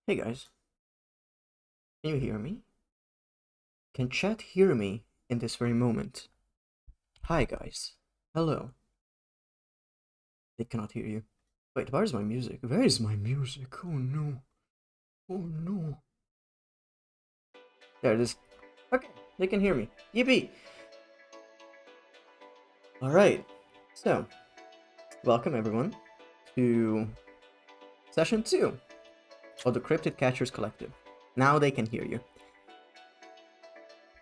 Hey guys, can you hear me? Can chat hear me in this very moment? Hi guys, hello. They cannot hear you. Wait, where's my music? Where is my music? Oh no. Oh no. There it is. Okay, they can hear me. Yippee! Alright, so, welcome everyone to session 2 of the Cryptid Catchers Collective. Now they can hear you.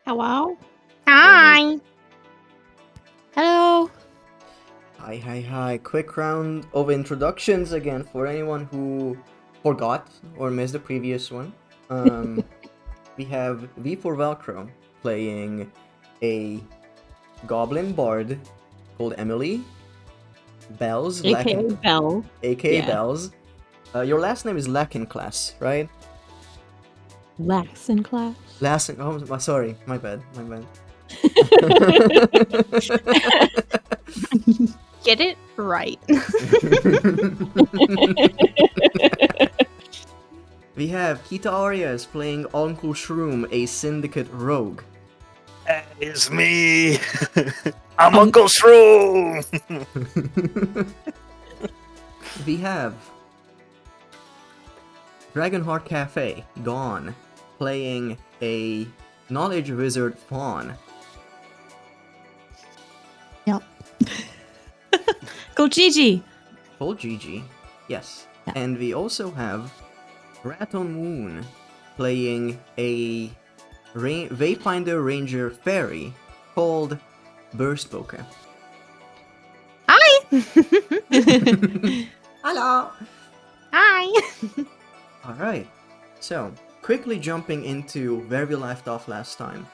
Hello? Hi. Hello? Hi. Quick round of introductions again for anyone who forgot or missed the previous one. We have V4Velcrow playing a goblin bard called Emily. Bells, AKA Bell. AKA Yeah. Bells. Your last name is Lakin class, right? Lax in class. Oh, sorry, my bad. Get it right. We have KitaArias playing Uncle Shroom, a syndicate rogue. That is me. I'm Uncle Shroom. We have DragonheartCafe, Dawn, playing a knowledge wizard Fawn. Yep. Go Gigi! Full GG, yes. Yeah. And we also have RattonMoon playing a Wayfinder Ranger Fairy called Burstboker. Hi. Hello! Hi. Alright, so quickly jumping into where we left off last time.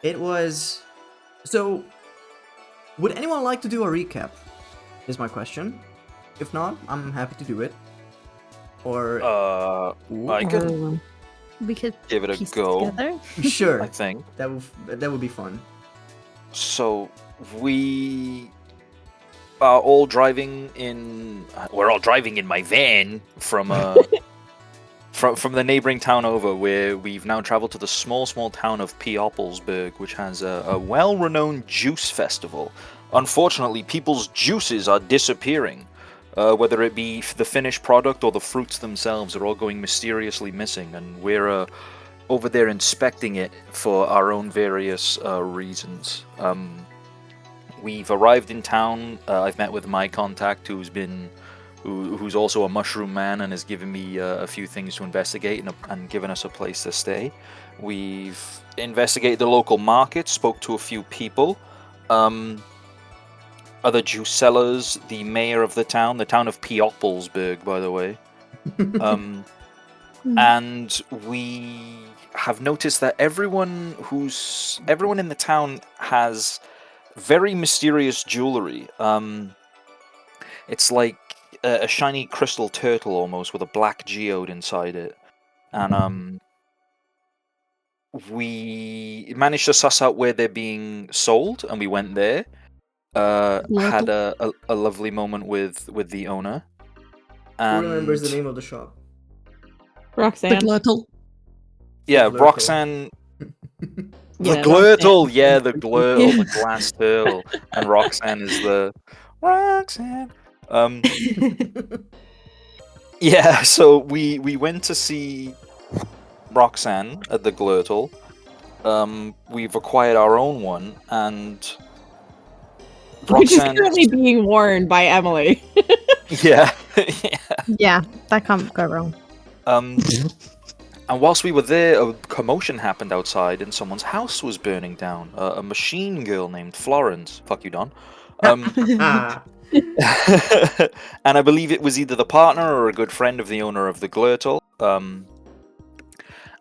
It was... So, would anyone like to do a recap? Is my question. If not, I'm happy to do it. Or... I could We could give it a piece go. together. Sure, I think that would be fun. so. We are all driving in. We're all driving in my van from from the neighboring town over, where we've now traveled to the small town of Pioppelsburg, which has a well-renowned juice festival. Unfortunately, people's juices are disappearing. Whether it be the finished product or the fruits themselves are all going mysteriously missing, and we're over there inspecting it for our own various reasons. We've arrived in town. I've met with my contact, who's also a mushroom man, and has given me a few things to investigate and given us a place to stay. We've investigated the local market, spoke to a few people. Other juice sellers, the mayor of the town of Pioppelsburg, by the way. And we have noticed that everyone in the town has very mysterious jewelry. It's like a shiny crystal turtle almost with a black geode inside it, and we managed to suss out where they're being sold, and we went there. Had a lovely moment with the owner. Who And remembers the name of the shop? Roxanne. The glottal. yeah, Glurtle. Roxanne. The Yeah, glurtle, Roxanne. yeah, the glurtle, the glass turtle, and Roxanne is the Roxanne. Yeah, so we went to see Roxanne at the glurtle. We've acquired our own one, and Which is Roxanne. currently being worn by Emily. Yeah, Yeah, that can't go wrong. And whilst we were there, a commotion happened outside, and someone's house was burning down. A machine girl named Florence. Fuck you, Don. Ah. And I believe it was either the partner or a good friend of the owner of the glurtle.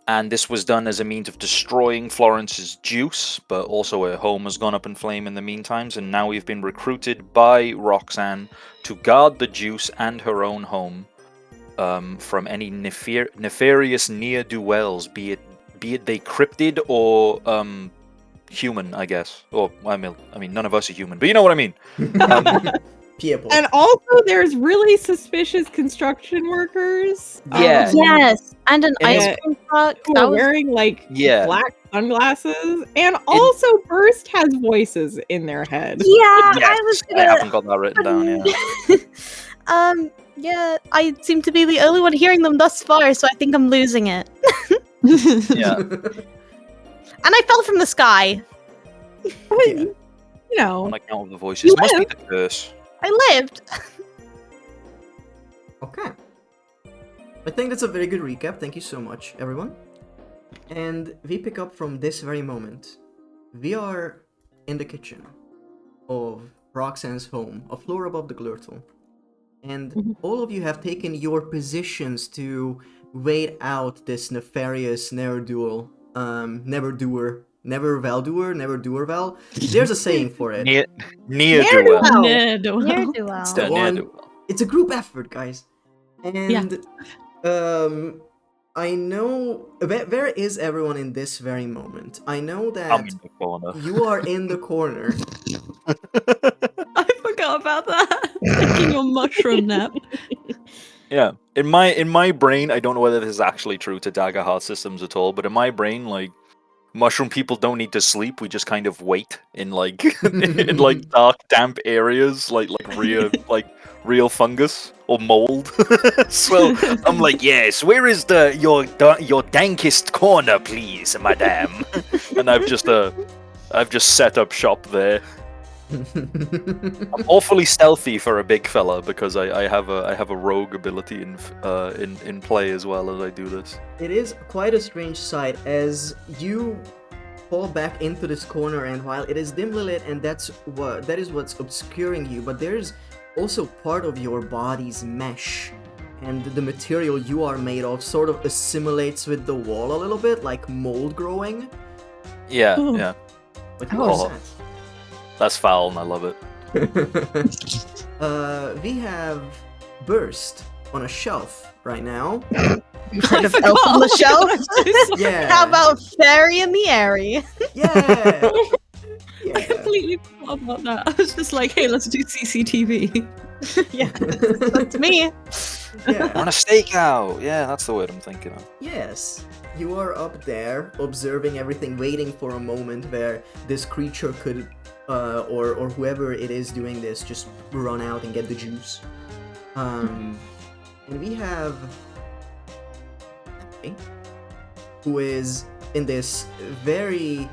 And this was done as a means of destroying Florence's juice, but also her home has gone up in flame in the meantime, and now we've been recruited by Roxanne to guard the juice and her own home from any nefarious ne'er-do-wells, be it they cryptid or human, I guess. Or I mean, none of us are human, but you know what I mean. People. And also, there's really suspicious construction workers. Yeah. Yes, and an ice Yeah. cream truck. Who That are was wearing like Yeah. black sunglasses, and also Burst has voices in their head. yeah. Yes, I haven't got that written down yet. Yeah, I seem to be the only one hearing them thus far, so I think I'm losing it. Yeah. And I fell from the sky. But, Yeah. you know, On account of the voices. You Must be live. the curse. I lived. Okay. I think that's a very good recap. Thank you so much, everyone. And we pick up from this very moment. We are in the kitchen of Roxanne's home, a floor above the glurtle. And all of you have taken your positions to wait out this nefarious ne'er-doer. Never-doer-vel. There's a saying for it. Near-do-well. Ne'er-do-well. Ne'er-do-well. It's the one. It's a group effort, guys. And I know where is everyone in this very moment. I know I'm that in the corner. you are in the corner. I forgot about that. Taking your mushroom nap. Yeah. In my brain, I don't know whether this is actually true to Daggerheart systems at all, but in my brain, like, mushroom people don't need to sleep. We just kind of wait in like in like dark, damp areas, like real fungus or mold. So I'm like, yes, where is your dankest corner, please, madame? And I've just set up shop there. I'm awfully stealthy for a big fella because I have a rogue ability in play as well as I do this. It is quite a strange sight as you fall back into this corner, and while it is dimly lit and that is what's obscuring you, but there's also part of your body's mesh, and the material you are made of sort of assimilates with the wall a little bit, like mold growing. Yeah, Oh. yeah. But you are Oh. set. That's foul and I love it. We have Burst on a shelf right now. You've heard I of Elf on the forgot. Shelf? Yeah. How about Fairy in the Airy? Yeah. I Yeah. completely forgot about that. I was just like, hey, let's do CCTV. Yeah, that's me. Yeah. On a stakeout. Yeah, that's the word I'm thinking of. Yes. You are up there, observing everything, waiting for a moment where this creature could, or whoever it is doing this, just run out and get the juice. And we have Emily, who is in this very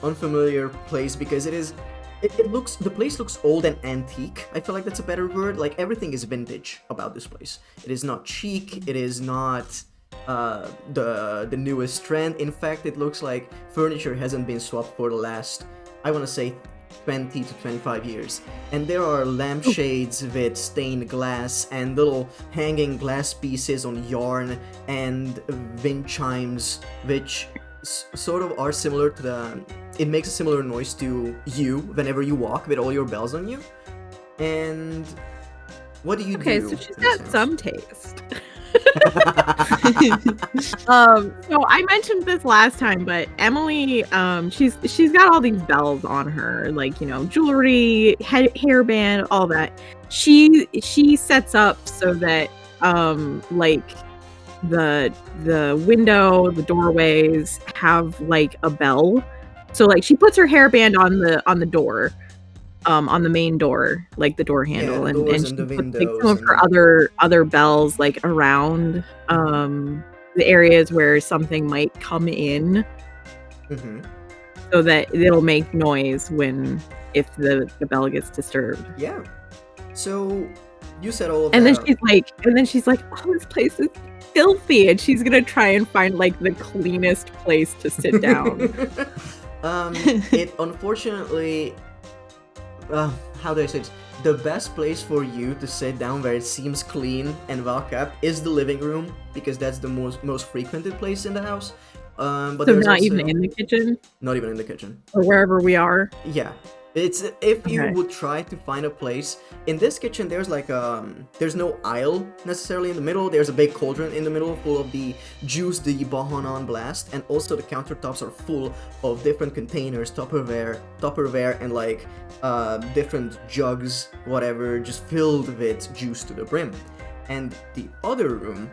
unfamiliar place because the place looks old and antique. I feel like that's a better word. Like, everything is vintage about this place. It is not chic. It is not the newest trend. In fact, it looks like furniture hasn't been swapped for the last, I want to say, 20 to 25 years. And there are lampshades with stained glass and little hanging glass pieces on yarn and wind chimes, which sort of are similar to the... It makes a similar noise to you whenever you walk with all your bells on you. And what do you do? Okay, so she's in this got house? some taste. So I mentioned this last time, but Emily, she's got all these bells on her, like, you know, jewelry, hairband, all that. She sets up so that like the window, the doorways have like a bell. So like she puts her hairband on the door. On the main door, like the door handle, the doors and and she the puts, like, windows some of her other bells like around the areas where something might come in, Mm-hmm. so that it'll make noise if the bell gets disturbed. Yeah. So you said all of And that. then she's like, oh, this place is filthy, and she's gonna try and find like the cleanest place to sit down. It unfortunately, how do I say this? The best place for you to sit down where it seems clean and well kept is the living room, because that's the most frequented place in the house. But So there's not also, even in the kitchen not even in the kitchen. or wherever we are. Yeah. It's if you Okay. would try to find a place in this kitchen, there's like there's no aisle necessarily in the middle. There's a big cauldron in the middle full of the juice, the Bahanan blast, and also the countertops are full of different containers, Tupperware, and like different jugs, whatever, just filled with juice to the brim. And the other room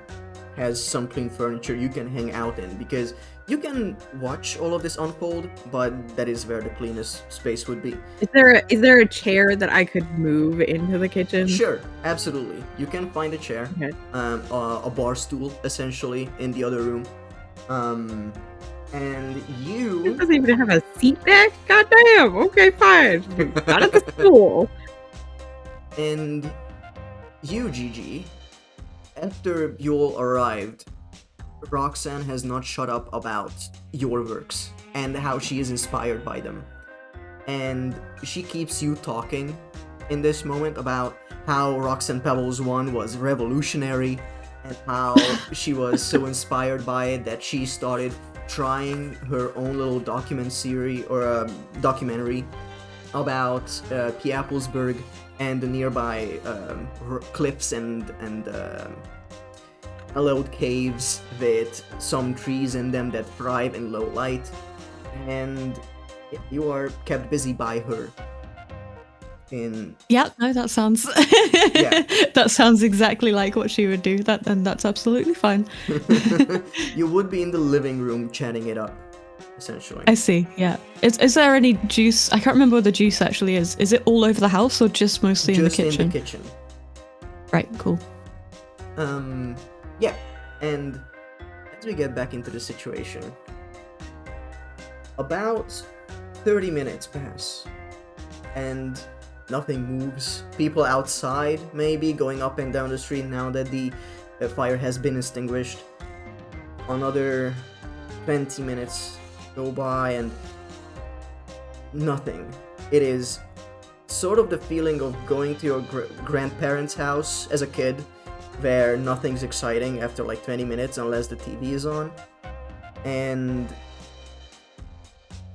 has some clean furniture you can hang out in, because you can watch all of this unfold, but that is where the cleanest space would be. Is there a chair that I could move into the kitchen? Sure, absolutely. You can find a chair, Okay. a bar stool, essentially, in the other room. And It you... doesn't even have a seat back? Goddamn! Okay, fine. Not at the school. And you, Gigi, after you all arrived, Roxanne has not shut up about your works and how she is inspired by them. And she keeps you talking in this moment about how Roxanne Pebbles 1 was revolutionary and how she was so inspired by it that she started trying her own little documentary about Piaplesburg and the nearby cliffs and hallowed caves with some trees in them that thrive in low light, and you are kept busy by her. Yeah, no, that sounds Yeah. that sounds exactly like what she would do. That's absolutely fine. You would be in the living room chatting it up, essentially. I see. Yeah. Is there any juice? I can't remember where the juice actually is. Is it all over the house or just mostly Just in the kitchen? in the kitchen. Right. Cool. Yeah, and as we get back into the situation, about 30 minutes pass, and nothing moves. People outside, maybe, going up and down the street now that the fire has been extinguished. Another 20 minutes go by, and nothing. It is sort of the feeling of going to your grandparents' house as a kid, where nothing's exciting after like 20 minutes unless the TV is on. And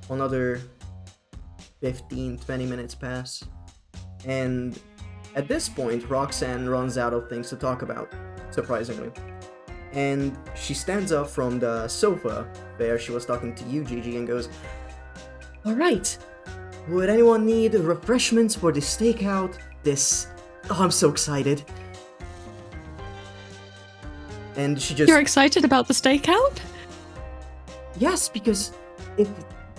another 15-20 minutes pass. And at this point, Roxanne runs out of things to talk about, surprisingly. And she stands up from the sofa where she was talking to you, Gigi, and goes, "Alright, would anyone need refreshments for this stakeout? Oh, I'm so excited." And she just... You're excited about the stakeout? Yes, because if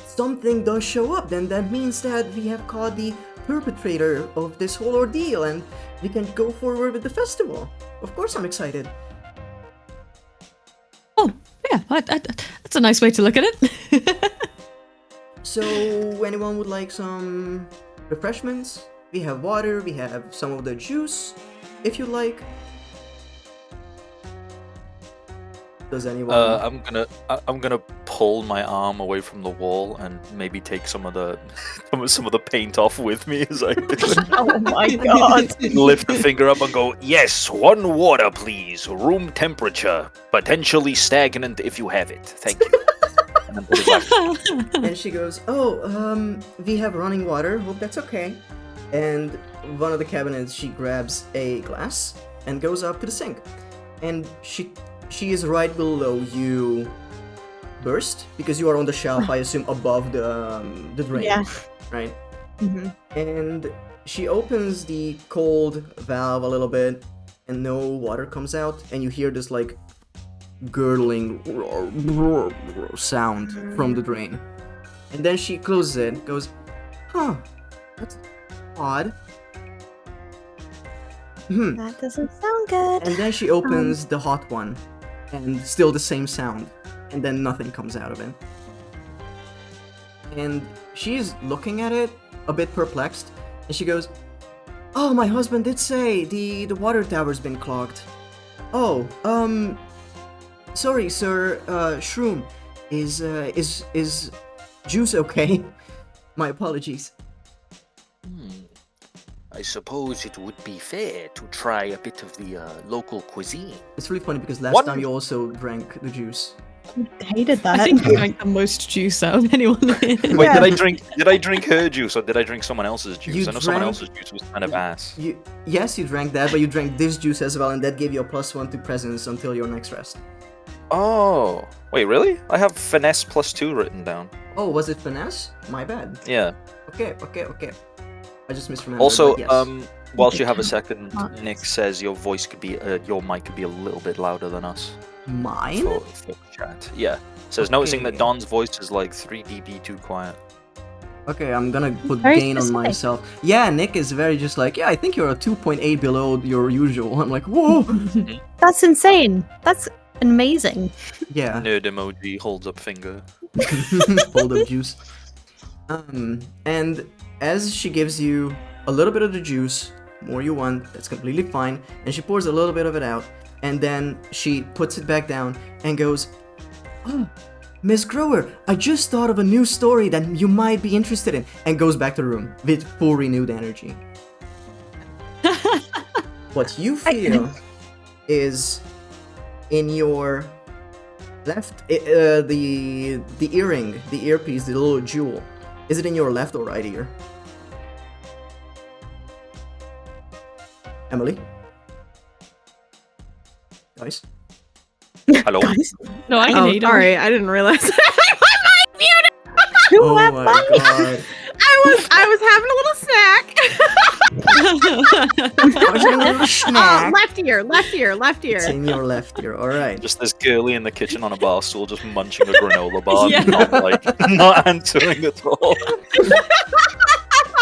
something does show up, then that means that we have caught the perpetrator of this whole ordeal and we can go forward with the festival. Of course I'm excited. Oh, yeah. That's a nice way to look at it. So, anyone would like some refreshments? We have water, we have some of the juice, if you like. Does anyone... I'm gonna pull my arm away from the wall and maybe take some of the some of the paint off with me as I do it. Oh my god. Lift the finger up and go, yes, 1 water, please. Room temperature. Potentially stagnant if you have it. Thank you. And then put it back. And she goes, oh, we have running water. Hope that's okay. And one of the cabinets, she grabs a glass and goes up to the sink. And she is right below you, Burst, because you are on the shelf, I assume, above the drain. Yeah. Right? Mm-hmm. And she opens the cold valve a little bit, and no water comes out, and you hear this, like, gurgling sound from the drain. And then she closes it, goes, huh, that's odd. That doesn't sound good. And then she opens the hot one, and still the same sound, and then nothing comes out of it. And she's looking at it, a bit perplexed, and she goes, oh, my husband did say the water tower's been clogged. Oh, sorry, sir, Shroom, is Juice okay? My apologies. I suppose it would be fair to try a bit of the local cuisine. It's really funny because last time you also drank the juice. Hated that. I think I drank the most juice out of anyone here. Wait, Yeah. did I drink her juice or did I drink someone else's juice? You I know someone drank- else's juice was kind of ass. Yes, you drank that, but you drank this juice as well, and that gave you a +1 to presence until your next rest. Oh, wait, really? I have finesse +2 written down. Oh, was it finesse? My bad. Yeah. Okay. I just misremembered. Also, but yes. whilst you have a second, Lots. Nick says your voice could be, your mic could be a little bit louder than us Mine? for chat. Yeah. Says noticing that Okay. Don's voice is like 3 dB too quiet. Okay, I'm gonna put Very gain on specific. myself. Yeah, Nick is very just like, yeah, I think you're a 2.8 below your usual. I'm like, whoa! That's insane. That's amazing. Yeah, Nerd emoji holds up finger. hold up juice. And as she gives you a little bit of the juice, more you want, that's completely fine, and she pours a little bit of it out, and then she puts it back down and goes, oh, Miss Grower, I just thought of a new story that you might be interested in, and goes back to the room with full renewed energy. What you feel is in your left, the earring, the earpiece, the little jewel. Is it in your left or right ear? Emily? Guys? Hello? No, I can Oh, hear you. sorry, I didn't realize. Who Oh am my I? god. I was having a little snack. I was having a little snack. Left ear, left ear, left It's ear. in your left ear, alright. Just this girly in the kitchen on a bar stool just munching a granola bar, Yeah. not answering at all.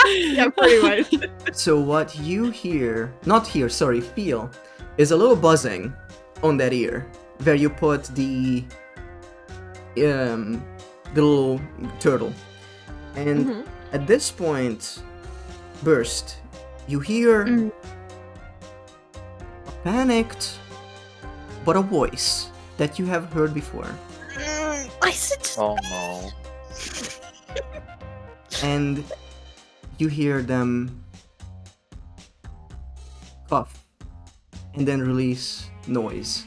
Yeah, pretty much. So what you feel, is a little buzzing on that ear, where you put the little turtle. And at this point, Burst, you hear a panicked, but a voice that you have heard before. I said Oh no. And you hear them cough and then release noise.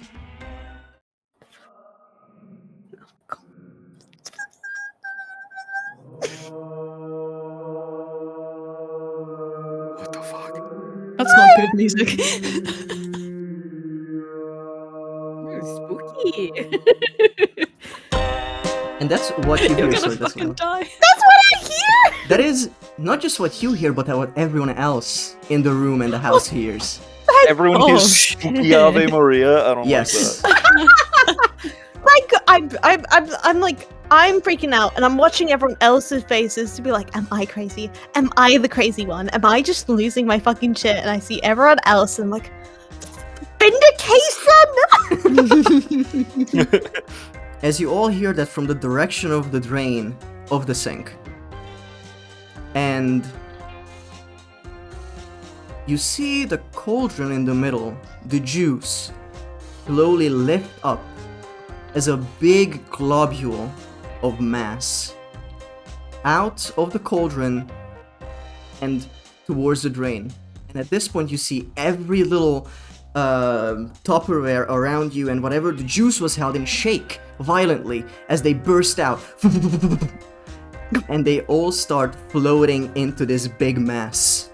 What the fuck? That's not good music. Spooky. And that's what you You're hear, gonna sorry, that's fucking loud. die. that's what I hear. That is not just what you hear, but what everyone else in the room and the house hears. Everyone Oh, hears spooky Ave Maria. I don't Yes. like that. Like I'm like I'm freaking out, and I'm watching everyone else's faces to be like, am I crazy? Am I the crazy one? Am I just losing my fucking shit? And I see everyone else, and I'm like, vindication. As you all hear that from the direction of the drain of the sink. And you see the cauldron in the middle, the juice, slowly lift up as a big globule of mass out of the cauldron and towards the drain. And at this point, you see every little Tupperware around you and whatever the juice was held in shake violently as they burst out. And they all start floating into this big mass.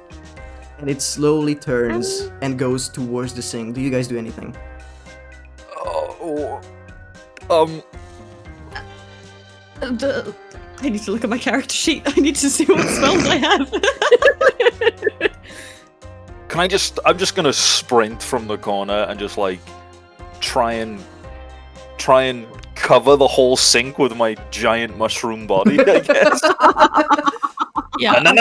And it slowly turns and goes towards the sink. Do you guys do anything? I need to look at my character sheet. I need to see what spells I have. Can I just? I'm just gonna sprint from the corner and just like try and cover the whole sink with my giant mushroom body. I guess. Yeah. No.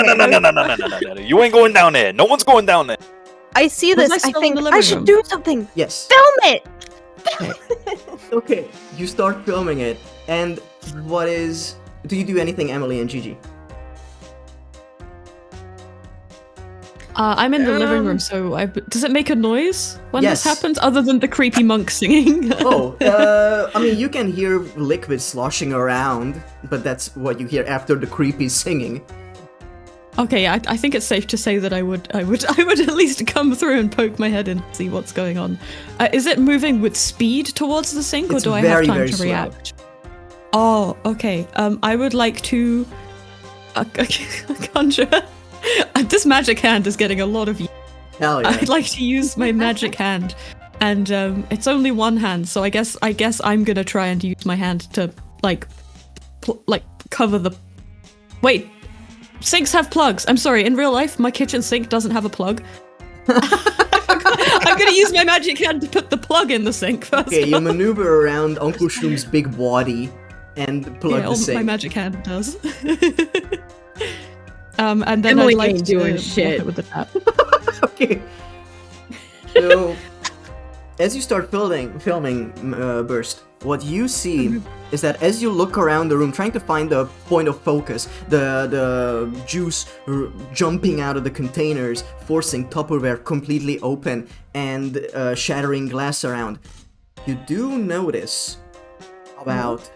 You ain't going down there. No one's going down there. I see Was this. I I still in think the I living should room? do something. Yes. Film it. Okay, you start filming it, and what is... Do you do anything, Emily and Gigi? I'm in the living room, so does it make a noise when Yes. this happens, other than the creepy monk singing? Oh, I mean, you can hear liquid sloshing around, but that's what you hear after the creepy singing. Okay, I think it's safe to say that I would at least come through and poke my head in and see what's going on. Is it moving with speed towards the sink, It's or do I very, have time very to slow. react? Oh, okay. I would like to conjure. This magic hand is getting a lot of use. Hell yeah. I'd like to use my magic hand, and it's only one hand, so I guess I'm gonna try and use my hand to like cover the. Wait, sinks have plugs. I'm sorry. In real life, my kitchen sink doesn't have a plug. I'm gonna use my magic hand to put the plug in the sink first. Okay, you maneuver around Uncle Shroom's big body and plug Yeah, the sink. my magic hand does. And then Emily I'd like ain't to doing block shit. it with the tap. Okay. So, as you start filming Burst, what you see is that as you look around the room, trying to find the point of focus, the juice jumping out of the containers, forcing Tupperware completely open and shattering glass around, you do notice about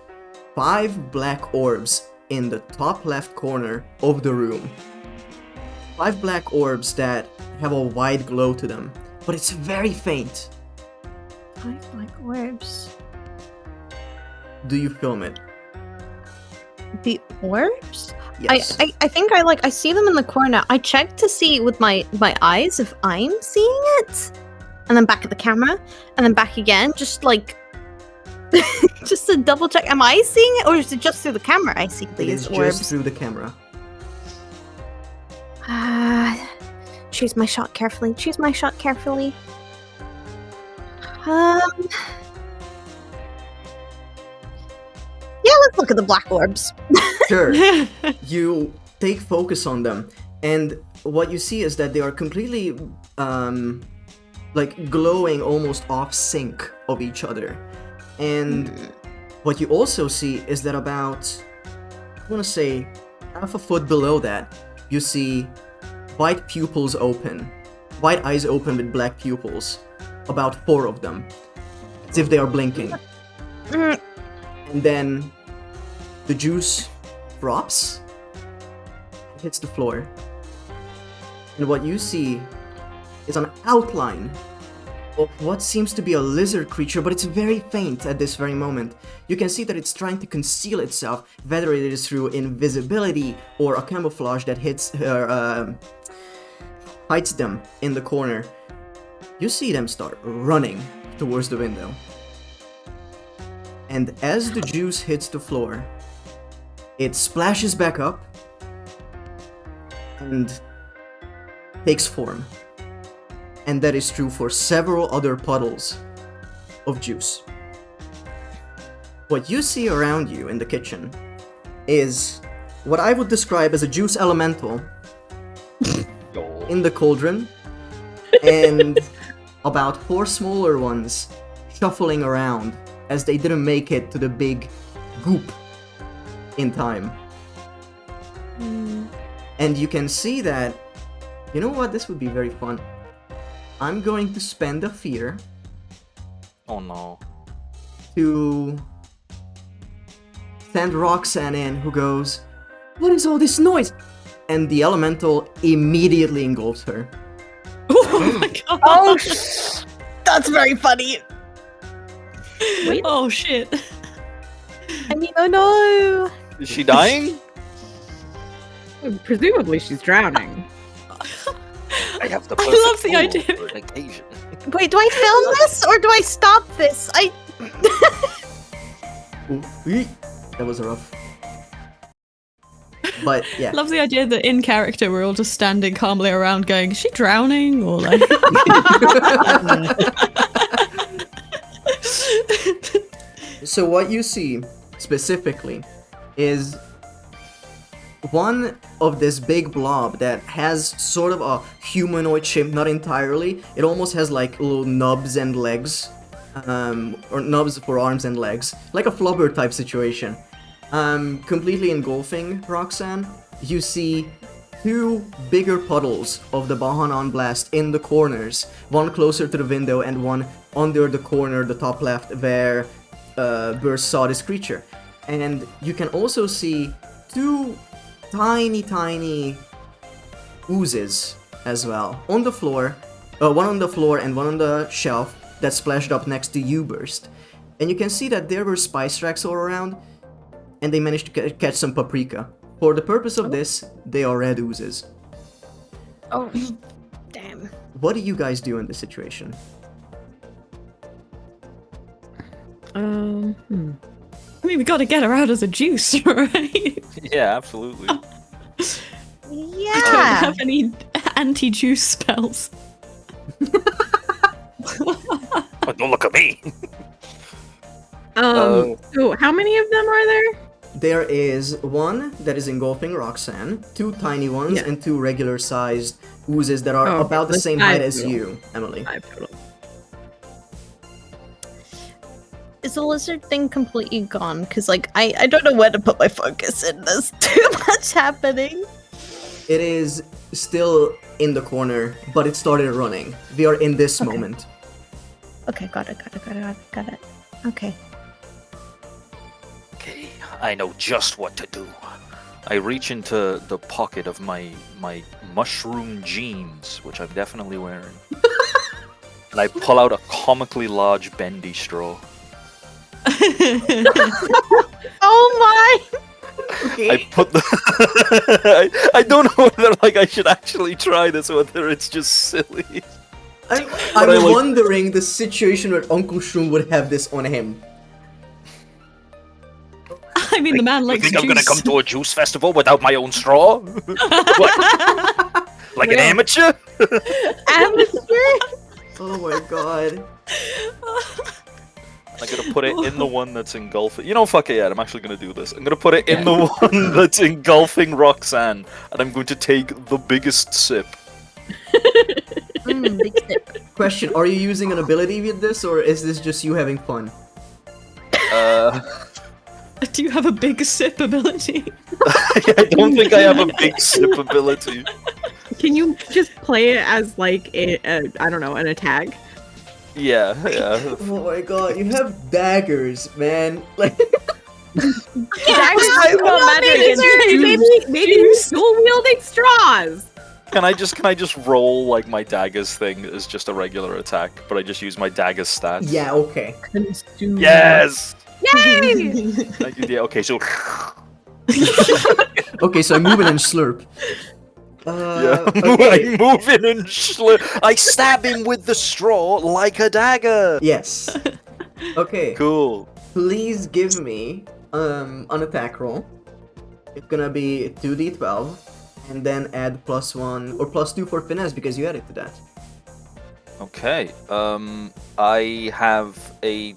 5 black orbs in the top left corner of the room. 5 black orbs that have a white glow to them, but it's very faint. 5 black orbs. Do you film it? The orbs? Yes. I think I see them in the corner. I check to see with my eyes if I'm seeing it, and then back at the camera, and then back again, just like just to double check. Am I seeing it, or is it just through the camera I see It these is orbs? just through the camera. Choose my shot carefully. Choose my shot carefully. Yeah, let's look at the black orbs. Sure. You take focus on them, and what you see is that they are completely like glowing almost off sync of each other. And what you also see is that about, I want to say, half a foot below that, you see white pupils open. White eyes open with black pupils. About 4 of them. As if they are blinking. Mm, And then the juice drops and hits the floor. And what you see is an outline of what seems to be a lizard creature, but it's very faint at this very moment. You can see that it's trying to conceal itself, whether it is through invisibility or a camouflage that hides them in the corner. You see them start running towards the window. And as the juice hits the floor, it splashes back up and takes form. And that is true for several other puddles of juice. What you see around you in the kitchen is what I would describe as a juice elemental in the cauldron, and about 4 smaller ones shuffling around as they didn't make it to the big goop in time. And you can see that, you know what, this would be very fun. I'm going to spend a fear Oh no. to send Roxanne in, who goes, "What is all this noise?" And the elemental immediately engulfs her. Oh my god. Oh, that's very funny. Oh shit. I mean, oh no. Is she dying? Presumably she's drowning. I have the I perfect love the tool idea. for an occasion. Wait, do I film this or do I stop this? Ooh, eek. That was rough. But yeah. Love the idea that in character we're all just standing calmly around going, is she drowning? Or like So what you see specifically is one of this big blob that has sort of a humanoid shape, not entirely. It almost has like little nubs and legs, or nubs for arms and legs, like a flubber type situation. Completely engulfing Roxanne. You see two bigger puddles of the Bahanan blast in the corners, one closer to the window and one under the corner, the top left, where Burst saw this creature. And you can also see two tiny oozes as well on the floor, one on the floor and one on the shelf that splashed up next to you, Burst. And you can see that there were spice racks all around, and they managed to catch some paprika. For the purpose of this, they are red oozes. Oh, damn. What do you guys do in this situation? I mean, we gotta get her out of the juice, right? Yeah, absolutely. I don't Yeah. have any anti-juice spells. Oh, don't look at me. So how many of them are there? There is one that is engulfing Roxanne, two tiny ones, Yeah. and two regular-sized oozes that are Oh, about the that's same 5 height as total. you, Emily. 5 total. Is the lizard thing completely gone? Because, like, I don't know where to put my focus in. There's too much happening. It is still in the corner, but it started running. We are in this Okay. moment. Okay, got it. Okay. Okay, I know just what to do. I reach into the pocket of my mushroom jeans, which I'm definitely wearing, and I pull out a comically large bendy straw. Oh my! I put the. I don't know whether like I should actually try this or whether it's just silly. I'm I like- wondering the situation where Uncle Shroom would have this on him. I mean, the man You likes think juice. I'm gonna come to a juice festival without my own straw? What? Like an Yeah. amateur? Amateur? Oh my god. I'm gonna put it in the one that's engulfing. You know, fuck it, yeah, I'm actually gonna do this. I'm gonna put it in the one that's engulfing Roxanne, and I'm going to take the biggest sip. Big sip. Question, are you using an ability with this, or is this just you having fun? Do you have a big sip ability? I don't think I have a big sip ability. Can you just play it as like I don't know, an attack? Yeah. Oh my god, you have daggers, man. Like, Daggers do not matter against juice. Maybe he's dual wielding straws. Can I just roll like my daggers thing as just a regular attack, but I just use my daggers stats? yeah, okay. Yes. Yay! Yeah. Okay. So. Okay, so I move it and slurp. Yeah. Okay. I move in and I stab him with the straw like a dagger. Yes. Okay. Cool. Please give me an attack roll. It's gonna be 2d12, and then add +1 or +2 for finesse because you added to that. Okay. I have a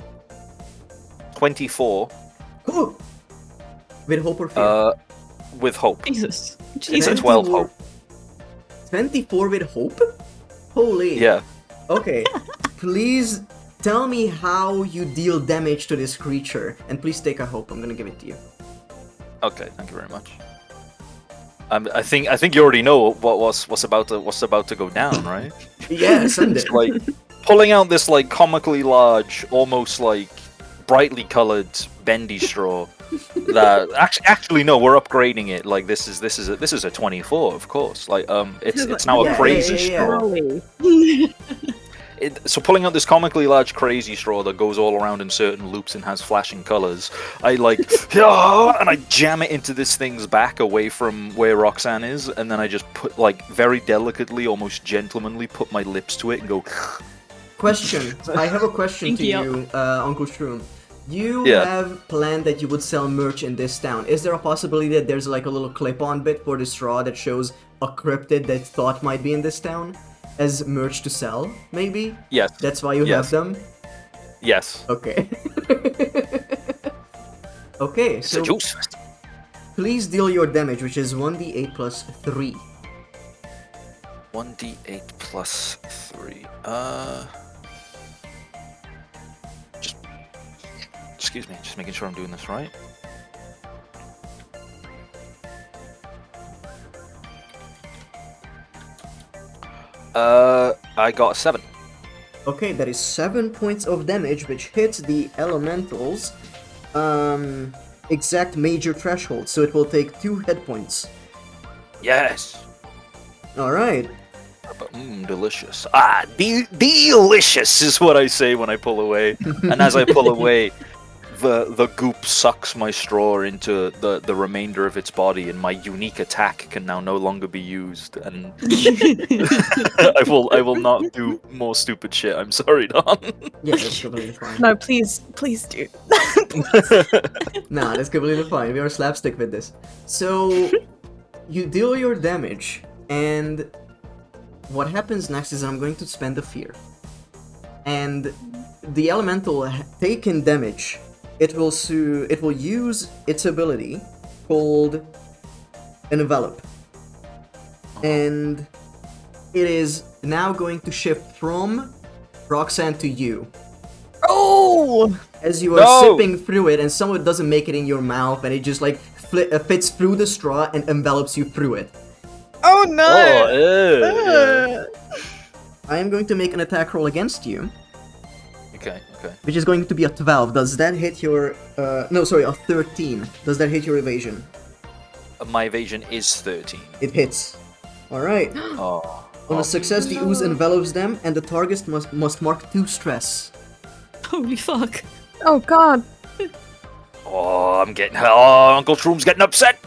24. Cool. With hope or fear? With hope. Jesus. It's a Jesus. 12 hope. 24 with hope? Holy. Yeah. Okay. Please tell me how you deal damage to this creature, and please take a hope. I'm gonna give it to you. Okay. Thank you very much. I think you already know what's about to go down, right? Yeah, send it. Like pulling out this like comically large, almost like brightly colored bendy straw. That actually no, we're upgrading it. Like this is a 24, of course. Like it's now a crazy straw. So pulling out this comically large crazy straw that goes all around in certain loops and has flashing colors, I like and I jam it into this thing's back away from where Roxanne is, and then I just put like very delicately, almost gentlemanly, put my lips to it and go. Question. I have a question to you, Uncle Shroom. You have planned that you would sell merch in this town. Is there a possibility that there's like a little clip-on bit for the straw that shows a cryptid that thought might be in this town? As merch to sell, maybe? Yes. That's why you have them? Yes. Okay. Okay, It's so a juice fest. please deal your damage, which is 1d8 plus 3. 1d8 plus 3. Just excuse me, just making sure I'm doing this right. I got a 7. Okay, that is 7 points of damage, which hits the elementals exact major threshold, so it will take 2 hit points. Yes. Alright. Delicious. Delicious is what I say when I pull away. And as I pull away, the goop sucks my straw into the remainder of its body, and my unique attack can now no longer be used. And I will not do more stupid shit. I'm sorry, Don. Yeah, that's completely fine. No, please do. Nah, that's completely fine. We are slapstick with this. So, you deal your damage, and what happens next is I'm going to spend a fear. And the elemental taken damage, it will use its ability called Envelop. And it is now going to shift from Roxanne to you. Oh! As you are sipping through it, and some of it doesn't make it in your mouth, and it just like fits through the straw and envelops you through it. Oh no! I am going to make an attack roll against you. Okay. Which is going to be a 12. Does that hit your... no, sorry, a 13. Does that hit your evasion? My evasion is 13. It hits. Alright. Oh. On a success, the ooze envelops them, and the target must mark 2 stress. Holy fuck. Oh god. Oh, Uncle Shroom's getting upset.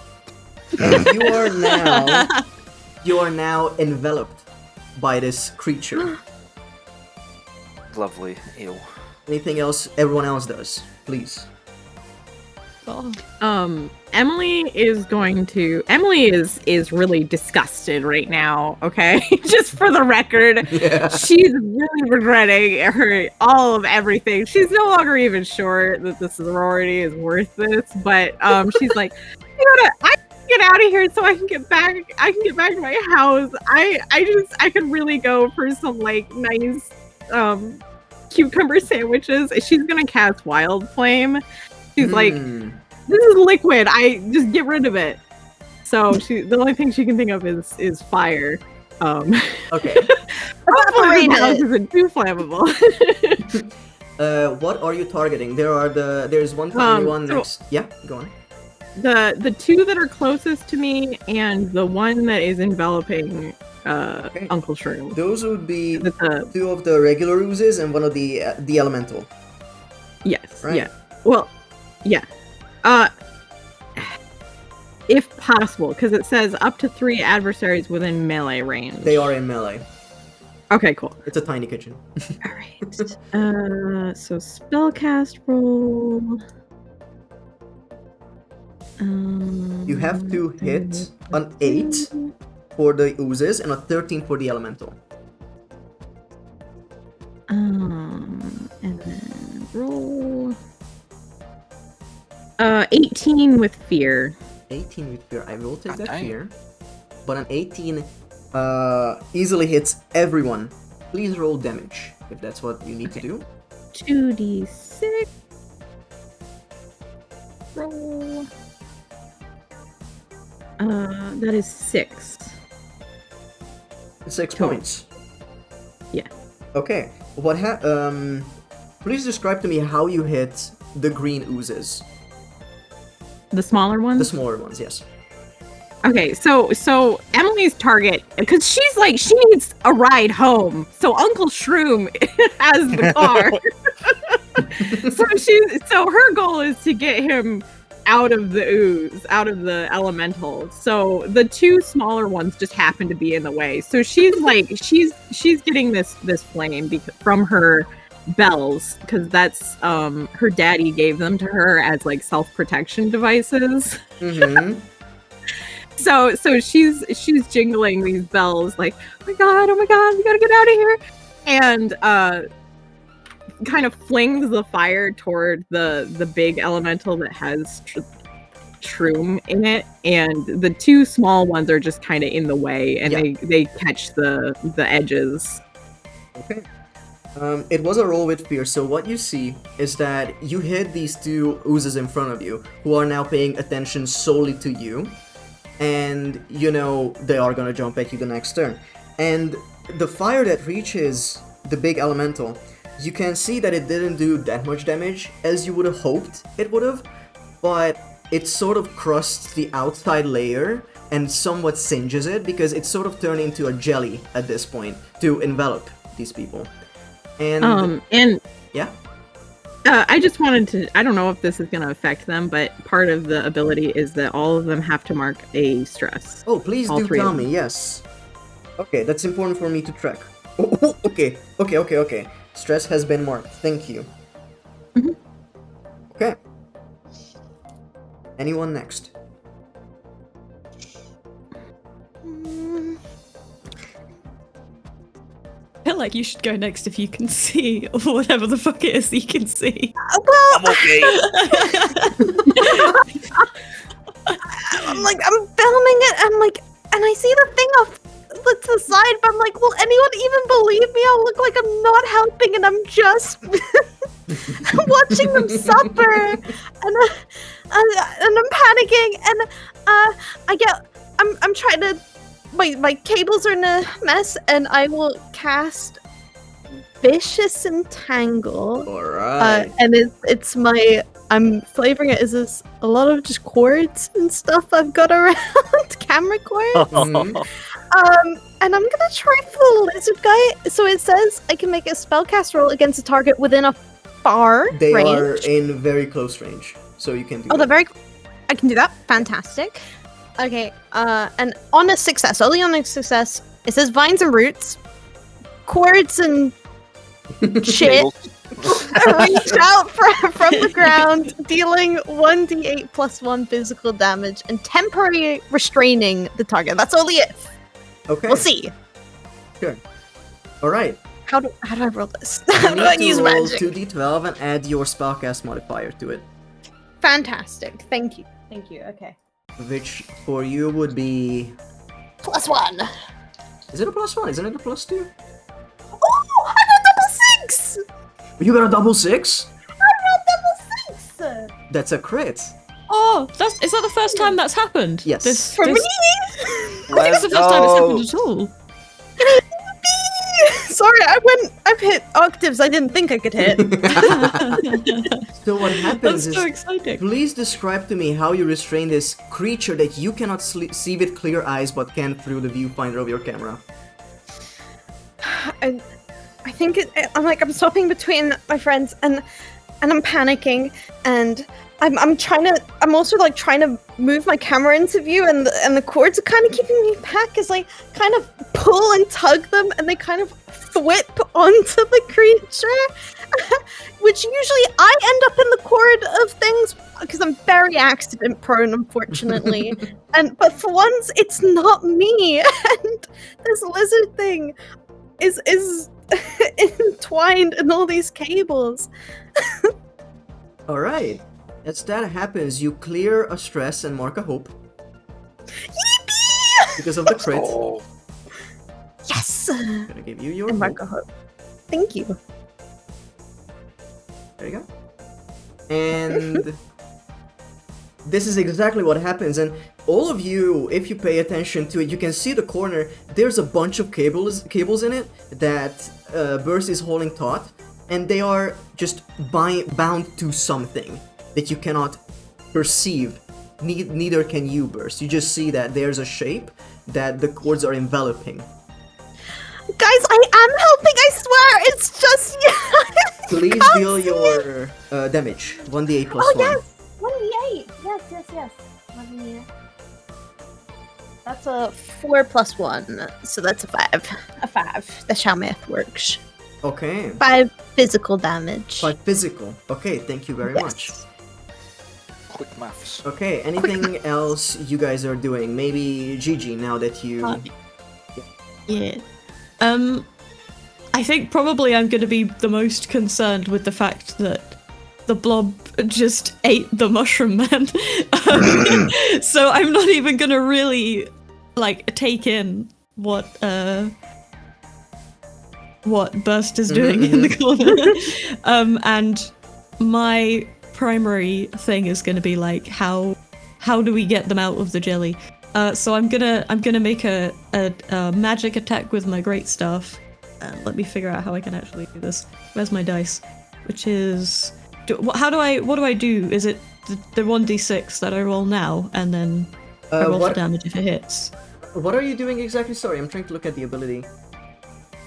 You are now enveloped by this creature. Lovely. Ew. Anything else everyone else does, please. Oh. Emily is really disgusted right now, okay? Just for the record. Yeah. She's really regretting all of everything. She's no longer even sure that the sorority is worth this, but she's like, you know what, I can get out of here so I can get back to my house. I could really go for some like nice cucumber sandwiches. She's gonna cast Wild Flame. She's like, this is liquid. I just get rid of it. So the only thing she can think of is fire. Okay. Hopefully the house isn't too flammable. What are you targeting? There's one tiny one next. Yeah, go on. The 2 that are closest to me and the one that is enveloping Uncle Shroom. Those would be 2 of the regular oozes and one of the elemental. Yes. Right? Yeah. Well, yeah. If possible, because it says up to 3 adversaries within melee range. They are in melee. Okay, cool. It's a tiny kitchen. Alright. So spellcast roll. You have to hit an 8 for the oozes and a 13 for the elemental. And then roll. 18 with fear. 18 with fear. I will take that dang. fear. But an 18 easily hits everyone. Please roll damage if that's what you need to do. 2d6. Roll. That is 6. 6 Total. points. Yeah. Okay. Please describe to me how you hit the green oozes. The smaller ones? The smaller ones, yes. Okay, so Emily's target, because she's like, she needs a ride home. So Uncle Shroom has the car. so her goal is to get him out of the ooze, out of the elemental. So the two smaller ones just happen to be in the way. So she's like, she's getting this flame from her bells, because that's her daddy gave them to her as like self-protection devices. Mm-hmm. So she's jingling these bells like, oh my god, we gotta get out of here, and kind of flings the fire toward the big elemental that has Shroom in it, and the two small ones are just kind of in the way, and they catch the edges. Okay. It was a roll with fear, so what you see is that you hit these two oozes in front of you, who are now paying attention solely to you, and you know they are gonna jump at you the next turn. And the fire that reaches the big elemental, you can see that it didn't do that much damage as you would have hoped it would have, but it sort of crusts the outside layer and somewhat singes it, because it's sort of turned into a jelly at this point to envelop these people. And yeah. I just wanted to, I don't know if this is going to affect them, but part of the ability is that all of them have to mark a stress. Oh, please all do tell me, yes. Okay, that's important for me to track. Oh, okay. Stress has been marked, thank you. Mm-hmm. Okay. Anyone next? I feel like you should go next if you can see, or whatever the fuck it is that you can see. Well, I'm okay. I'm filming it, and I see the thing off to the side, but I'm like, will anyone even believe me? I'll look like I'm not helping, and I'm just watching them suffer, and I'm panicking, and I'm trying to. My cables are in a mess, and I will cast Vicious Entangle. Alright. And it's my, I'm flavoring it as this, a lot of just cords and stuff I've got around, camera cords. Mhm. And I'm gonna try for the lizard guy. So it says I can make a spellcast roll against a target within a far They range. are in very close range, so you can do Oh, that. I can do that. Fantastic. Okay, and on a success, only on a success, it says vines and roots, cords and shit reach out from the ground, dealing 1d8 plus 1 physical damage and temporarily restraining the target. That's only it. Okay. We'll see. Sure. Alright. How do I roll this? You How do I need use to roll magic? 2d12 and add your spellcast modifier to it. Fantastic. Thank you. Okay. Which for you would be... +1. Is it a +1? Isn't it a +2? Oh, I got double 6! You got a double 6? I got double 6! That's a crit. Oh, is that the first time that's happened? Yes. For me? I think it's the first time it's happened at all. Sorry, I've hit octaves I didn't think I could hit. So what happens That's so exciting. Please describe to me how you restrain this creature that you cannot see with clear eyes but can through the viewfinder of your camera. I think I'm swapping between my friends and I'm panicking, and I'm also like trying to move my camera into view, and the cords are kind of keeping me back as I kind of pull and tug them, and they kind of thwip onto the creature, which usually I end up in the cord of things because I'm very accident prone, unfortunately. But for once, it's not me, and this lizard thing is entwined in all these cables. Alright. As that happens, you clear a stress and mark a hope. Yippee! Because of the crit. Oh, Yes! I'm gonna give you your And hope. mark a hope. Thank you. There you go. And this is exactly what happens, and all of you, if you pay attention to it, you can see the corner, there's a bunch of cables in it that Burst is holding taut, and they are just bound to something that you cannot perceive. Neither can you, Burst. You just see that there's a shape that the cords are enveloping. Guys, I am helping, I swear! It's just... Please deal your damage. 1d8 plus 1. yes! 1d8! Yes. 1d8. That's a 4 plus 1, so that's a 5. A 5. That's how math works. Okay. 5 physical damage. 5 physical. Okay, thank you very much. Quick maths. Okay, anything else you guys are doing? Maybe Gigi, now that you... Yeah. I think probably I'm going to be the most concerned with the fact that the blob just ate the mushroom man. So I'm not even going to really, like, take in what Burst is doing in the corner. And my primary thing is going to be, like, how do we get them out of the jelly? So I'm gonna make a magic attack with my great staff. Let me figure out how I can actually do this. Where's my dice? Which is, what do I do? Is it the 1d6 that I roll now, and then I roll for damage if it hits? What are you doing exactly? Sorry, I'm trying to look at the ability.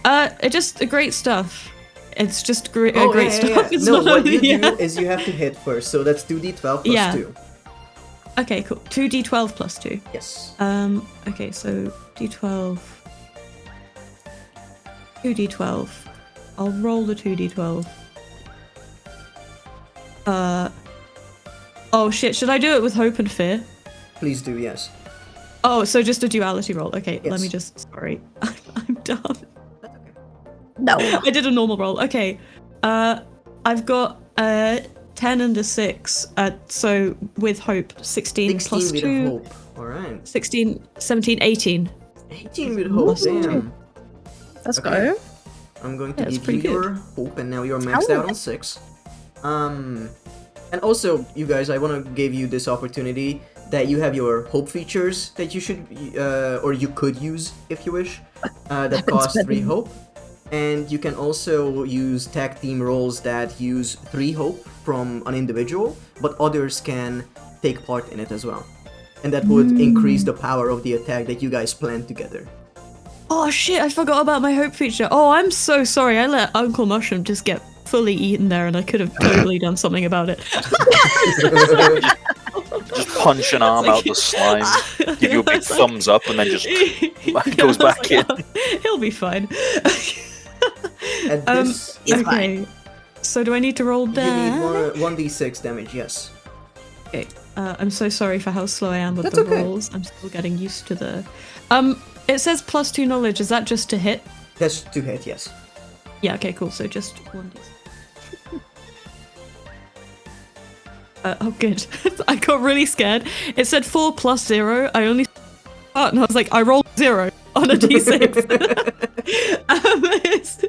It just great stuff. It's just great stuff. Yeah. It's No, not what only, you do is you have to hit first, so that's 2d12 plus 2. Okay, cool. 2d12 plus 2. Yes. Okay, so d12. 2d12. I'll roll the 2d12. Oh shit, should I do it with hope and fear? Please do, yes. Oh, so just a duality roll. Okay, Yes. let me just... Sorry. I'm dumb. That's okay. No. I did a normal roll. Okay. I've got 10 and a 6. So with hope, 16 plus 16 2. with hope. Alright. 16, 17, 18. 18 with hope, Plus damn. Let's Okay. go. I'm going to Yeah, it's give you pretty your hope, and now you're maxed out on 6. And also, you guys, I want to give you this opportunity that you have your hope features that you should, or you could use if you wish, that cost 3 hope. And you can also use tag team roles that use 3 hope from an individual, but others can take part in it as well. And that would increase the power of the attack that you guys plan together. Oh shit, I forgot about my hope feature. Oh, I'm so sorry. I let Uncle Mushroom just get fully eaten there, and I could have totally done something about it. Just punch an arm out the slime, give you a big thumbs up, and then just goes back in. He'll be fine. At this, Okay. So do I need to roll you that? need 1d6 damage, yes. Okay. I'm so sorry for how slow I am with That's the okay. rolls. I'm still getting used to the... It says plus 2 knowledge. Is that just to hit? That's to hit, yes. Yeah, okay, cool. So just 1d6. Oh, good. I got really scared. It said 4 plus 0. I only... Oh, and I was like, I rolled 0 on a d6.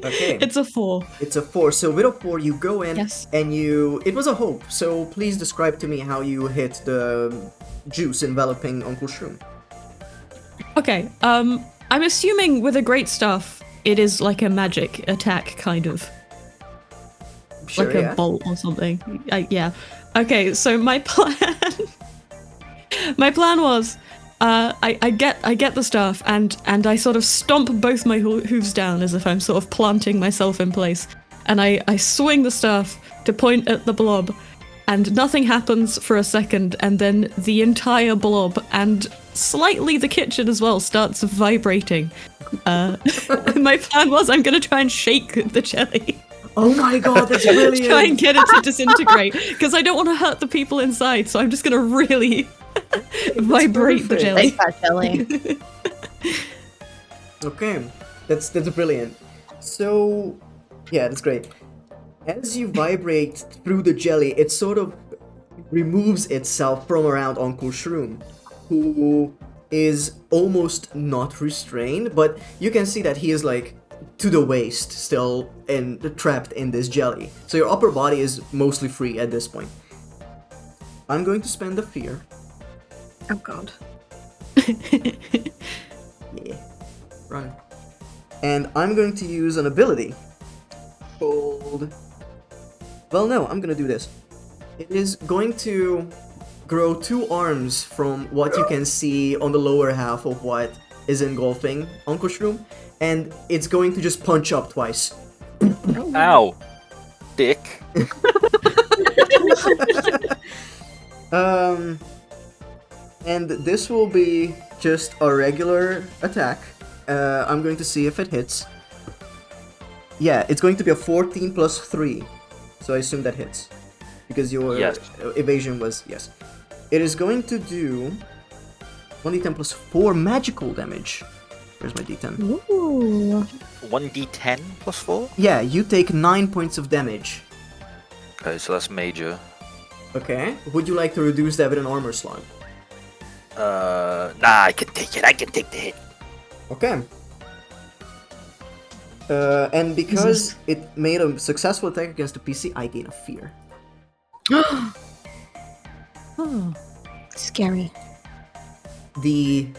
Okay. It's a 4. It's a 4. So with a 4, you go in Yes. and you... It was a hope, so please describe to me how you hit the juice enveloping Uncle Shroom. Okay, I'm assuming with a great staff, it is like a magic attack, kind of. Sure, Like yeah. a bolt or something. Yeah. Okay, so my plan... my plan was... I get the staff, and I sort of stomp both my hooves down as if I'm sort of planting myself in place. And I swing the staff to point at the blob, and nothing happens for a second, and then the entire blob, and slightly the kitchen as well, starts vibrating. My plan was I'm gonna try and shake the jelly. Oh my god, that's brilliant! Try and get it to disintegrate, because I don't want to hurt the people inside, so I'm just gonna really vibrate the perfect. jelly. Like that jelly. Okay, that's brilliant. So, yeah, that's great. As you vibrate through the jelly, it sort of removes itself from around Uncle Shroom, who is almost not restrained, but you can see that he is like to the waist still and trapped in this jelly. So your upper body is mostly free at this point. I'm going to spend the fear. Oh god. Yeah. Run. And I'm going to use an ability called build... Well, no, I'm gonna do this. It is going to grow 2 arms from what you can see on the lower half of what is engulfing Ankushroom, and it's going to just punch up twice. Ow, dick. And this will be just a regular attack. I'm going to see if it hits. Yeah, it's going to be a 14 plus 3. So I assume that hits. Because your Yes. evasion was... Yes. It is going to do 1d10 plus 4 magical damage. Where's my d10? Ooh. 1d10 plus 4? Yeah, you take 9 points of damage. Okay, so that's major. Okay. Would you like to reduce that with an armor slot? Nah, I can take it. I can take the hit. Okay. And because it made a successful attack against the PC, I gain a fear. Oh. Scary. The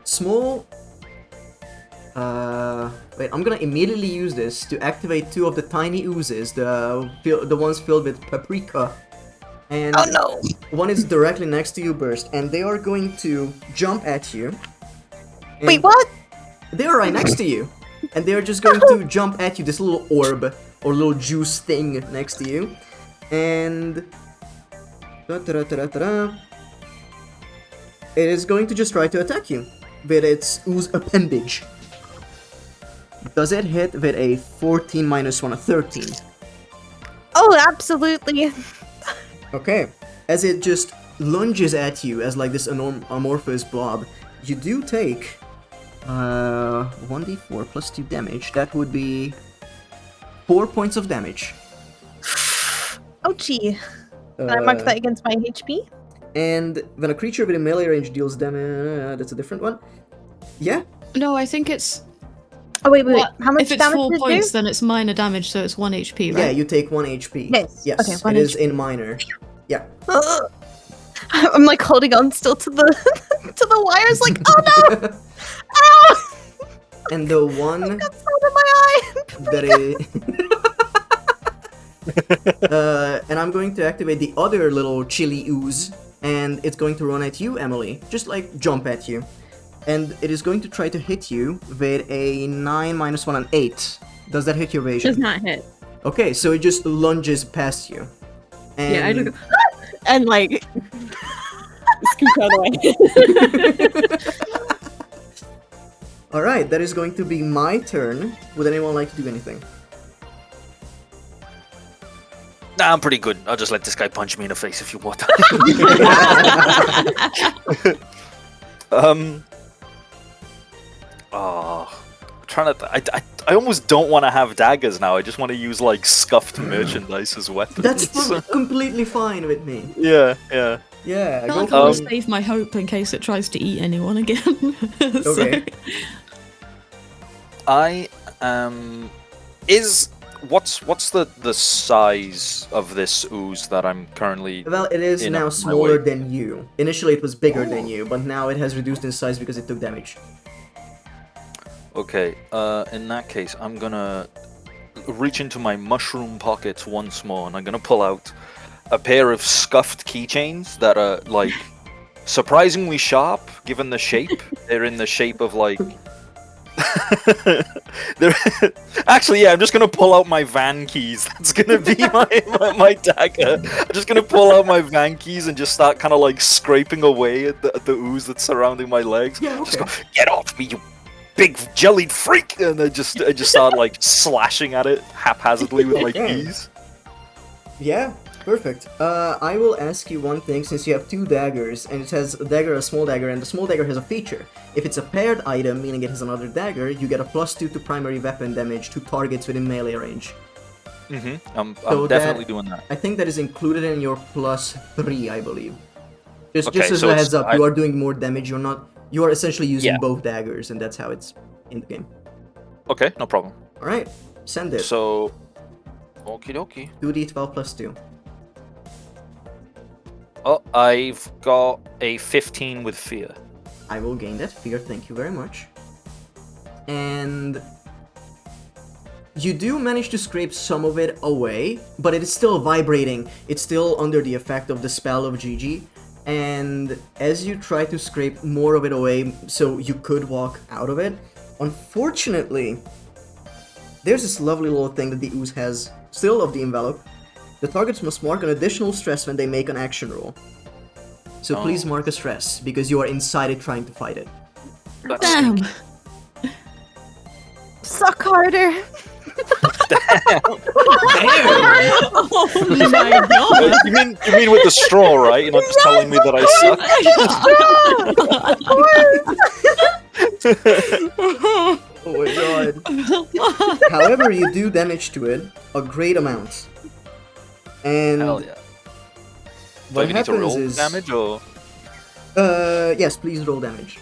small... wait, I'm gonna immediately use this to activate 2 of the tiny oozes, the ones filled with paprika. And Oh no! one is directly next to you, Burst, and they are going to jump at you. And Wait, what? They are right next to you. And they're just going to jump at you, this little orb, or little juice thing next to you. And... it is going to just try to attack you with its ooze appendage. Does it hit with a 14 minus 1, a 13? Oh, absolutely. Okay. As it just lunges at you as like this amorphous blob, you do take 1d4 plus 2 damage. That would be 4 points of damage. Ouchie. Can I mark that against my HP? And when a creature within melee range deals damage, that's a different one. Yeah. No, I think it's... Oh, wait. What? How much If it's damage 4 did it points, do? then it's minor damage, so it's 1 HP, right? Yeah, you take 1 HP. Yes. Yes. Okay, 1 it is HP. in minor. Yeah. I'm like holding on still to the to the wires, like, oh no! Ah! And the one Got salt in my eye. that is... and I'm going to activate the other little chili ooze, and it's going to run at you, Emily. Just like jump at you. And it is going to try to hit you with a 9 minus 1, an 8. Does that hit your evasion? Does not hit. Okay, so it just lunges past you. And Yeah, I just go, and like scoot out of the way. Alright, that is going to be my turn. Would anyone like to do anything? Nah, I'm pretty good. I'll just let this guy punch me in the face if you want. Oh, I'm trying to. I almost don't want to have daggers now. I just want to use like scuffed merchandise as weapons. That's completely fine with me. Yeah. Yeah, I go like for I it. save my hope in case it tries to eat anyone again. Okay. I what's the size of this ooze that I'm currently? Well, it is in now my smaller way? than you. Initially it was bigger than you, but now it has reduced in size because it took damage. Okay. In that case, I'm gonna reach into my mushroom pockets once more, and I'm gonna pull out a pair of scuffed keychains that are like surprisingly sharp given the shape. They're in the shape of like. They're... Actually, yeah, I'm just gonna pull out my van keys. That's gonna be my dagger. I'm just gonna pull out my van keys and just start kind of like scraping away at the ooze that's surrounding my legs. Yeah, okay. Just go, get off me, you big jellied freak! And I just start like slashing at it haphazardly with my Okay. keys. Yeah, perfect. I will ask you one thing, since you have 2 daggers, and it has a dagger, a small dagger, and the small dagger has a feature. If it's a paired item, meaning it has another dagger, you get a +2 to primary weapon damage to targets within melee range. I'm So definitely doing that. I think that is included in your +3, I believe. Just Okay, as so a it's- heads up, you are doing more damage, you are essentially using Yeah. both daggers, and that's how it's in the game. Okay, no problem. Alright, send it. So, okie dokie. 2d12 plus 2. Oh, I've got a 15 with fear. I will gain that fear, thank you very much. And You do manage to scrape some of it away, but it is still vibrating. It's still under the effect of the spell of Gigi. And as you try to scrape more of it away so you could walk out of it, unfortunately, there's this lovely little thing that the ooze has still of the envelope. The targets must mark an additional stress when they make an action roll. So please mark a stress, because you are inside it trying to fight it. Damn. Suck harder. Oh my god. You mean with the straw, right? You're not just telling me that I suck. Oh my god. However, you do damage to it, a great amount. And Hell yeah. Do what I need to roll happens is... damage or? Yes, please roll damage.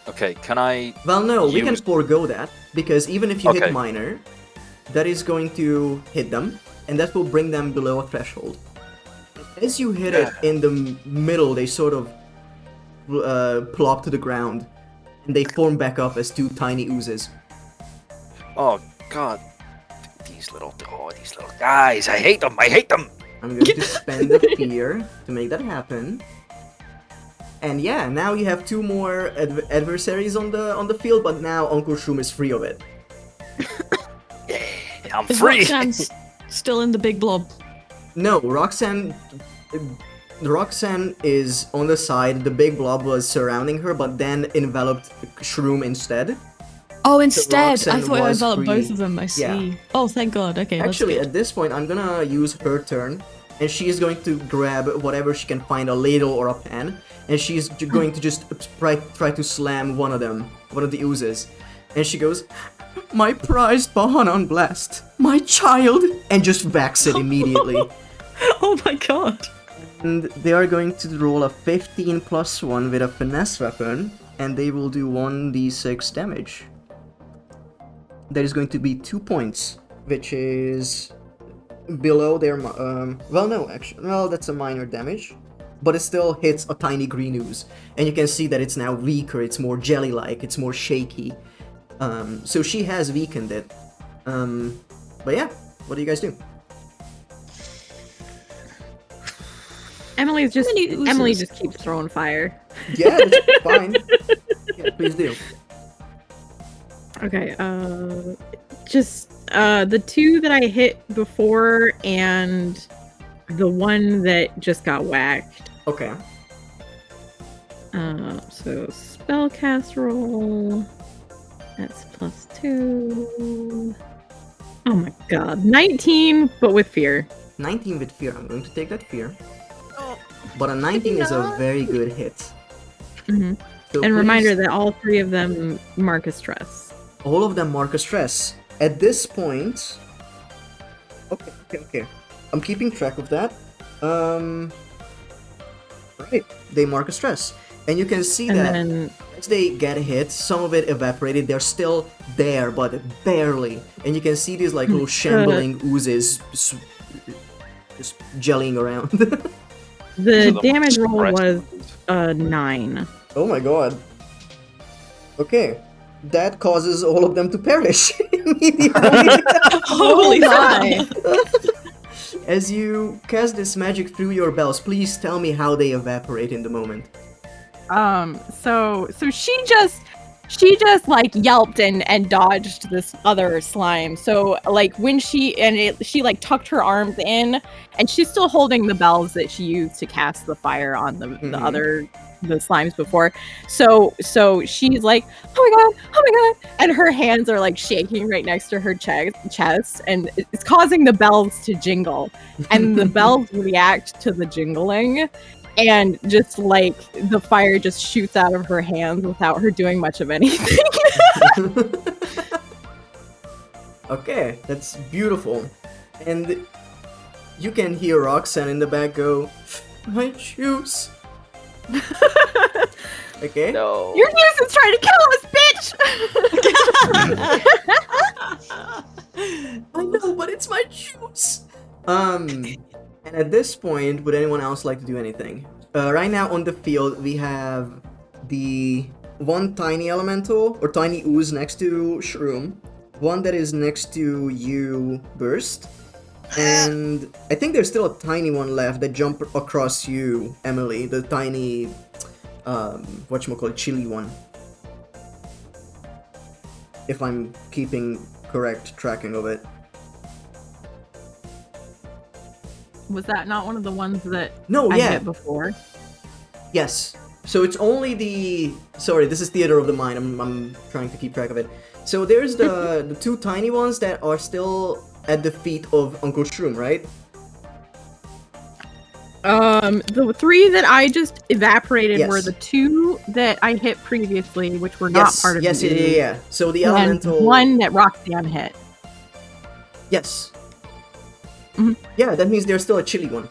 Okay, can I? Well, no, we can use- forego that, because even if you Okay. hit minor, that is going to hit them, and that will bring them below a threshold. As you hit it in the middle, they sort of plop to the ground, and they form back up as two tiny oozes. Oh god, these little guys! I hate them! I hate them! I'm going to spend a fear to make that happen. And yeah, now you have two more adversaries on the field, but now Uncle Shroom is free of it. I'm Is free! Roxanne still in the big blob? No, Roxanne is on the side. The big blob was surrounding her, but then enveloped Shroom instead. Oh, instead, I Roxanne thought I was enveloped free. both of them. I see. Yeah. Oh, thank God. Okay, Actually, that's at this point, I'm gonna use her turn, and she is going to grab whatever she can find, a ladle or a pan, and she's going to just try to slam one of the oozes. And she goes, "My prized Bahanan blast, my child," and just backs it immediately. good. Oh my God. And they are going to roll a 15 plus 1 with a finesse weapon, and they will do 1d6 damage. That is going to be 2 points, which is below their... well, no, actually. Well, that's a minor damage. But it still hits a tiny green ooze. And you can see that it's now weaker, it's more jelly-like, it's more shaky. So she has weakened it. But yeah, what do you guys do? Emily oozes? just keeps throwing fire. Yeah, that's fine. Yeah, please do. Okay, just the two that I hit before and the one that just got whacked. Okay. So spellcast roll. That's +2. Oh my god, 19, but with fear. 19 with fear. I'm going to take that fear. But a 19 is a very good hit. Mm-hmm. So And reminder please- that all three of them mark a stress. all of them mark a stress. At this point... Okay. I'm keeping track of that. Right. They mark a stress. And you can see And that then as they get hit, some of it evaporated. They're still there, but barely. And you can see these like little shambling oozes just jellying around. the So damage roll rest- was 9. Oh my god. Okay. That causes all of them to perish immediately. Holy my. As you cast this magic through your bells, please tell me how they evaporate in the moment. So she just like yelped and dodged this other slime. So like when she like tucked her arms in, and she's still holding the bells that she used to cast the fire on the the slimes before. So she's like, oh my god, and her hands are like shaking right next to her chest, and it's causing the bells to jingle, and the bells react to the jingling. And just like the fire just shoots out of her hands without her doing much of anything. Okay, that's beautiful. And you can hear Roxanne in the back go, "My shoes." Okay? No. Your news is trying to kill us, bitch! I know, but it's my shoes. And at this point, would anyone else like to do anything? Right now on the field, we have the one tiny elemental, or tiny ooze next to Shroom, one that is next to you burst, and I think there's still a tiny one left that jumped across you, Emily, the tiny, whatchamacallit, chili one. If I'm keeping correct tracking of it. Was that not one of the ones that No, I yeah. hit before? Yes. So it's only the... Sorry, this is theater of the mind. I'm trying to keep track of it. So there's the two tiny ones that are still at the feet of Uncle Shroom, right? The three that I just evaporated Yes. were the two that I hit previously, which were not part of yes, the yeah, ooze, yeah. So the and elemental... one that Roxanne hit. Yes. Mhm. Yeah, that means there's still a chili one.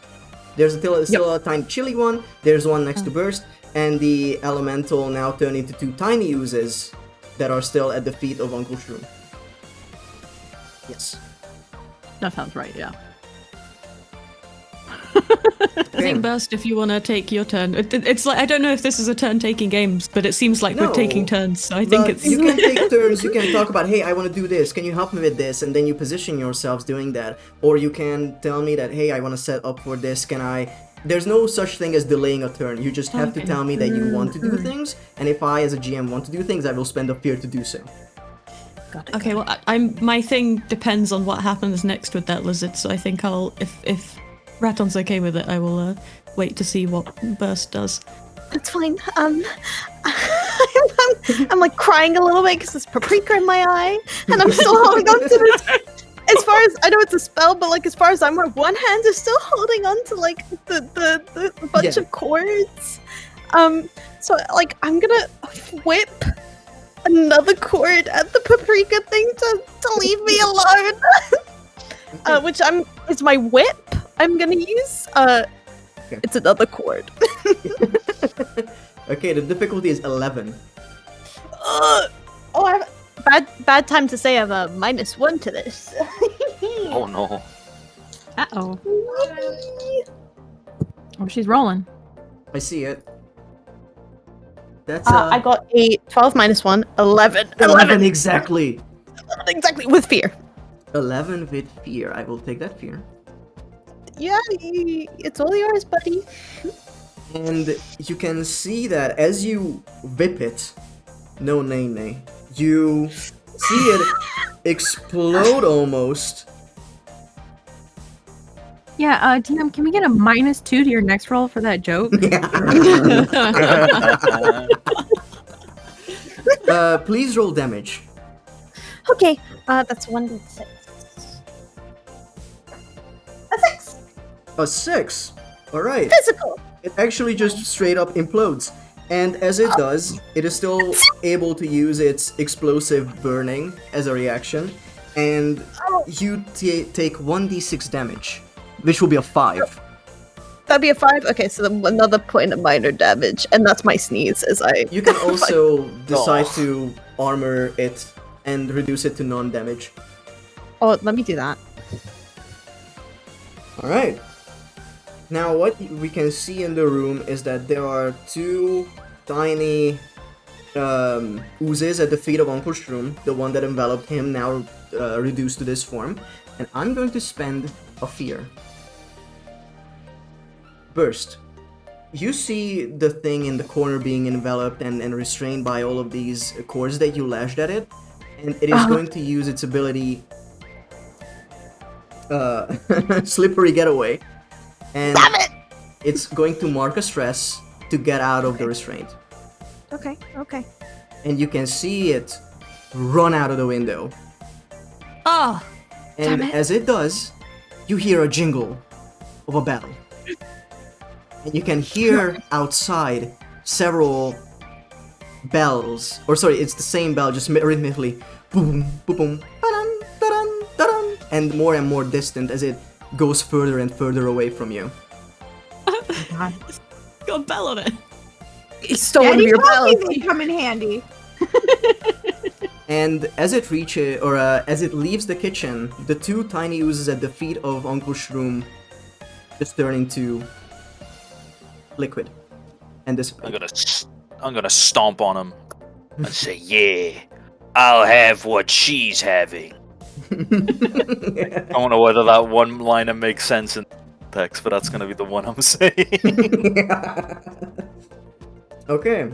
There's still a tiny chili one, there's one next to Burst, and the elemental now turned into two tiny oozes that are still at the feet of Uncle Shroom. Yes. That sounds right, yeah. I think Burst, if you want to take your turn, it's like I don't know if this is a turn-taking game, but it seems like we're taking No, turns. So I think But it's you can take turns, you can talk about, hey, I want to do this, can you help me with this? And then you position yourselves doing that. Or you can tell me that, hey, I want to set up for this, can I... There's no such thing as delaying a turn, you just have to Okay. tell me that you want to do things, and if I, as a GM, want to do things, I will spend a fear to do so. Got it. okay. Well, my thing depends on what happens next with that lizard. So I think I'll if Ratton's okay with it, I will wait to see what Burst does. That's fine. I'm like crying a little bit because there's paprika in my eye, and I'm still holding on to this. As far as I know, it's a spell, but like as far as I'm aware, one hand is still holding on to like the bunch Yeah. of cords. So like I'm gonna whip another cord at the paprika thing to leave me alone. Which it's my whip. I'm gonna use. It's another cord. Okay, the difficulty is 11. Oh, I have bad time to say I have a -1 to this. Oh no. Uh-oh. Oh, she's rolling. I see it. That's I got a 12 -1, 11. 11 exactly. Exactly, with fear. 11 with fear. I will take that fear. Yeah, it's all yours, buddy. And you can see that as you whip it, no nay, you see it explode almost. Yeah, DM, can we get a -2 to your next roll for that joke? Please roll damage. Okay, that's 1d6. A 6! A 6. Alright. Physical! It actually just straight up implodes. And as it does, it is still able to use its explosive burning as a reaction. And you take 1d6 damage, which will be a 5. That'd be a 5? Okay, so then another point of minor damage, and that's my sneeze as I... You can also decide to armor it and reduce it to non-damage. Oh, let me do that. Alright. Now what we can see in the room is that there are two tiny oozes at the feet of Uncle Shroom, the one that enveloped him now reduced to this form, and I'm going to spend a fear. Burst. You see the thing in the corner being enveloped and restrained by all of these cords that you lashed at it, and it is going to use its ability Slippery Getaway. And Damn it! it's going to mark a stress to get out of the restraint. Okay. And you can see it run out of the window. Ah, And Damn it. as it does, you hear a jingle of a bell. And you can hear outside several bells. Or sorry, it's the same bell, just rhythmically. Boom, boom, boom, ba-dum, da-dum, da-dum, and more distant as it goes further and further away from you. got a bell on it. It's still one of your bells. come in handy. And as it reaches, or as it leaves the kitchen, the two tiny oozes at the feet of Uncle Shroom just turn into liquid and dissipate. I'm gonna stomp on him and say, "Yeah, I'll have what she's having. I don't know whether that one liner makes sense in text, but that's gonna be the one I'm saying. Okay.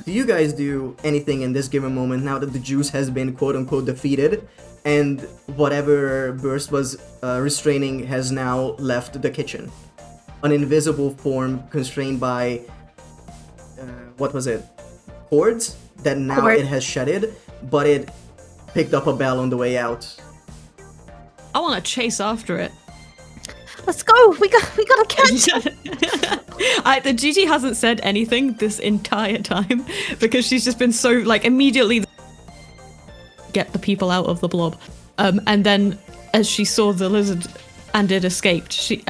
Do you guys do anything in this given moment now that the juice has been quote-unquote defeated and whatever burst was restraining has now left the kitchen? An invisible form constrained by what was it? Cords that now Cord. it has shedded, but it picked up a bell on the way out. I want to chase after it. Let's go. We gotta catch him. The Gigi hasn't said anything this entire time because she's just been so like immediately get the people out of the blob, and then as she saw the lizard and it escaped, she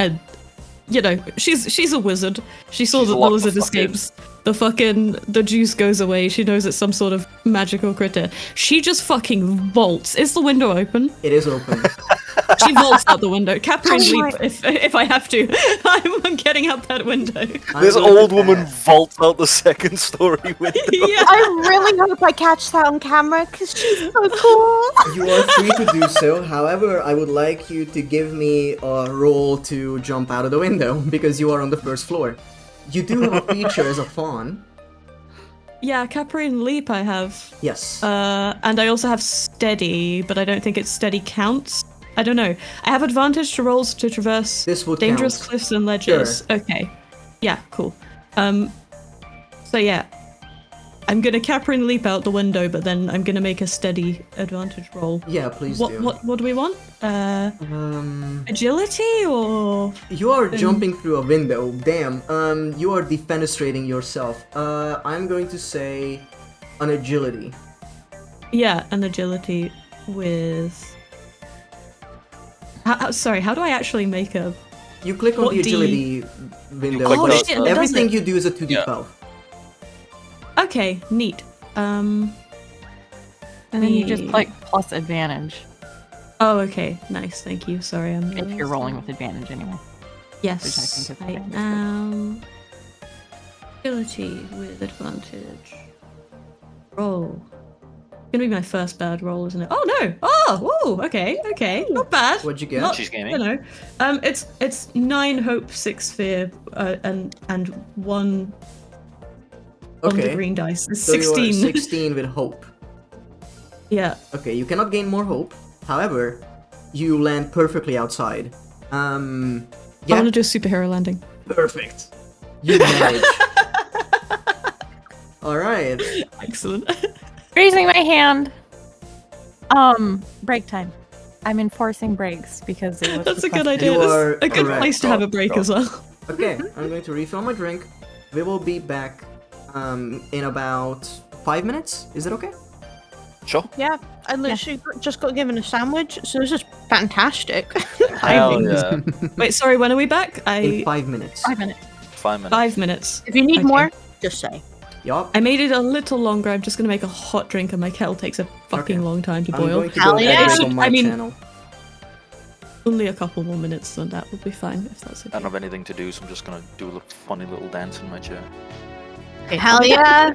she's a wizard. She saw that the locked the lizard fuck in. escapes. The juice goes away. She knows it's some sort of magical critter. She just fucking vaults. Is the window open? It is open. She vaults out the window. Capri Oh leap if I have to. I'm getting out that window. This I'm going old to woman pass. vaults out the second story window. Yeah. I really hope I catch that on camera because she's so cool. You are free to do so. However, I would like you to give me a roll to jump out of the window because you are on the first floor. You do have a feature as a fawn. Yeah, Caprian leap I have. Yes. And I also have steady, but I don't think it's steady counts. I don't know. I have advantage to rolls to traverse This would dangerous count. cliffs and ledges. Sure. Okay. Yeah, cool. So yeah. I'm gonna Caprian leap out the window, but then I'm gonna make a steady advantage roll. Yeah, please What do. what do we want? Agility or You are jumping through a window. Damn. You are defenestrating yourself. I'm going to say an agility. yeah, an agility with sorry, how do I actually make a You click on What the D? agility window. click but the- shit, it does everything it. you do is a 2d12. Okay, neat. And then you just Me. click plus advantage Oh, okay, nice. Thank you. Sorry, I'm. if you're rolling with advantage anyway. Yes, which I think is I advantage, but- am. Ability with advantage. Roll. Gonna be my first bad roll, isn't it? Oh no! Oh, ooh, okay, not bad. What'd you get? Not, She's gaming. You know, it's 9 hope, 6 fear, and 1 on the Okay. green dice. It's So you are 16. 16 with hope. Yeah. Okay, you cannot gain more hope. However, you land perfectly outside. I Yeah, want to do a superhero landing. perfect. You manage. Alright. Excellent. Raising my hand. Break time. I'm enforcing breaks because it was That's a good requested. idea. You That's are a good correct. place to have a break Go. as well. Okay, I'm going to refill my drink. We will be back in about 5 minutes. Is that okay? Sure. Yeah, I literally just got given a sandwich, so this is fantastic. Hell yeah. Wait, sorry, when are we back? In 5 minutes. 5 minutes. 5 minutes. 5 minutes. If you need Okay. more, just say. Yup. I made it a little longer. I'm just gonna make a hot drink, and my kettle takes a fucking Okay. long time to I'm boil. going to Hell go yeah. edit on my I mean- channel. Only a couple more minutes, and that will be fine if that's I okay. don't have anything to do, so I'm just gonna do a funny little dance in my chair. Hell yeah.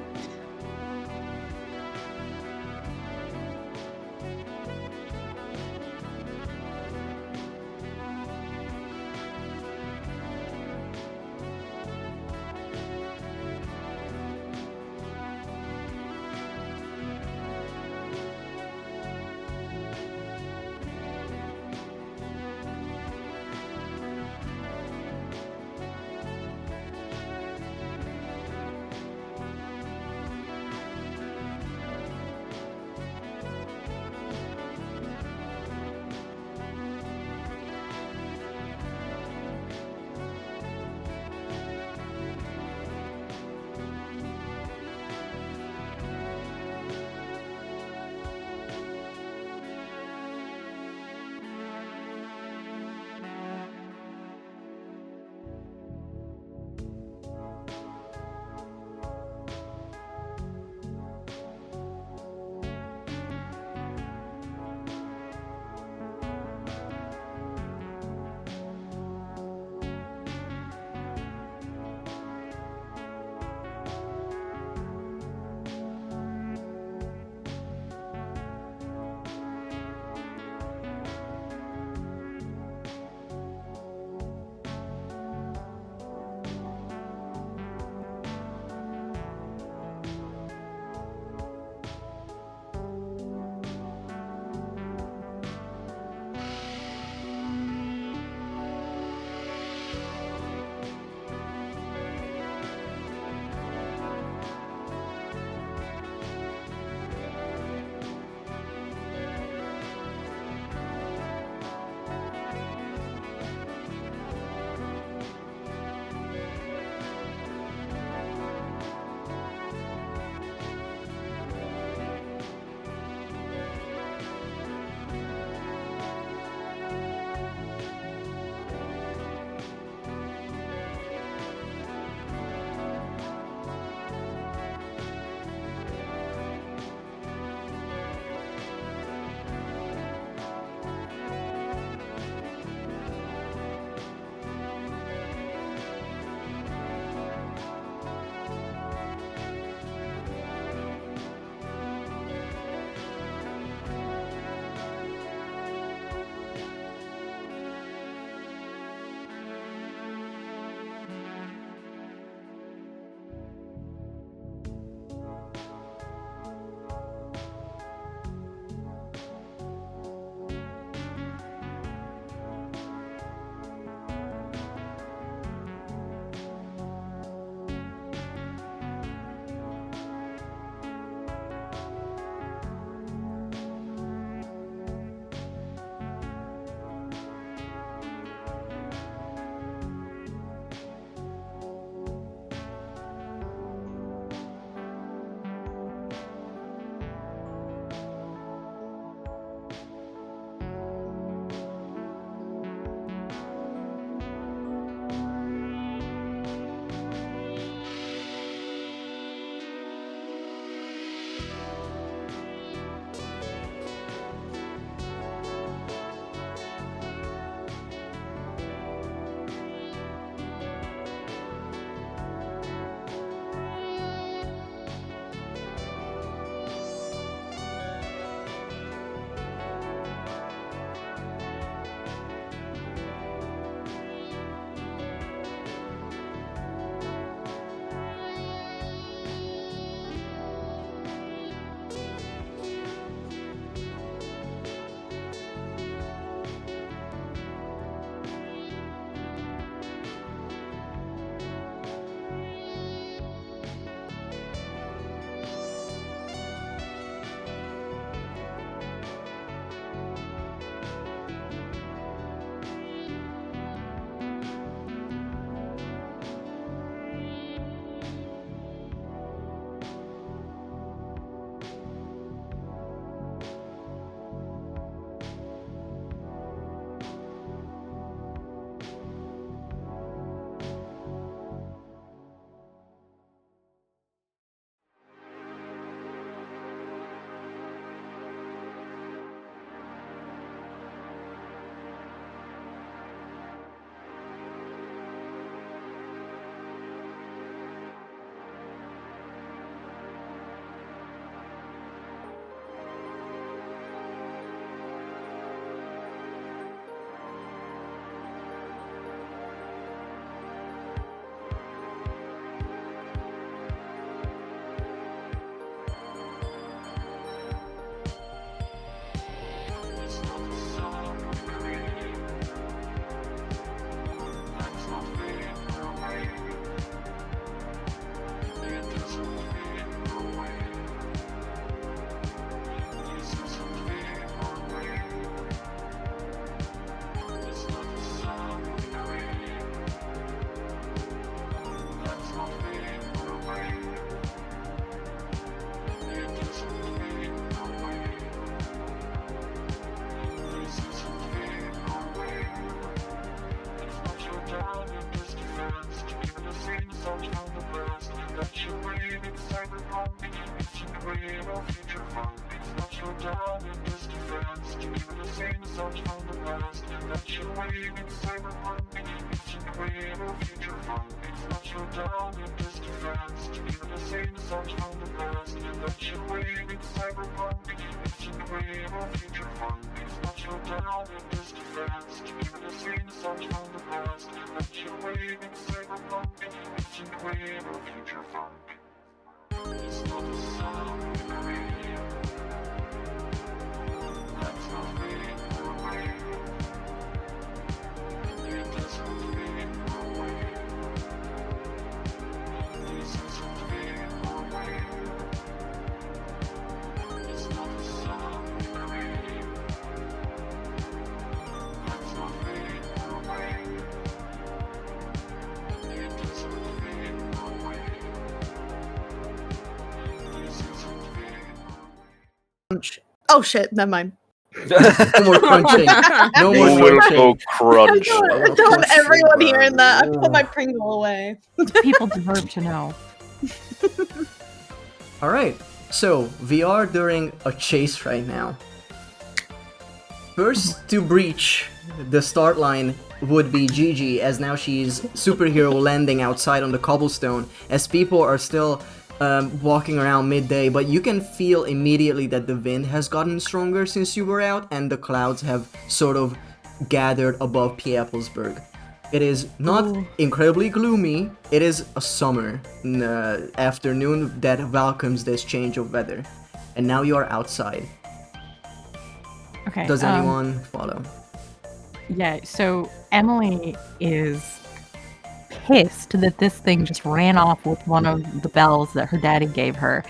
Oh shit, never mind. No more crunching. No more Wilco crunching. crunch. I don't want everyone hearing that. I put my Pringle away. People deserve to know. Alright, so we are during a chase right now. First to breach the start line would be Gigi, as now she's superhero landing outside on the cobblestone, as people are still walking around midday, but you can feel immediately that the wind has gotten stronger since you were out, and the clouds have sort of gathered above Pieplesburg. It is not incredibly gloomy, it is a summer afternoon that welcomes this change of weather. And now you are outside. Okay. Does anyone follow? Yeah, so Emily is pissed that this thing just ran off with one of the bells that her daddy gave her.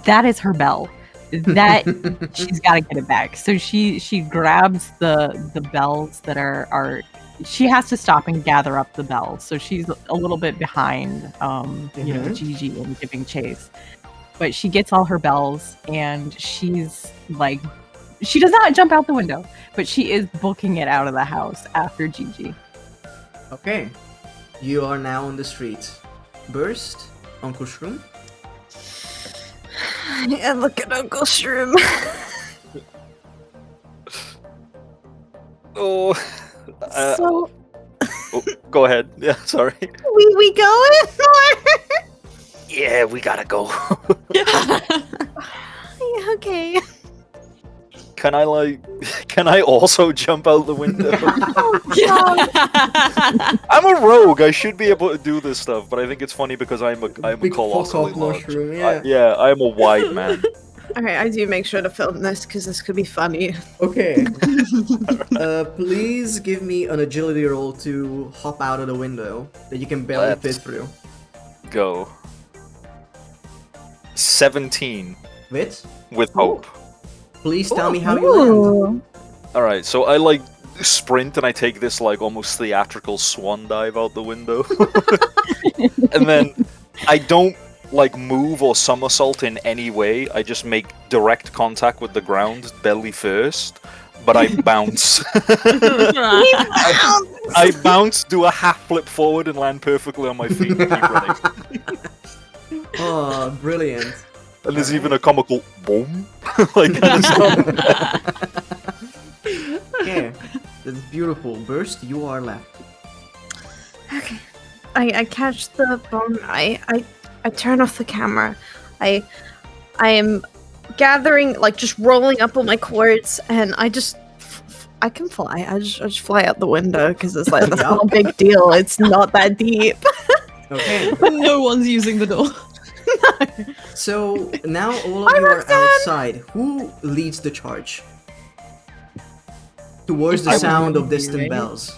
That is her bell. That she's got to get it back. So she grabs the bells that are she has to stop and gather up the bells. So she's a little bit behind Gigi in giving chase. But she gets all her bells and she's like, she does not jump out the window, but she is booking it out of the house after Gigi. Okay. You are now on the streets. Burst, Uncle Shroom. Yeah, look at Uncle Shroom. Oh. So Go ahead. Yeah, sorry. we going? Yeah, we gotta go. Yeah, okay. Can I also jump out the window? I'm a rogue. I should be able to do this stuff, but I think it's funny because I'm a Big colossal fuck off mushroom, yeah. Yeah, I'm a wide man. Okay, I do make sure to film this because this could be funny. Okay. Please give me an agility roll to hop out of the window that you can barely Let's fit through. Go. 17 With hope. Please tell me how you land. Alright, so I like sprint and I take this like almost theatrical swan dive out the window. And then I don't like move or somersault in any way. I just make direct contact with the ground, belly first, but I bounce. I bounce, do a half flip forward and land perfectly on my feet and keep running. Oh, brilliant. And there's even a comical boom. Like kind of sound. Yeah, that's beautiful. Burst, you are left. Okay. I catch the bone. I turn off the camera. I am gathering, like, just rolling up all my cords, and I can fly. I just fly out the window because it's like, that's not a big deal. It's not that deep. Okay. No one's using the door. So now all of you are outside. Who leads the charge? Towards the sound of distant bells.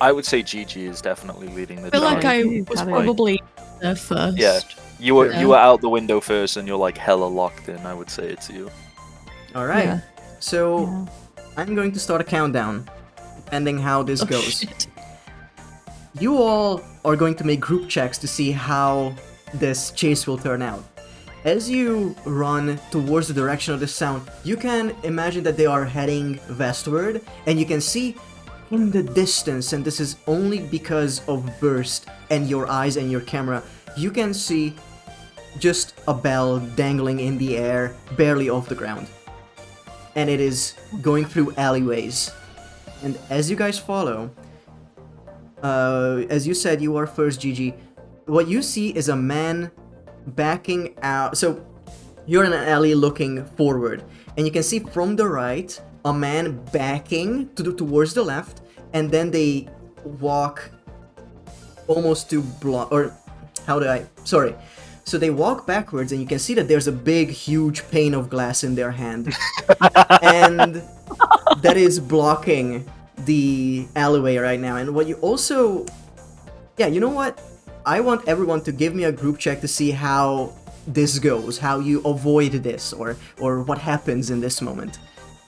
I would say Gigi is definitely leading the I feel like charge. I was probably there first. Yeah, you were out the window first, and you're like hella locked in. I would say it's you. All right. Yeah. So Yeah. I'm going to start a countdown, depending how this Oh, goes. shit. You all are going to make group checks to see how this chase will turn out. As you run towards the direction of the sound, you can imagine that they are heading westward, and you can see in the distance, and this is only because of Burst and your eyes and your camera, you can see just a bell dangling in the air, barely off the ground. And it is going through alleyways. And as you guys follow, as you said, you are first, Gigi. What you see is a man backing out. So you're in an alley looking forward, and you can see from the right a man backing towards the left, and then they walk almost to block. Or how do I? Sorry. So they walk backwards, and you can see that there's a big, huge pane of glass in their hand, and that is blocking the alleyway right now. And what you also, yeah, you know what? I want everyone to give me a group check to see how this goes, how you avoid this, or what happens in this moment.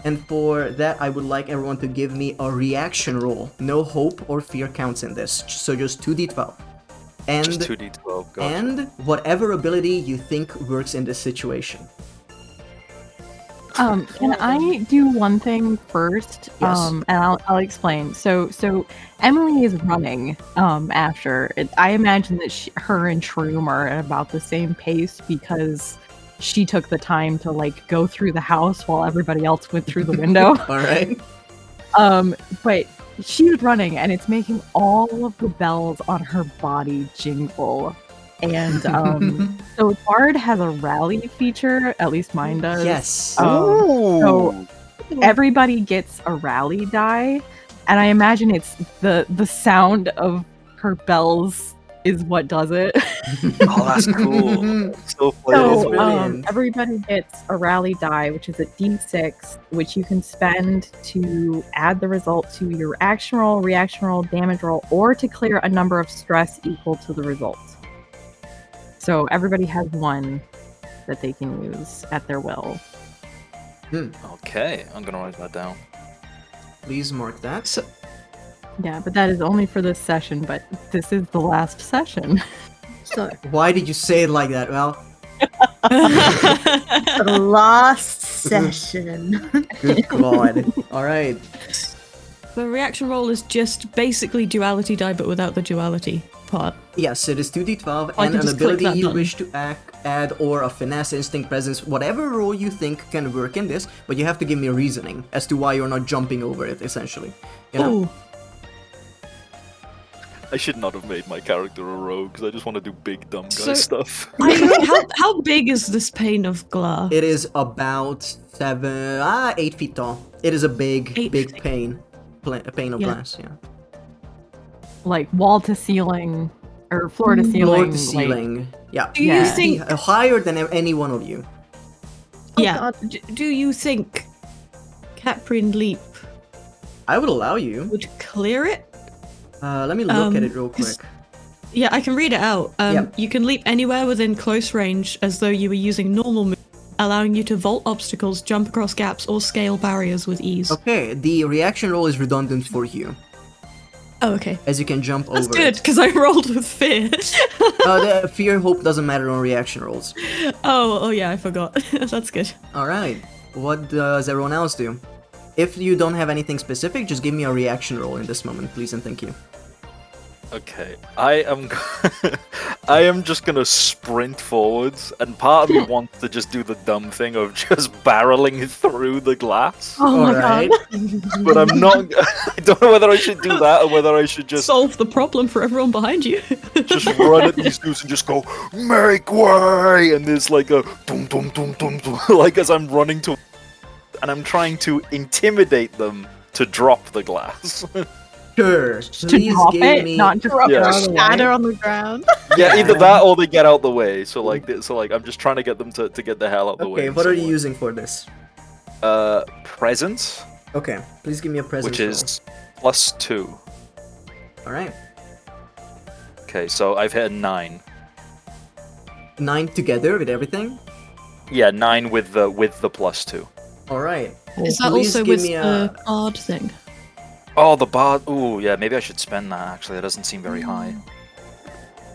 And for that, I would like everyone to give me a reaction roll. No hope or fear counts in this, so just 2d12. And, Just 2d12, gotcha. and whatever ability you think works in this situation. Can I do one thing first? Yes. And I'll explain. So Emily is running after. I imagine that her and Shroom are at about the same pace because she took the time to like go through the house while everybody else went through the window. All right. But she's running and it's making all of the bells on her body jingle. And so Bard has a rally feature, at least mine does. Yes. So everybody gets a rally die, and I imagine it's the sound of her bells is what does it. Oh, that's cool. So So playable. brilliant. everybody gets a rally die, which is a d6, which you can spend to add the result to your action roll, reaction roll, damage roll, or to clear a number of stress equal to the result. So everybody has one that they can use at their will. Okay, I'm gonna write that down. Please mark that. So, Yeah, but that is only for this session, but this is the last session. So, Why did you say it like that? Well, the last session. good God. All right. the reaction roll is just basically duality die, but without the duality part. Yes, it is 2d12 I and can an just click ability that you button. wish to add, or a finesse, instinct, presence, whatever role you think can work in this, but you have to give me a reasoning as to why you're not jumping over it, essentially. You know? Ooh. I should not have made my character a rogue because I just want to do big dumb guy So- stuff. How big is this pane of glass? It is about 8 feet tall. It is a big, 8 big feet. pane of Yeah. glass, yeah. Like wall to ceiling or floor to ceiling. Floor to like- ceiling. Yeah. Do you Yeah. think? Higher than any one of you. Yeah. God. Do you think Caprin Leap I would allow you. would clear it? Let me look at it real 'cause- quick. Yeah, I can read it out. Yep. You can leap anywhere within close range as though you were using normal move, allowing you to vault obstacles, jump across gaps, or scale barriers with ease. Okay, the reaction roll is redundant for you, Oh, okay. as you can jump That's over good, it. because I rolled with fear. The fear, hope doesn't matter on reaction rolls. oh yeah, I forgot. That's good. Alright, what does everyone else do? If you don't have anything specific, just give me a reaction roll in this moment, please and thank you. Okay, I am I am just gonna sprint forwards, and part of me wants to just do the dumb thing of just barreling through the glass, Oh my Alright. god. but I'm not. I don't know whether I should do that or whether I should just Solve the problem for everyone behind you. just run at these dudes and just go make way, and there's like a boom, boom, boom, boom, boom, like as I'm running to, and I'm trying to intimidate them to drop the glass. Sure, To please drop give it, me... not just Yeah. throw it away. Shatter on the ground. Yeah, either that or they get out the way. So like, I'm just trying to get them to get the hell out the way. Okay, in what are some you way. using for this? Presence, Okay, please give me a presence which is +2. Alright. Okay, so I've hit a 9. 9 together with everything? Yeah, 9 with the +2. Alright. Is that Please also give with me the card thing? Oh, the bar. Ooh, yeah, maybe I should spend that. Actually, that doesn't seem very high.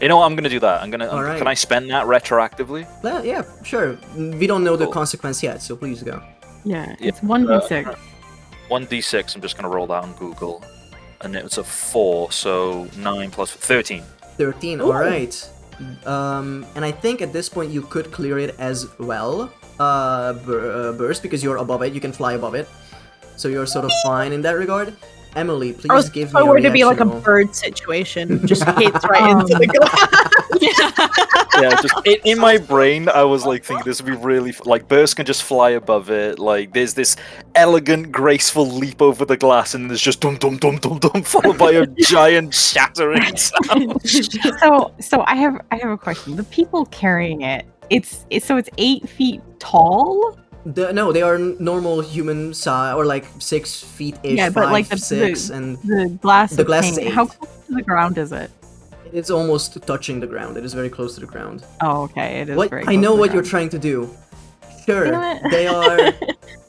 You know what? I'm gonna do that. Alright. Can I spend that retroactively? Well, yeah, sure. We don't know the Cool. consequence yet, so please go. Yeah, Yeah, it's 1d6. 1d6. I'm just gonna roll that on Google, and it's a 4, so 9 plus 13. 13, Ooh. alright. And I think at this point you could clear it as well, Burst, because you're above it. You can fly above it, so you're sort of fine in that regard. Emily, please give me a Or to be like a reaction roll. bird situation, just hits right into the glass. Yeah, just in my brain, I was like thinking this would be really like Burst can just fly above it. Like there's this elegant, graceful leap over the glass, and there's just dum dum dum dum dum, followed by a giant shattering sound. So I have a question. The people carrying it, it's 8 feet tall. No, they are normal human size, or like 6 feet-ish, Yeah, 5, but like 6, and the glass. The glass is paint, 8. how close to the ground is it? it's almost touching the ground. It is very close to the ground. Oh, okay. It is What very. I close know to the what you're ground. trying to do. Sure, Damn it. they are.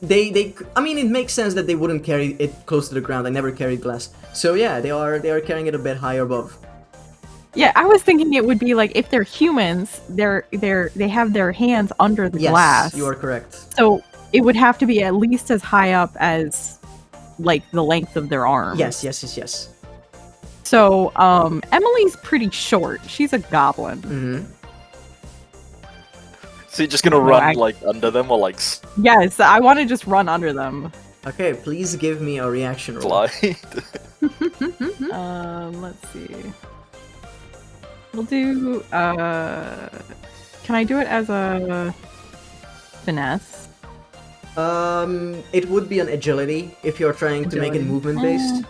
They. I mean, it makes sense that they wouldn't carry it close to the ground. I never carried glass, so yeah, they are carrying it a bit higher above. Yeah, I was thinking it would be like if they're humans, they have their hands under the Yes, glass. you are correct. So it would have to be at least as high up as like the length of their arm. Yes. So Emily's pretty short. She's a goblin. Mm-hmm. So you're just gonna No, run like under them or like Yes, I want to just run under them. Okay, please give me a reaction roll. slide? Let's see. We'll do can I do it as a finesse? It would be an agility if you're trying to make it Agility. movement based.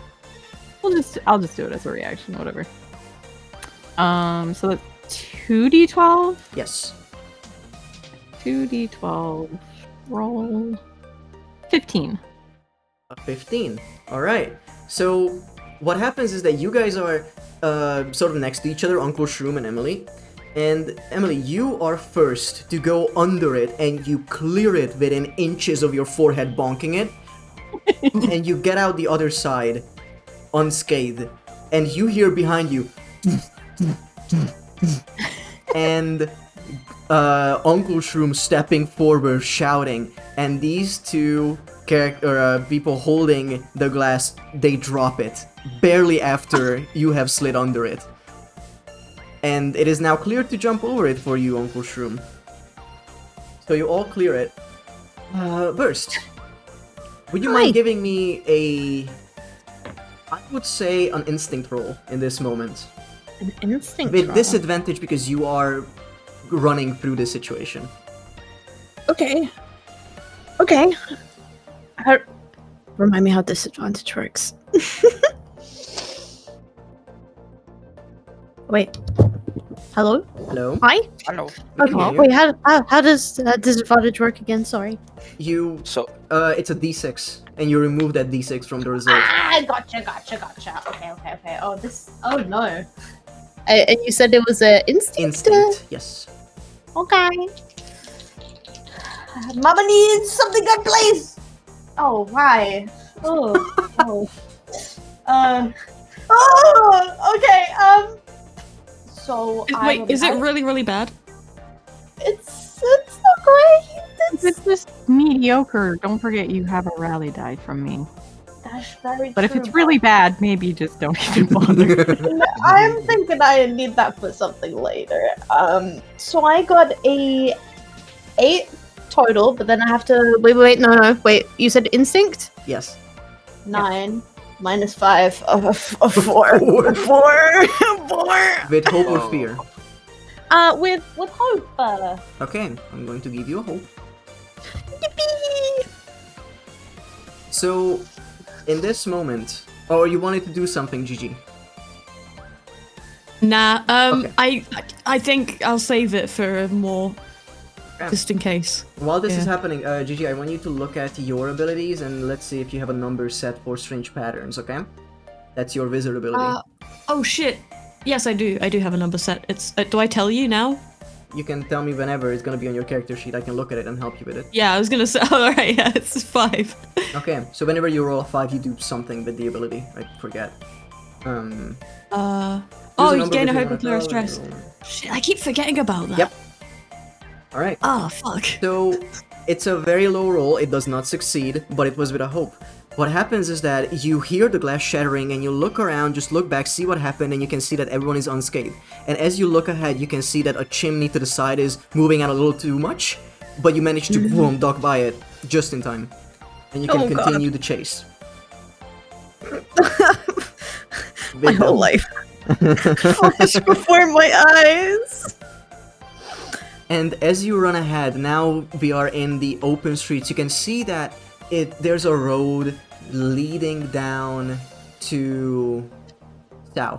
I'll just do it as a reaction, whatever. So that's 2d12? Yes. 2d12 roll 15. A 15. Alright. So, what happens is that you guys are sort of next to each other, Uncle Shroom and Emily. And Emily, you are first to go under it, and you clear it within inches of your forehead, bonking it. And you get out the other side unscathed. And you hear behind you. And Uncle Shroom stepping forward, shouting. And these two people holding the glass, they drop it barely after you have slid under it. And it is now clear to jump over it for you, Uncle Shroom. So you all clear it. Burst, would you mind giving me I would say an instinct roll in this moment. An instinct With roll. disadvantage because you are running through this situation. Okay. Remind me how disadvantage works. Wait. Hello? Hello? Hi? Hello. We can Okay. hear you. Wait, how does disadvantage work again? Sorry. You, So it's a d6, and you remove that d6 from the result. Gotcha. Okay. Oh no. And you said it was a instinct? Instinct, yes. Okay. Mama needs something good, please. Oh, why? Oh. Okay. So Wait, is it really, really bad? It's not great. If it's just mediocre, don't forget you have a rally die from me. That's very But if it's really bad, maybe just don't even bother. I'm thinking I need that for something later. So I got a 8 total, but then I have to wait. You said instinct? Yes. 9 minus 5 of 4. Four. 4. With hope or Oh. fear. With hope. Okay, I'm going to give you a hope. Yippee! So, in this moment, you wanted to do something, Gigi. Nah, Okay. I think I'll save it for more, Yeah. just in case. While this is Yeah. happening, Gigi, I want you to look at your abilities and let's see if you have a number set for strange patterns, okay? That's your wizard ability. Oh shit! Yes, I do. I do have a number set. It's. Do I tell you now? You can tell me whenever it's gonna be on your character sheet. I can look at it and help you with it. Yeah, I was gonna say. All right, yeah, it's 5. Okay, so whenever you roll a 5, you do something with the ability. I forget. Oh, Choose a you number gain a between hope one and clear and stress. 12. Shit, I keep forgetting about that. Yep. Alright. Oh fuck. So, it's a very low roll, it does not succeed, but it was with a hope. what happens is that you hear the glass shattering and you look around, just look back, see what happened, and you can see that everyone is unscathed. And as you look ahead, you can see that a chimney to the side is moving out a little too much, but you manage to boom, duck by it just in time. And you can continue the chase. My whole life flashed before my eyes. And as you run ahead, now we are in the open streets. You can see that there's a road leading down to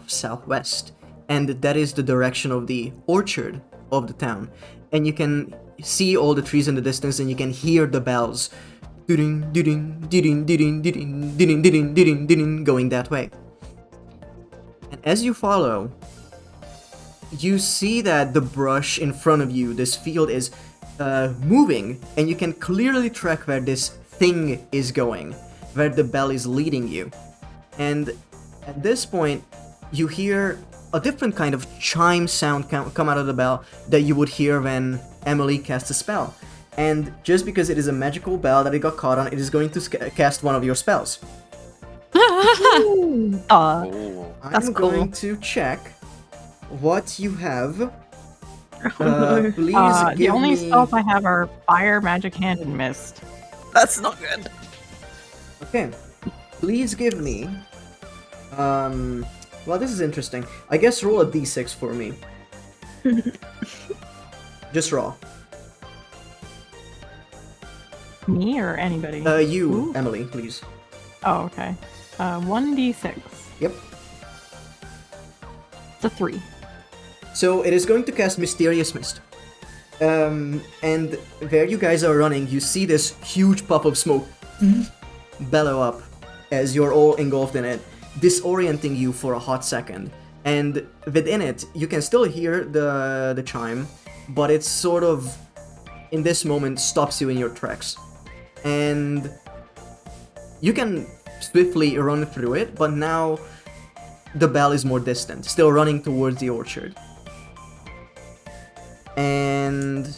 southwest, and that is the direction of the orchard of the town. And you can see all the trees in the distance, and you can hear the bells going that way. And as you follow, you see that the brush in front of you, this field, is moving, and you can clearly track where this thing is going, where the bell is leading you. And at this point, you hear a different kind of chime sound come out of the bell that you would hear when Emily casts a spell. And just because it is a magical bell that it got caught on, it is going to cast one of your spells. Oh. That's I'm cool. going to check what you have. Please The give only me... spells I have are fire, magic hand, and mist. That's not good. Okay. Please give me... Well, this is interesting. I guess roll a d6 for me. Just raw. Me or anybody? You, Ooh. Emily, please. Oh, okay. 1d6. Yep. It's a 3. So it is going to cast Mysterious Mist. And where you guys are running, you see this huge puff of smoke bellow up as you're all engulfed in it, disorienting you for a hot second. And within it, you can still hear the chime, but it sort of, in this moment, stops you in your tracks. And you can swiftly run through it, but now the bell is more distant, still running towards the orchard. And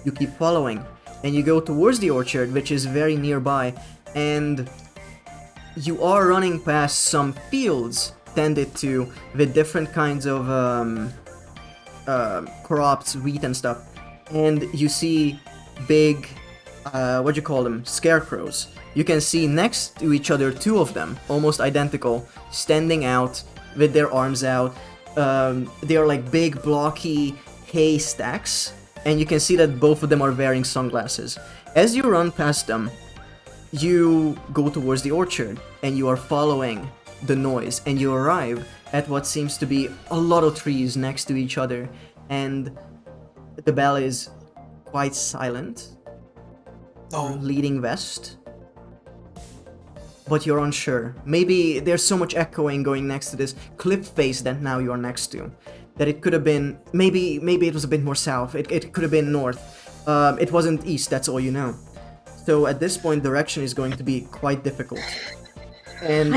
you keep following, and you go towards the orchard, which is very nearby, and you are running past some fields tended to with different kinds of crops, wheat and stuff, and you see big, what do you call them, scarecrows. You can see next to each other 2 of them, almost identical, standing out with their arms out. They are like big, blocky hay stacks, and you can see that both of them are wearing sunglasses. As you run past them, you go towards the orchard, and you are following the noise, and you arrive at what seems to be a lot of trees next to each other, and the bell is quite silent, leading west. But you're unsure. Maybe there's so much echoing going next to this cliff face that now you're next to, that it could have been, maybe it was a bit more south, it could have been north, it wasn't east, that's all you know. So at this point, direction is going to be quite difficult. And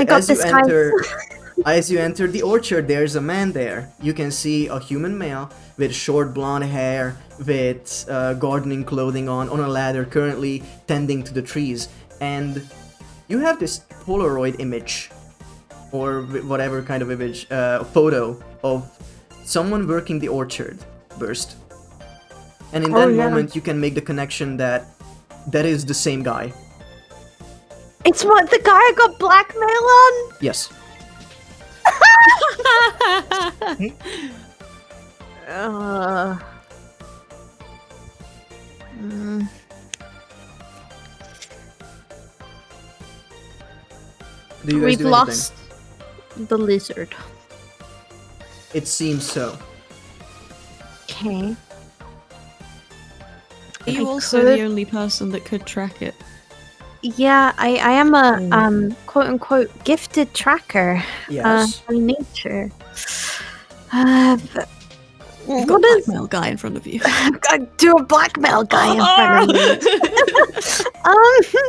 as you enter the orchard, there's a man there. You can see a human male with short blonde hair, with gardening clothing on a ladder, currently tending to the trees. And you have this Polaroid image, or whatever kind of image, photo of someone working the orchard burst. And in that moment, you can make the connection that is the same guy. It's what the guy I got blackmail on? Yes. Do you guys We've do anything? lost the lizard. It seems so. Okay. Are you I also could- the only person that could track it? Yeah, I am a quote unquote gifted tracker Yes. by nature. You've got What a is blackmail guy in front of you. I do a blackmail guy in front of me?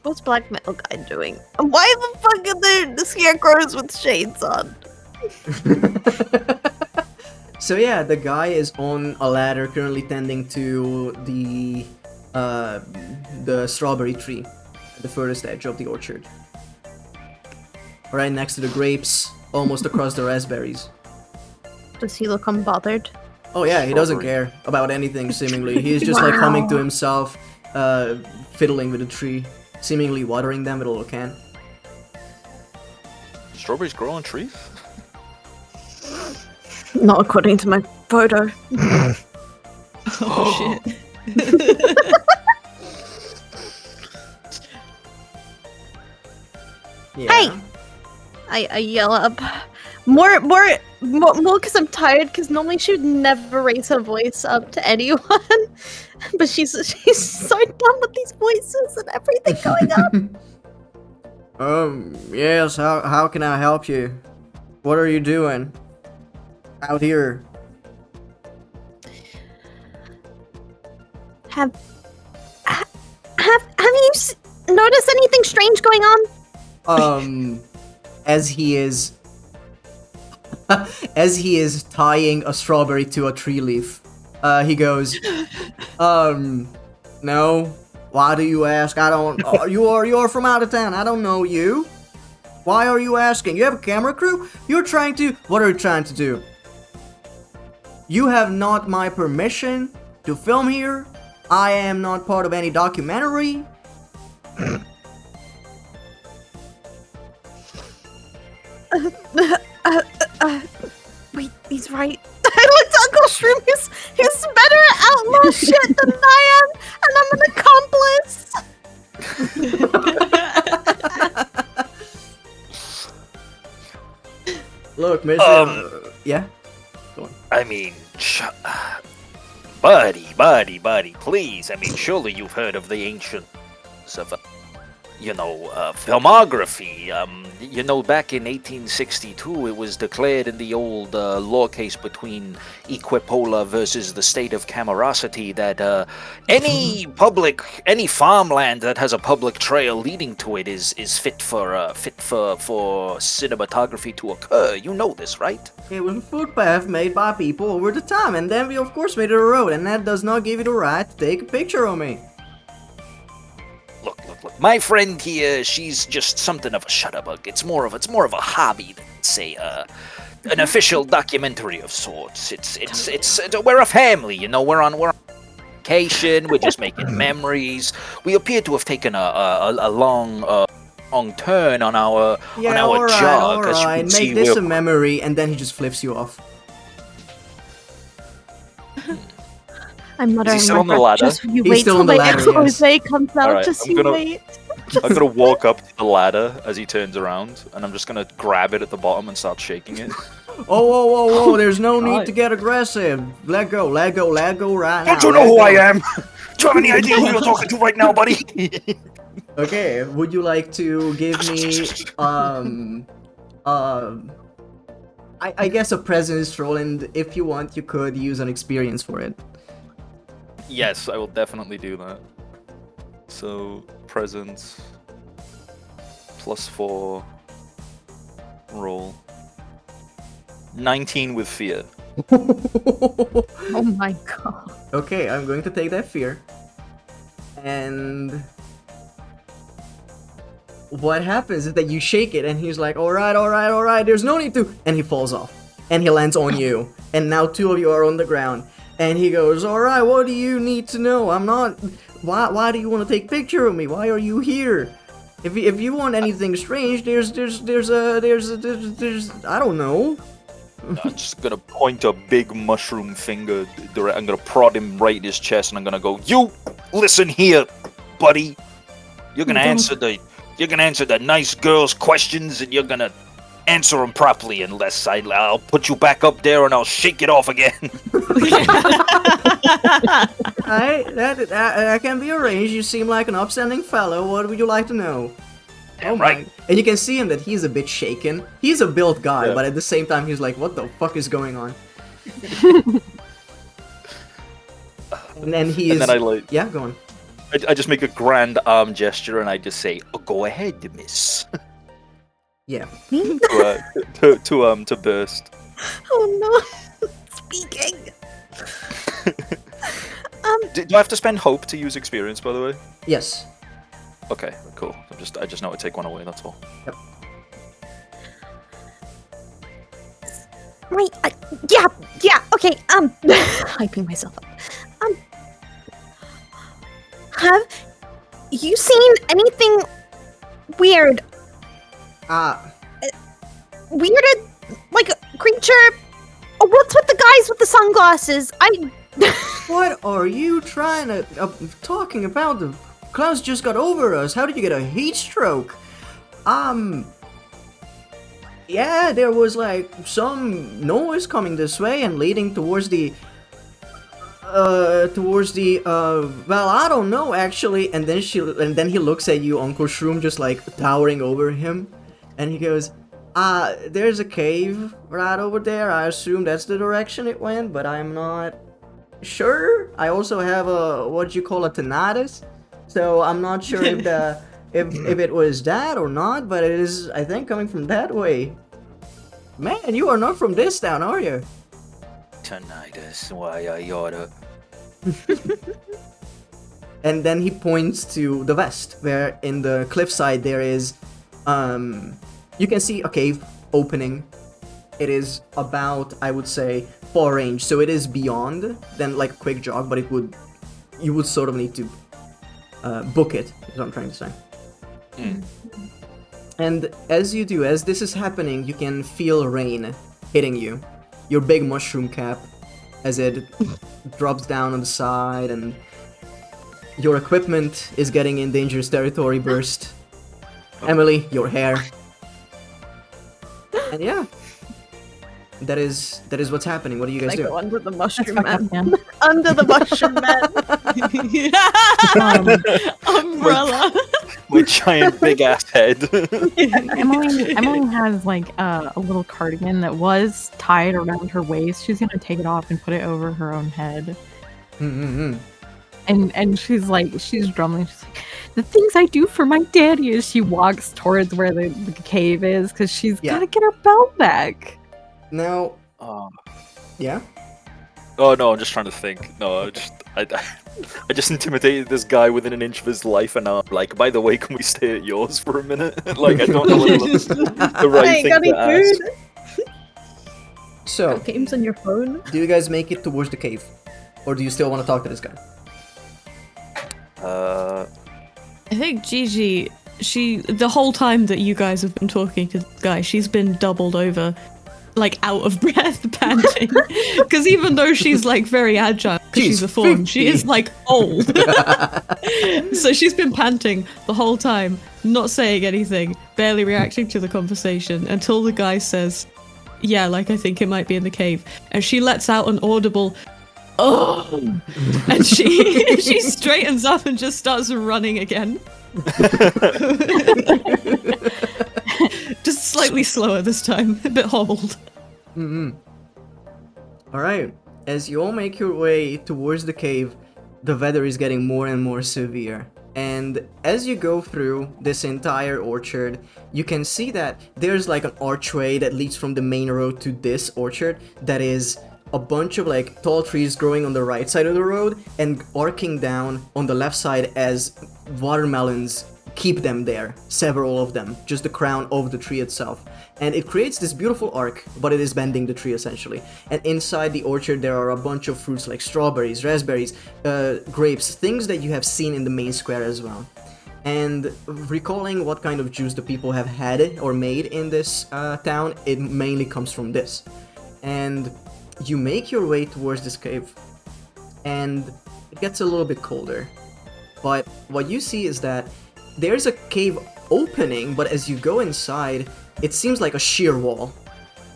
What's blackmail guy doing? Why the fuck are there the scarecrows with shades on? So yeah, the guy is on a ladder currently tending to the the strawberry tree at the furthest edge of the orchard. Right next to the grapes, almost across the raspberries. Does he look unbothered? Oh yeah, he doesn't Strawberry. care about anything, seemingly. He's just like humming to himself, fiddling with the tree, seemingly watering them with a little can. Strawberries grow on trees? Not according to my photo. Oh shit. Yeah. Hey! I yell up. More because I'm tired, because normally she would never raise her voice up to anyone. But she's so done with these voices and everything going on. Yes, how can I help you? What are you doing out here? Have you noticed anything strange going on? As he is tying a strawberry to a tree leaf, he goes, no. Why do you ask? I don't. You are from out of town. I don't know you. Why are you asking? You have a camera crew? You're trying to. What are you trying to do? You have not my permission to film here. I am not part of any documentary. Wait, he's right. I looked at Uncle Shroom. He's better at outlaw shit than I am, and I'm an accomplice. Look, Mr. Yeah? I mean, buddy, please. I mean, surely you've heard of the ancients of, filmography. Back in 1862, it was declared in the old law case between Equipola versus the state of Camerosity that any farmland that has a public trail leading to it is fit for cinematography to occur. You know this, right? It was a footpath made by people over the time, and then we of course made it a road, and that does not give you the right to take a picture of me. Look. My friend here, she's just something of a shutterbug. It's more of a hobby than, say, an official documentary of sorts. We're a family, we're on vacation. We're just making memories. We appear to have taken a long turn on our jog. As you can see, Make this a memory, and then he just flips you off. I'm muttering still on the my breath. ladder? Just you He's wait still till on the the ladder, yes. expose comes out. Alright, just I'm you gonna- wait. I'm gonna walk up to the ladder as he turns around, and I'm just gonna grab it at the bottom and start shaking it. Whoa, there's no need God. to get aggressive. Let go right now. Don't you know who I am? Do you have any idea who you're talking to right now, buddy? Okay, would you like to give me, I guess a presence roll, and if you want, you could use an experience for it. Yes, I will definitely do that. So, presence, +4, roll. 19 with fear. Oh my god. Okay, I'm going to take that fear. And what happens is that you shake it, and he's like, alright, there's no need to. And he falls off. And he lands on you. And now two of you are on the ground. And he goes, alright, what do you need to know? I'm not... Why do you want to take a picture of me? Why are you here? If you want anything strange, there's I don't know. I'm just gonna point a big mushroom finger. I'm gonna prod him right in his chest, and I'm gonna go, "You listen here, buddy. You're gonna answer the nice girl's questions, and you're gonna answer them properly. Unless I'll put you back up there, and I'll shake it off again." Alright, that can be arranged. You seem like an upstanding fellow. What would you like to know? Damn right. And you can see him that he's a bit shaken. He's a built guy, Yeah. but at the same time, he's like, what the fuck is going on? And then he is... And then I like, Yeah, go on. I just make a grand arm gesture, and I just say, "Oh, go ahead, miss," Yeah. to burst. Oh no. Speaking. Do I have to spend hope to use experience, by the way? Yes. Okay, cool. I just know to take one away. That's all. Yep. Right. Yeah. Okay. Hyping myself up. Have you seen anything weird? Weirded, like a creature? Oh, what's with the guys with the sunglasses? What are you trying to talking about? The clouds just got over us. How did you get a heat stroke? Yeah, there was like some noise coming this way and leading towards the well, I don't know actually. And then he looks at you, Uncle Shroom, just like towering over him, and he goes, there's a cave right over there. I assume that's the direction it went, but I'm not sure. I also have a what you call a tinnitus, so I'm not sure if the if it was that or not, but it is, I think, coming from that way. Man, you are not from this town, are you? Tinnitus, why I oughta. And then he points to the west, where in the cliffside there is, you can see a cave opening. It is about, I would say, far range, so it is beyond than like a quick jog, but you would sort of need to book it, is what I'm trying to say. And as you do, as this is happening, you can feel rain hitting you. Your big mushroom cap, as it drops down on the side, and your equipment is getting in dangerous territory burst. Emily, your hair. And yeah. That is what's happening. What do you guys I do? go under the mushroom That's fucked man. up, man. Under the mushroom man. Umbrella. With giant big ass head. Emily has like a little cardigan that was tied around her waist. She's gonna take it off and put it over her own head. And she's drumming. She's like, the things I do for my daddy, as she walks towards where the cave is, because she's gotta get her belt back. Now, yeah? Oh no, I'm just trying to think. No, I just intimidated this guy within an inch of his life, and now I'm like, by the way, can we stay at yours for a minute? Like, I don't know whether that's the right thing to ask. So, Games on your phone. do you guys make it towards the cave? Or do you still want to talk to this guy? I think Gigi, the whole time that you guys have been talking to this guy, she's been doubled over, like out of breath, panting. Because even though she's like very agile, because she's a fawn, she is like old. So she's been panting the whole time, not saying anything, barely reacting to the conversation, until the guy says, yeah, like I think it might be in the cave. And she lets out an audible, oh! And she straightens up and just starts running again. Just slightly slower this time, a bit hobbled. Alright, as you all make your way towards the cave, the weather is getting more and more severe. And as you go through this entire orchard, you can see that there's like an archway that leads from the main road to this orchard that is a bunch of like tall trees growing on the right side of the road and arcing down on the left side as watermelons keep them there, several of them, just the crown of the tree itself. And it creates this beautiful arc, but it is bending the tree essentially. And inside the orchard there are a bunch of fruits like strawberries, raspberries, grapes, things that you have seen in the main square as well. And recalling what kind of juice the people have had or made in this town, it mainly comes from this. And you make your way towards this cave, and it gets a little bit colder. But what you see is that there's a cave opening, but as you go inside, it seems like a sheer wall.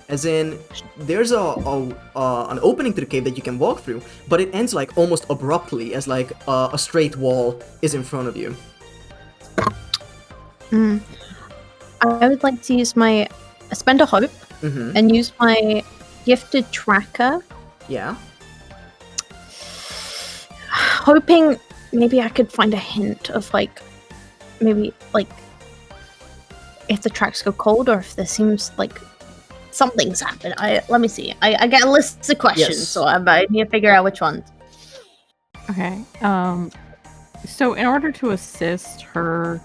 As in, there's an opening to the cave that you can walk through, but it ends like almost abruptly, as like a straight wall is in front of you. I would like to use spend a hope and use my gifted tracker. Yeah. Hoping maybe I could find a hint of maybe if the tracks go cold or if there seems like something's happened. Let me see. I get lists of questions, Yes. so I need to figure out which ones. Okay. So in order to assist her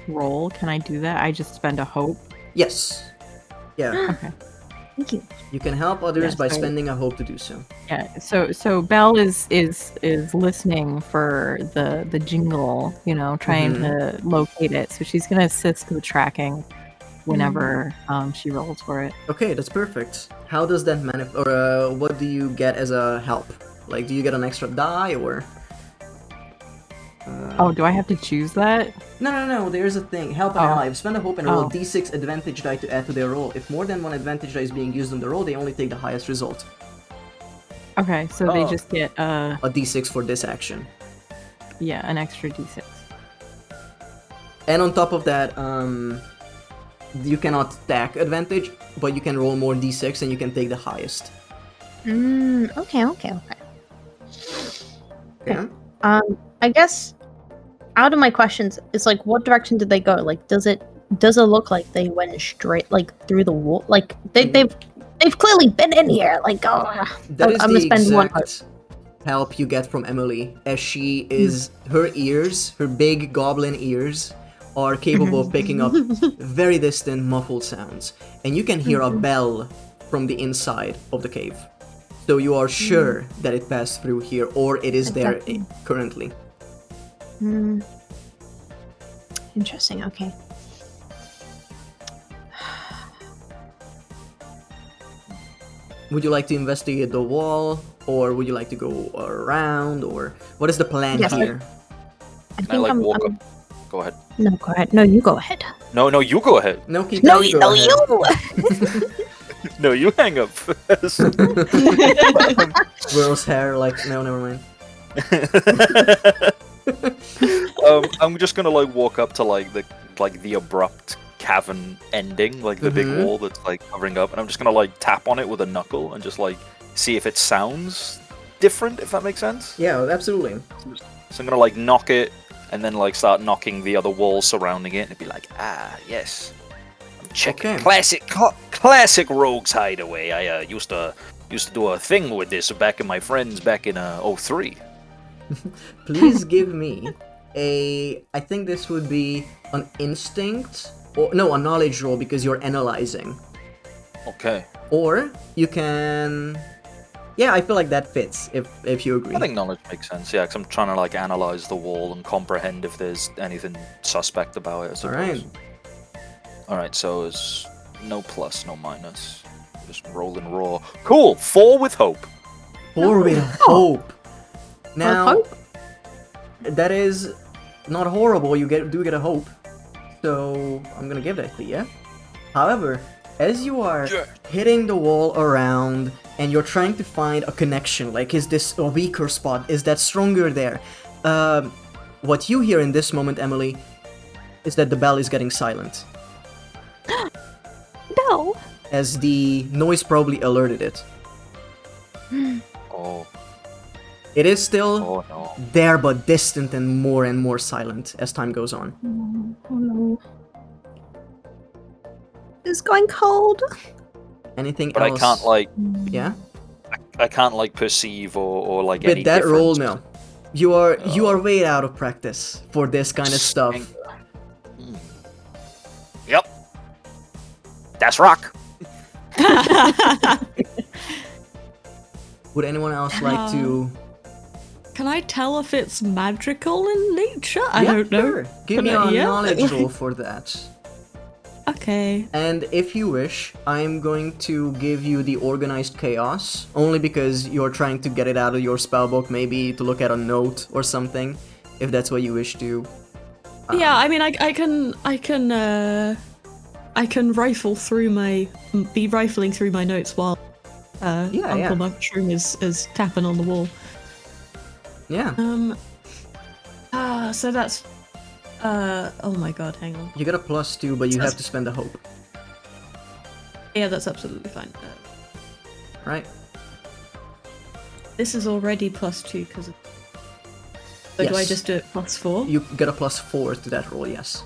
roll, can I do that? I just spend a hope. Yes. Yeah. Okay. Thank you. You can help others Yes, by so- spending a hope to do so. Yeah. So Belle is listening for the jingle, trying to locate it. So she's gonna assist with tracking whenever she rolls for it. Okay, that's perfect. How does that what do you get as a help? Like, do you get an extra die or? Oh, do I have to choose that? No. There's a thing. Help an Oh. ally. Spend a hope and roll a Oh. d6 advantage die to add to their roll. If more than one advantage die is being used on the roll, they only take the highest result. Okay, so they just get A d6 for this action. an extra d6. And on top of that, you cannot stack advantage, but you can roll more d6 and you can take the highest. Okay. Yeah. I guess out of my questions, it's like, what direction did they go? Like, does it look like they went straight like through the wall? Like they've clearly been in here. Like, That is I'm the gonna spend one. exact help you get from Emily, as she is her big goblin ears, are capable of picking up very distant muffled sounds, and you can hear a bell from the inside of the cave. So you are sure that it passed through here, or it is there currently. Interesting. Okay. Would you like to investigate the wall, or would you like to go around, or what is the plan Yes, here? I Can I like I'm, walk I'm- up? Go ahead. No, go ahead. No, you go ahead. No, you go ahead. No, keep No, going, you. go No, ahead. you. No, you hang up first. Will's hair, like, no, never mind. I'm just gonna like walk up to the abrupt cavern ending, like the big wall that's like covering up, and I'm just gonna like tap on it with a knuckle and just like see if it sounds different, if that makes sense. Yeah, absolutely. So I'm gonna like knock it, and then like start knocking the other walls surrounding it, and be like, yes, I'm checking. Okay. Classic rogue's hideaway. I used to do a thing with this back in my friends back in 03. Please give me I think this would be an instinct, or no, a knowledge roll because you're analyzing. Okay. Or you can, yeah, I feel like that fits if you agree. I think knowledge makes sense, yeah, because I'm trying to like analyze the wall and comprehend if there's anything suspect about it, I suppose. Alright, so it's no plus, no minus. Just rolling raw. Cool! 4 with hope. 4 with hope. Now, hope? that is not horrible. You do get a hope, so I'm gonna give that to you. However, as you are hitting the wall around and you're trying to find a connection, like, is this a weaker spot? Is that stronger there? What you hear in this moment, Emily, is that the bell is getting silent, No. as the noise probably alerted it. Oh, It is still no. there, but distant and more silent as time goes on. Oh no. It's going cold. Anything But else? I can't like Yeah. I can't like perceive or like With any that roll, difference. no. You are way out of practice for this kind of stuff. Yep. That's rock. Would anyone else like to? Can I tell if it's magical in nature? I Yeah, don't know. sure. Give me a Yeah. knowledge roll for that. Okay. And if you wish, I'm going to give you the organized chaos, only because you're trying to get it out of your spellbook, maybe to look at a note or something, if that's what you wish to. Yeah, I mean, I can rifling through my notes while Uncle Mushroom is tapping on the wall. Yeah. So that's oh my god, hang on. You get a +2, but you have to spend a hope. Yeah, that's absolutely fine. Right? This is already +2 because. So do I Yes. just do it +4? You get a +4 to that roll, yes.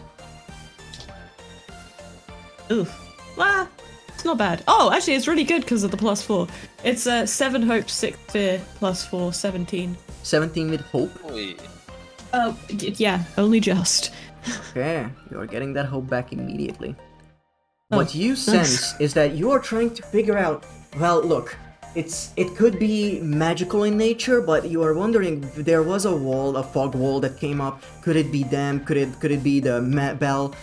Oof. Ah, it's not bad. Oh, actually, it's really good because of the +4. It's 7 hope, 6 fear, +4, 17. 17 with hope. Yeah, only just. Okay, you're getting that hope back immediately. Oh, What you nice. sense is that you are trying to figure out, well, look, it could be magical in nature, but you are wondering if there was a wall, a fog wall that came up. Could it be them? Could it be the bell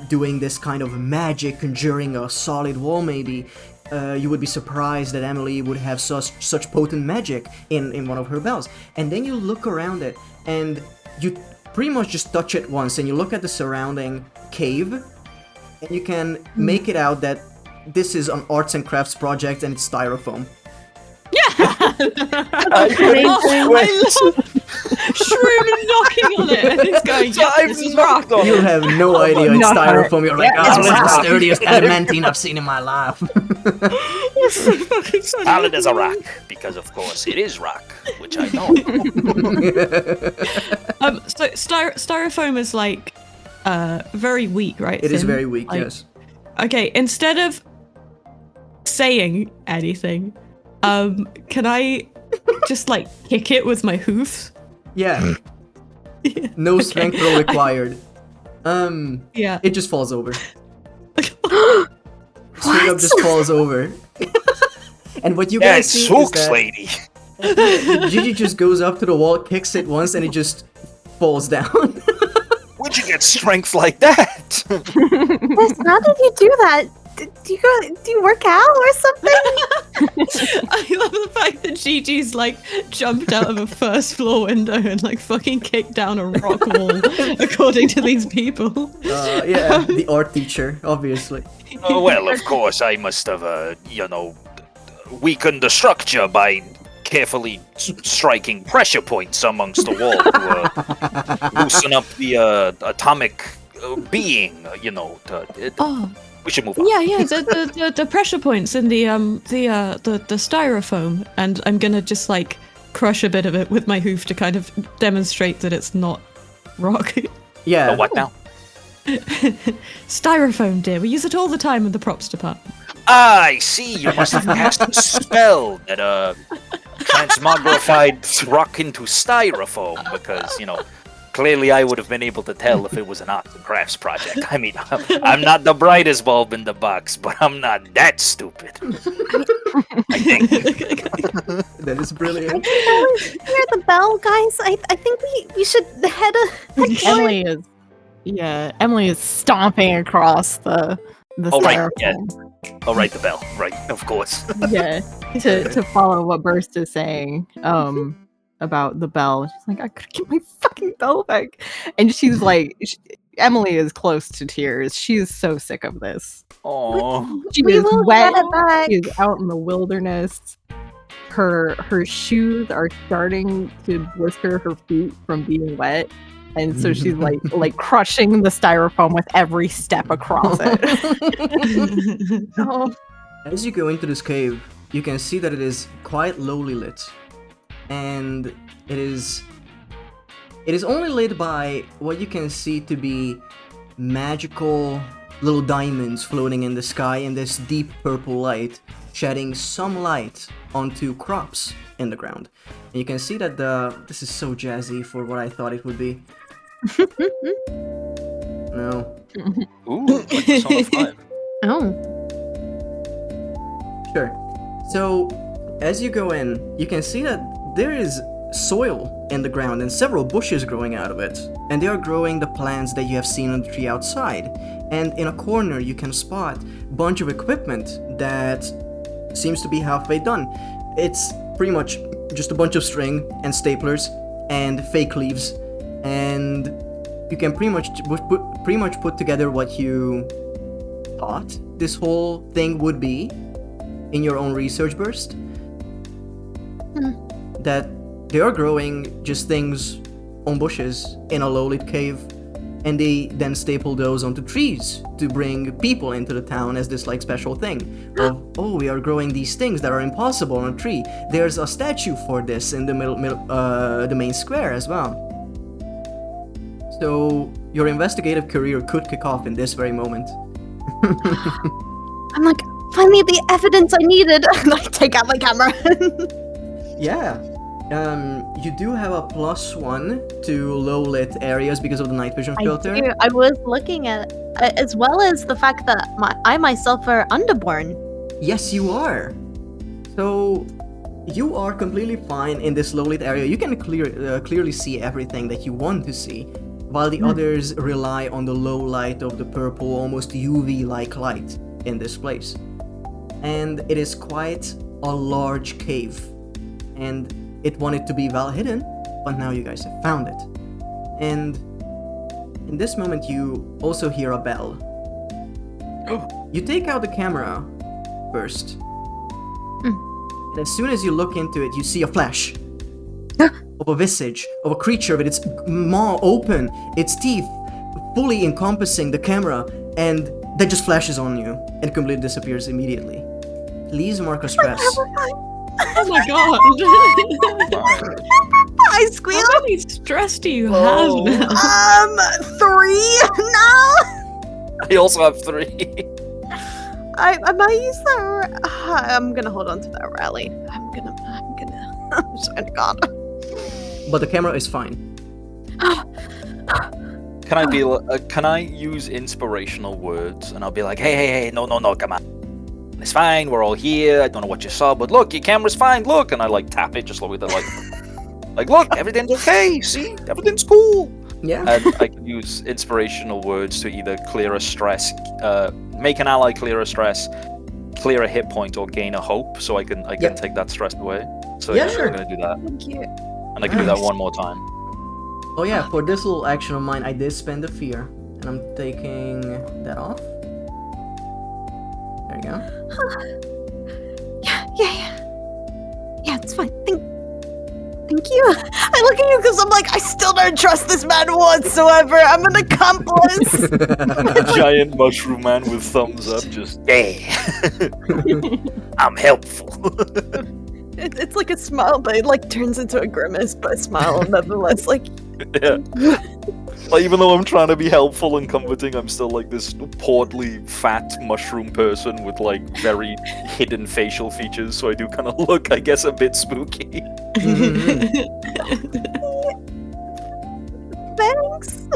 doing this kind of magic, conjuring a solid wall maybe? You would be surprised that Emily would have such potent magic in one of her bells. And then you look around it, and you pretty much just touch it once, and you look at the surrounding cave, and you can make it out that this is an arts and crafts project, and it's styrofoam. I love Shroom knocking on it, and he's going, yeah, this is rock. You have no idea it's no, styrofoam. You're like, yeah, oh, this is the rock." sturdiest adamantine I've seen in my life. Solid as a rock, because of course it is rock, which I know. So styrofoam is like very weak, right? It is Thin? very weak, Like- yes. Okay, instead of saying anything, can I just like kick it with my hoofs? Yeah. No strength roll required. Yeah. It just falls over. Straight up just falls over. And what you Yeah, it guys see is sucks, that lady. Gigi just goes up to the wall, kicks it once, and it just falls down. Where'd you get strength like that? Liz, how did you do that? Do you work out or something? I love the fact that Gigi's like jumped out of a first floor window and like fucking kicked down a rock wall, according to these people. Yeah, the art teacher, obviously. Well, of course, I must have, weakened the structure by carefully striking pressure points amongst the wall to loosen up the atomic being, Oh, we should move on. yeah, the pressure points in the styrofoam, and I'm gonna just like crush a bit of it with my hoof to kind of demonstrate that it's not rock. Yeah. Oh, what now? Styrofoam, dear. We use it all the time in the props department. I see, you must have cast a spell that, transmogrified rock into styrofoam, because, clearly I would have been able to tell if it was an arts and crafts project. I mean, I'm not the brightest bulb in the box, but I'm not that stupid. I think. That is I brilliant. can always hear the bell, guys. I think we should head Emily is stomping across the Oh, right, styrofoam. yeah. Oh, right, the bell. Right, of course. Yeah, to follow what Burst is saying about the bell. She's like, I could get my fucking bell back, and she's like, Emily is close to tears. She is so sick of this. Oh, She We is will wet. get it back. She is out in the wilderness. Her shoes are starting to blister her feet from being wet. And so she's like crushing the styrofoam with every step across it. Oh, As you go into this cave, you can see that it is quite lowly lit. And it is only lit by what you can see to be magical little diamonds floating in the sky in this deep purple light, shedding some light onto crops in the ground. And you can see that this is so jazzy for what I thought it would be. No. ooh, like the Song of Five. oh. Sure. So, as you go in, you can see that there is soil in the ground and several bushes growing out of it. And they are growing the plants that you have seen on the tree outside. And in a corner, you can spot a bunch of equipment that seems to be halfway done. It's pretty much just a bunch of string and staplers and fake leaves. And you can pretty much put together what you thought this whole thing would be in your own research burst. That they are growing just things on bushes in a low-lit cave, and they then staple those onto trees to bring people into the town as this like special thing of, oh, we are growing these things that are impossible on a tree. There's a statue for this in the the main square as well. So your investigative career could kick off in this very moment. I'm like, finally the evidence I needed. And I take out my camera. Yeah. You do have a +1 to low lit areas because of the night vision filter. I was looking at as well as the fact that I myself are underborn. Yes, you are. So you are completely fine in this low lit area. You can clearly see everything that you want to see, while the others rely on the low light of the purple, almost UV-like light in this place. And it is quite a large cave, and it wanted to be well hidden, but now you guys have found it. And in this moment, you also hear a bell. You take out the camera first. And as soon as you look into it, you see a flash of a visage of a creature with its maw open, its teeth fully encompassing the camera, and that just flashes on you and completely disappears immediately. Please mark a stress. Oh my god. I squeal. How many stress do you have now? 3 now. I also have 3. I might use that. I'm gonna hold on to that rally. I'm gonna. I'm sorry to God. But the camera is fine. Can I use inspirational words and I'll be like, hey, no, come on. It's fine, we're all here, I don't know what you saw, but look, your camera's fine, look! And I like tap it just with the like, look, everything's okay, see? Everything's cool! Yeah. And I can use inspirational words to either clear a stress, make an ally clear a stress, clear a hit point, or gain a hope, so I can take that stress away. So Yeah, yeah, sure. I'm gonna do that. Thank you. And I can do that one more time. Oh yeah, for this little action of mine, I did spend a fear, and I'm taking that off. There you go. Yeah, it's fine. Thank you. I look at you because I'm like, I still don't trust this man whatsoever. I'm an accomplice. A giant mushroom man with thumbs up, just I'm helpful. It's like a smile, but it like turns into a grimace, but a smile nevertheless. Like, Yeah. Like, even though I'm trying to be helpful and comforting, I'm still like this portly, fat mushroom person with like very hidden facial features, so I do kind of look, I guess, a bit spooky. thanks.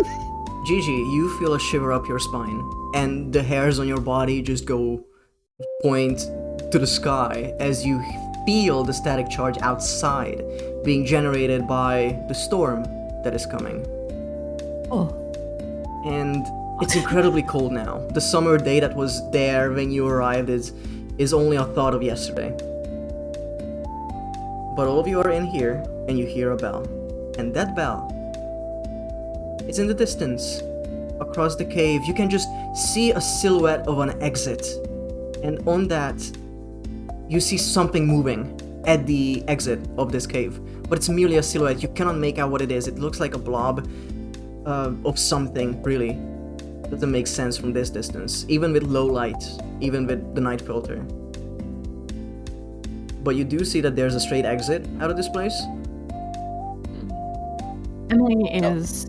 Gigi, you feel a shiver up your spine, and the hairs on your body just go point to the sky as you feel the static charge outside being generated by the storm that is coming. Oh. And it's incredibly cold now. The summer day that was there when you arrived is only a thought of yesterday. But all of you are in here, and you hear a bell. And that bell is in the distance. Across the cave, you can just see a silhouette of an exit. And on that, you see something moving at the exit of this cave. But it's merely a silhouette. You cannot make out what it is. It looks like a blob of something, really. Doesn't make sense from this distance, even with low light, even with the night filter. But you do see that there's a straight exit out of this place. Emily is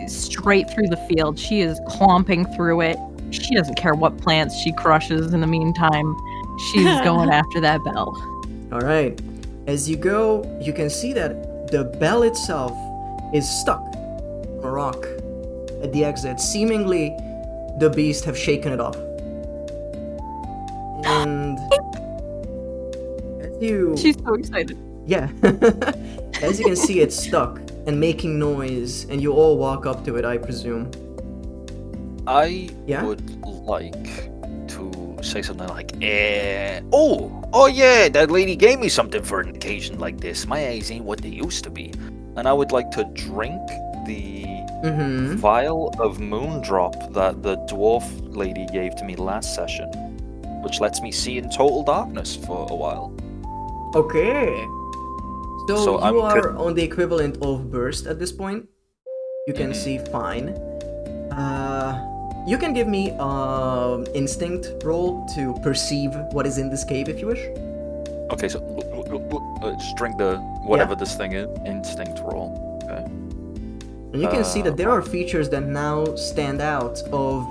straight through the field. She is clomping through it. She doesn't care what plants she crushes in the meantime. She's going after that bell. Alright. As you go, you can see that the bell itself is stuck on a rock at the exit. Seemingly, the beast have shaken it off. And as you... She's so excited. Yeah. As you can see, it's stuck and making noise, and you all walk up to it, I presume. I Yeah? would like to say something like, oh yeah, that lady gave me something for an occasion like this. My eyes ain't what they used to be. And I would like to drink the vial of moondrop that the dwarf lady gave to me last session, which lets me see in total darkness for a while. Okay. So I'm you are on the equivalent of burst at this point. You can see fine. You can give me an instinct roll to perceive what is in this cave if you wish. Okay, so just drink the whatever this thing is. Instinct roll. Okay. And you can see that there are features that now stand out of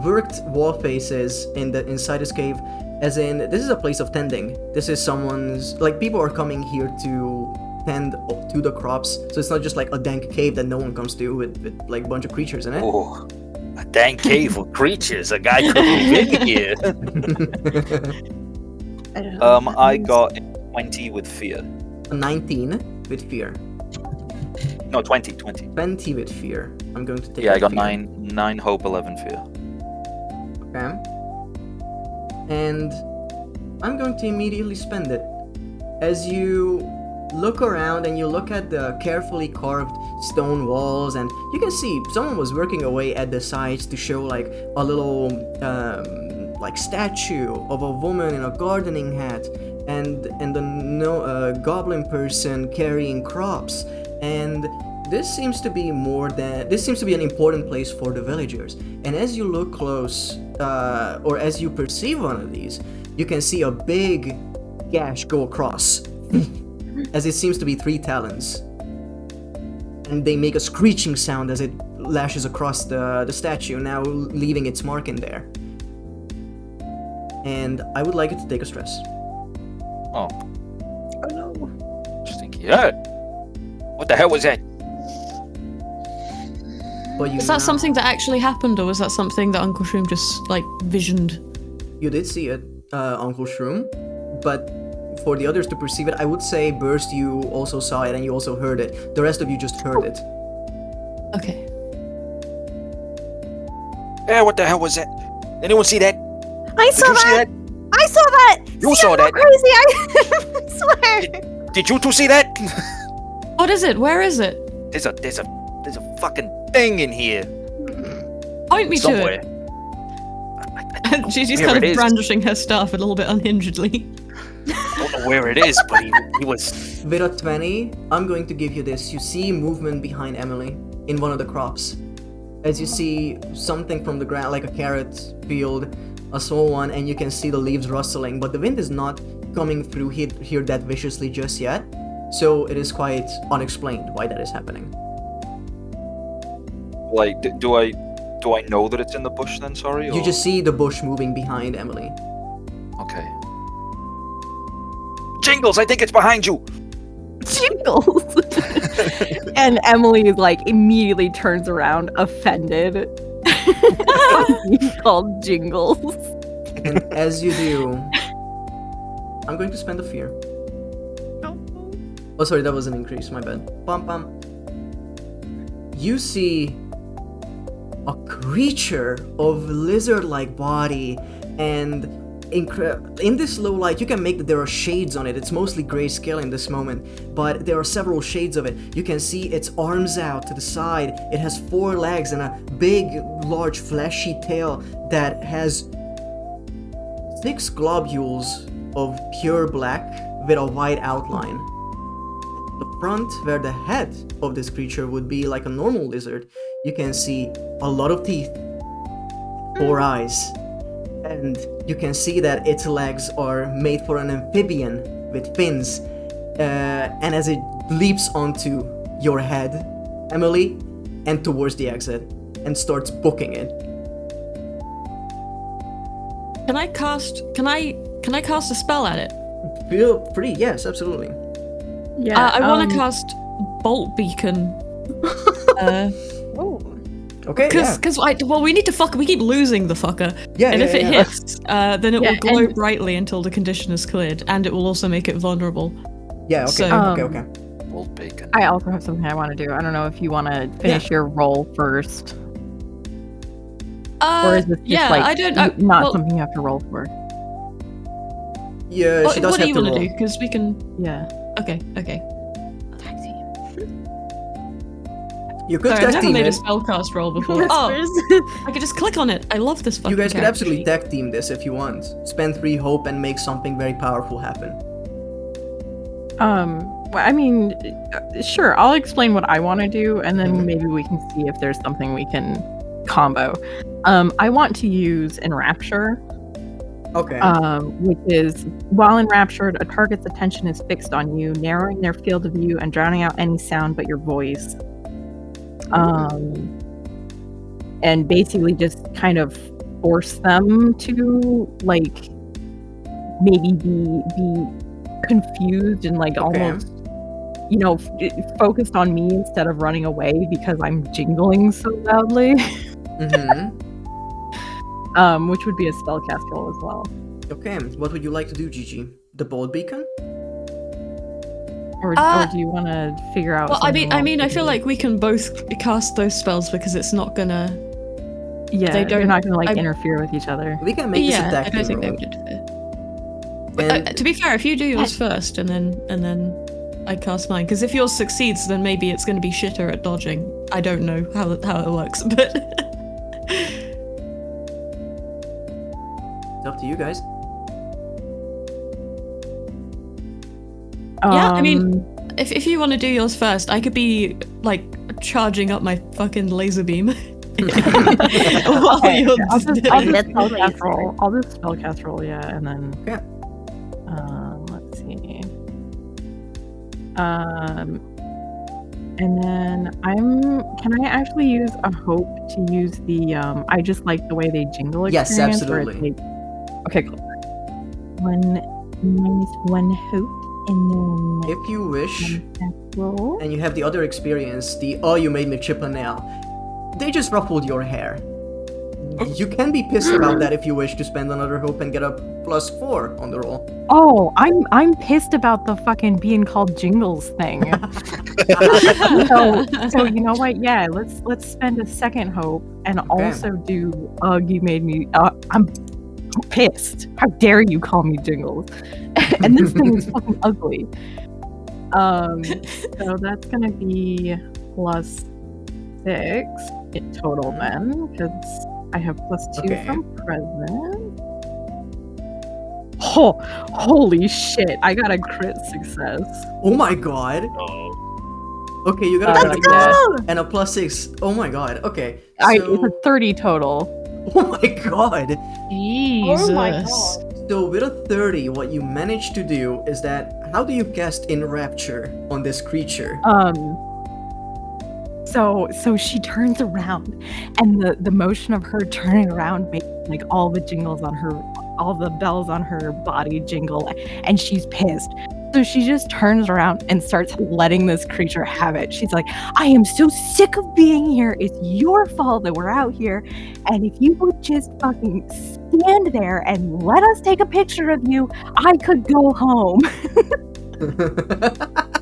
worked wall faces inside this cave, As in, this is a place of tending. This is someone's, like, people are coming here to tend to the crops, so it's not just like a dank cave that no one comes to with like a bunch of creatures in it. Oh, a dank cave of creatures. A guy could move in here. I don't know what that I means. got 20 with fear. A 19 with fear. No, 20. 20 with fear. I'm going to take Yeah, I the got fear. 9 hope, 11 fear. Okay. And I'm going to immediately spend it. As you look around and you look at the carefully carved stone walls, and you can see someone was working away at the sides to show like a little like statue of a woman in a gardening hat, and a goblin person carrying crops. And this seems to be an important place for the villagers. And as you look close, or as you perceive one of these, you can see a big gash go across, as it seems to be 3 talons. And they make a screeching sound as it lashes across the statue, now leaving its mark in there. And I would like it to take a stress. Oh, Oh no. just thinking. Yeah. What the hell was that? But you Is that now- something that actually happened, or was that something that Uncle Shroom just like visioned? You did see it, Uncle Shroom, but for the others to perceive it, I would say Burst, you also saw it and you also heard it. The rest of you just heard it. Okay. Yeah, what the hell was that? Anyone see that? I Did saw you see that! that? I saw that! You See, saw I'm not that? crazy, I swear! Did you two see that? What is it? Where is it? There's a fucking thing in here Point me somewhere. to it. And she's Here kind it of is. brandishing her staff a little bit unhingedly. I don't know where it is, but he was. With a 20, I'm going to give you this. You see movement behind Emily in one of the crops. As you see something from the ground, like a carrot field, a small one, and you can see the leaves rustling, but the wind is not coming through here that viciously just yet, so it is quite unexplained why that is happening. Like, do I know that it's in the bush then? Sorry. You or- just see the bush moving behind Emily. Okay. Jingles, I think it's behind you. Jingles. And Emily like immediately turns around, offended. Being called Jingles. And as you do, I'm going to spend a fear. Oh, sorry, that was an increase, my bad. Bum bum. You see a creature of lizard-like body, and in this low light, you can make that there are shades on it. It's mostly grayscale in this moment, but there are several shades of it. You can see its arms out to the side. It has 4 legs and a big, large, fleshy tail that has 6 globules of pure black with a white outline. The front, where the head of this creature would be like a normal lizard, you can see a lot of teeth, 4 eyes, and you can see that its legs are made for an amphibian with fins. And as it leaps onto your head, Emily, and towards the exit, and starts booking it. Can I cast a spell at it? Feel free, yes, absolutely. Yeah. I want to cast Bolt Beacon. Okay, yeah. Because we need to we keep losing the fucker. Yeah, And yeah, if it yeah. hits, then it Yeah, will glow and- brightly until the condition is cleared, and it will also make it vulnerable. Yeah, okay, So- okay. Old bacon. I also have something I want to do. I don't know if you want to finish your roll first, or is this just yeah, like I don't. not well, something you have to roll for? Yeah, she does what do have you to want roll. to do? Because we can. Yeah. Okay. You could Sorry, I've tag never team made a it. spellcast roll before. Oh, I could just click on it. I love this fucking You guys could character absolutely sheet. tag team this if you want. Spend 3 hope and make something very powerful happen. Well, I mean, sure. I'll explain what I want to do, and then Mhm. maybe we can see if there's something we can combo. I want to use Enrapture, Okay. which is while enraptured, a target's attention is fixed on you, narrowing their field of view and drowning out any sound but your voice. And basically just kind of force them to like maybe be confused and like Okay. almost, you know, focused on me instead of running away because I'm jingling so loudly. Mm-hmm. Which would be a spellcast roll as well. Okay, what would you like to do, Gigi? The bold beacon? Or do you want to figure out? Well, I something mean, I else to feel do? like we can both cast those spells because it's not gonna. yeah, they they're don't- not gonna like I'm- interfere with each other. We can make this a Yeah, I deck don't think they roll. would interfere. And To be fair, if you do yours first and then I cast mine, because if yours succeeds, then maybe it's going to be shitter at dodging. I don't know how it works, but it's up to you guys. yeah, I mean, Um, if you want to do yours first, I could be like charging up my fucking laser beam. While okay, you're I'll just just, I'll doing- just That's spellcast laser. roll. I'll just spellcast roll, yeah, and then. Yeah. Let's see. And then can I actually use a hope to use the I just like the way they jingle Yes, experience? where it's absolutely. like- okay, cool. One hope and then If you wish, roll. and you have the other experience, the "oh, you made me chip a nail," they just ruffled your hair. You can be pissed about that if you wish to spend another hope and get a +4 on the roll. Oh, I'm pissed about the fucking being called Jingles thing. so you know what? Yeah, let's spend a second hope and Okay. also do you made me I'm pissed. How dare you call me Jingles? And this thing is fucking ugly. So that's gonna be +6 in total then, because I have +2 Okay. from present. Oh, holy shit! I got a crit success. Oh my god. Oh. Okay, you got a Let's crit go! and a +6. Oh my god. Okay. It's So, a 30 total. oh my god. Jesus. Oh my god. So with a 30, what you manage to do is that, how do you cast Enrapture on this creature? So she turns around, and the motion of her turning around makes like all the jingles on her, all the bells on her body jingle, and she's pissed. So she just turns around and starts letting this creature have it. She's like, I am so sick of being here. It's your fault that we're out here. And if you would just fucking stand there and let us take a picture of you, I could go home.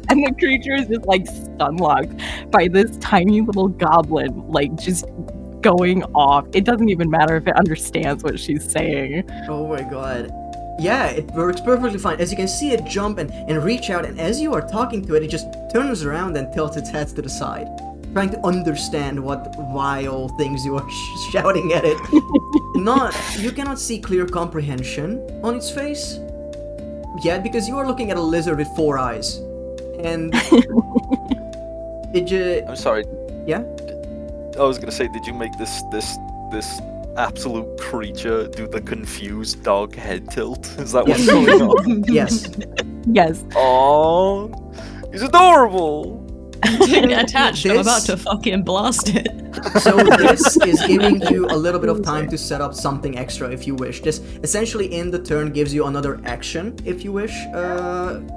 And the creature is just like stun locked by this tiny little goblin, like just going off. It doesn't even matter if it understands what she's saying. Oh my god. Yeah, it works perfectly fine. As you can see it jump and reach out, and as you are talking to it, it just turns around and tilts its head to the side, trying to understand what vile things you are shouting at it. You cannot see clear comprehension on its face yet, because you are looking at a lizard with 4 eyes. And it just... I'm sorry. Yeah? I was gonna say, did you make this absolute creature do the confused dog head tilt? Is that what's Yes. going on? Yes. Yes. Oh, he's adorable. Don't get attached. I'm This- about to fucking blast it. So this is giving you a little bit of time to set up something extra if you wish. This essentially in the turn gives you another action if you wish,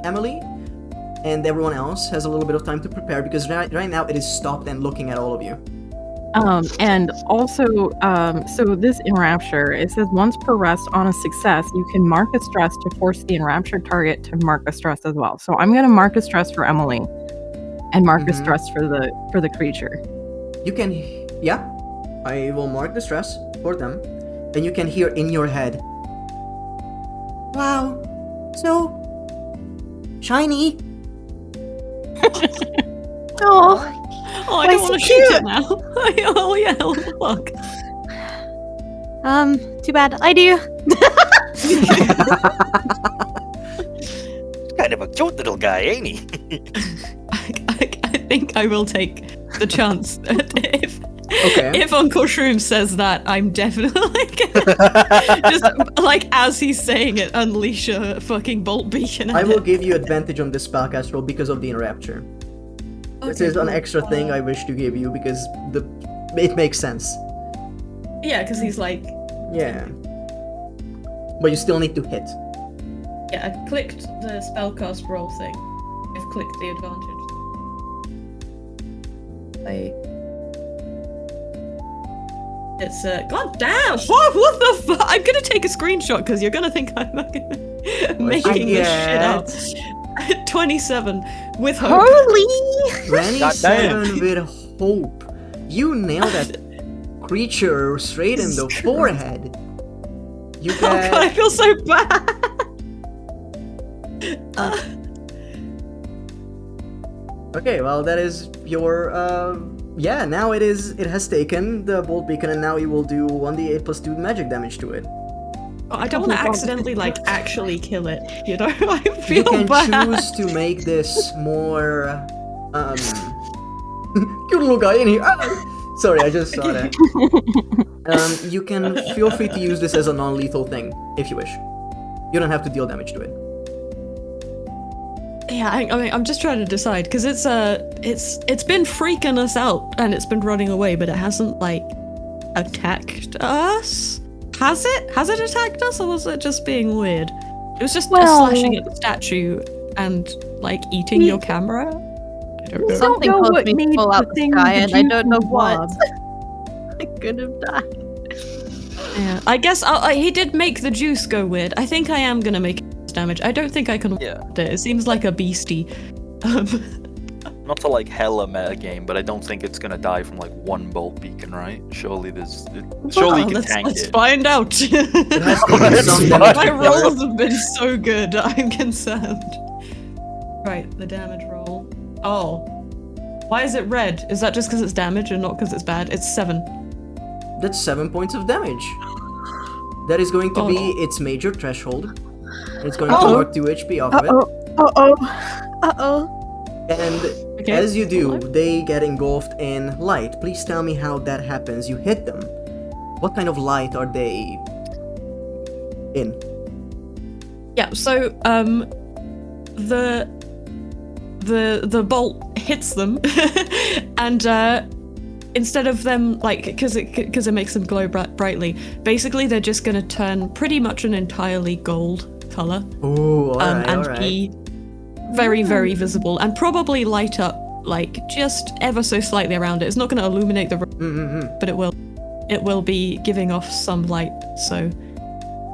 Emily. And everyone else has a little bit of time to prepare, because right now it is stopped and looking at all of you. And also, so this enrapture, it says once per rest on a success, you can mark a stress to force the enraptured target to mark a stress as well. So I'm gonna mark a stress for Emily, and mark a Mhm. stress for the creature. You can, yeah, I will mark the stress for them, and you can hear in your head, wow, so shiny. Oh, Oh, I Why don't so want to shoot cute? it now. Oh yeah, what the fuck? too bad. I do. Kind of a cute little guy, ain't he? I think I will take the chance that Okay. if Uncle Shroom says that, I'm definitely gonna just like as he's saying it, unleash a fucking bolt beacon. At I will it. give you advantage on this spellcast roll because of the enrapture. This Okay, is an cool. extra thing I wish to give you because it makes sense. Yeah, because he's like, Yeah. But you still need to hit. Yeah, I clicked the spellcast roll thing. I've clicked the advantage. It's god damn! What the fuck? I'm gonna take a screenshot because you're gonna think I'm making this shit up. 27 with hope. Holy! 27 with hope. You nailed that creature straight in the forehead. You Oh god, I get feel so bad. okay. Well, that is your yeah. Now it has taken the bolt beacon, and now you will do 1d8 plus 2 magic damage to it. Oh, I don't want to accidentally like actually kill it. You know, I feel You can bad. choose to make this more cute little guy in here. Sorry, I just saw that. You can feel free to use this as a non-lethal thing if you wish. You don't have to deal damage to it. Yeah, I mean, I'm just trying to decide because it's been freaking us out and it's been running away, but it hasn't like attacked us. Has it? Has it attacked us, or was it just being weird? It was just slashing at the statue and like eating your camera. I don't know. Something know caused what me to made fall the out the thing sky, the and I don't know juicy what. blob. I could have died. Yeah, I guess he did make the juice go weird. I think I am gonna make damage. I don't think I can Yeah. hold it. It seems like a beastie. Not to like hella meta game, but I don't think it's gonna die from like one bolt beacon, right? Surely surely you can tank let's it. find out. It has to be Let's some find damage. My out. rolls have been so good, I'm concerned. Right, the damage roll. Oh. Why is it red? Is that just because it's damage and not because it's bad? It's 7. That's 7 points of damage. That is going to Oh, be no. its major threshold. It's going Oh. to mark 2 HP off of it. Uh-oh. And Okay. as you do, they get engulfed in light. Please tell me how that happens. You hit them. What kind of light are they in? Yeah, so the bolt hits them and instead of them like because it makes them glow brightly, basically they're just gonna turn pretty much an entirely gold color. Oh, alright, And alright. be very, very visible and probably light up like just ever so slightly around it. It's not going to illuminate the room, Mm-hmm. but it will be giving off some light, so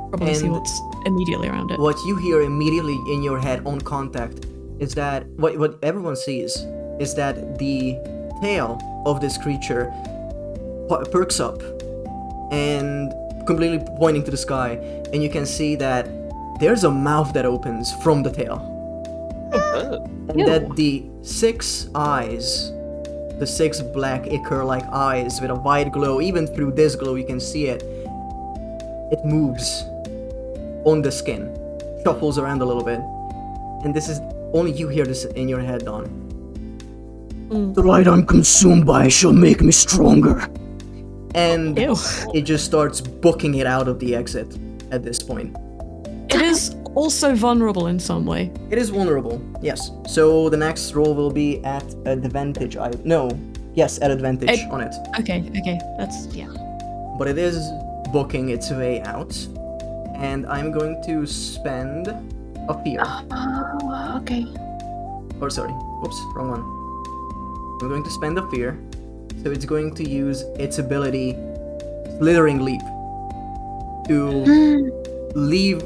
probably see And what's immediately around it. What you hear immediately in your head on contact is that what everyone sees is that the tail of this creature perks up and completely pointing to the sky, and you can see that there's a mouth that opens from the tail. And that the 6 eyes, the 6 black ichor-like eyes with a white glow, even through this glow you can see it, it moves on the skin, shuffles around a little bit. And this is, only you hear this in your head, Dawn. The light I'm consumed by shall make me stronger. And Ew. it just starts booking it out of the exit at this point. It is also vulnerable in some way. It is vulnerable, yes. So the next roll will be at advantage. Yes, at advantage on it. Okay, that's yeah. But it is booking its way out. And I'm going to spend a fear. Okay. Or sorry, whoops, wrong one. I'm going to spend a fear. So it's going to use its ability, Slithering Leap, to leave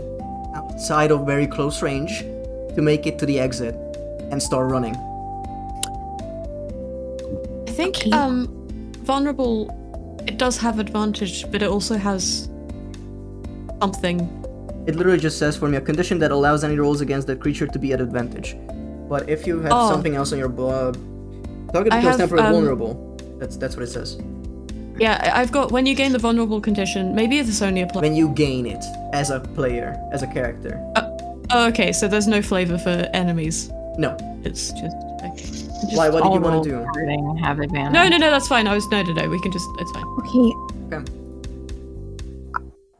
outside of very close range to make it to the exit and start running. I think vulnerable, it does have advantage, but it also has something. It literally just says for me a condition that allows any rolls against that creature to be at advantage. But if you have something else on your target becomes temporarily vulnerable. That's what it says. Yeah, I've got when you gain the vulnerable condition. Maybe this only applies. When you gain it as a player, as a character. Oh, okay, so there's no flavor for enemies. No. It's just okay. Why? What did you all want to do? rolls starting have advantage. No, that's fine. No. We can just. It's fine. Okay. Okay.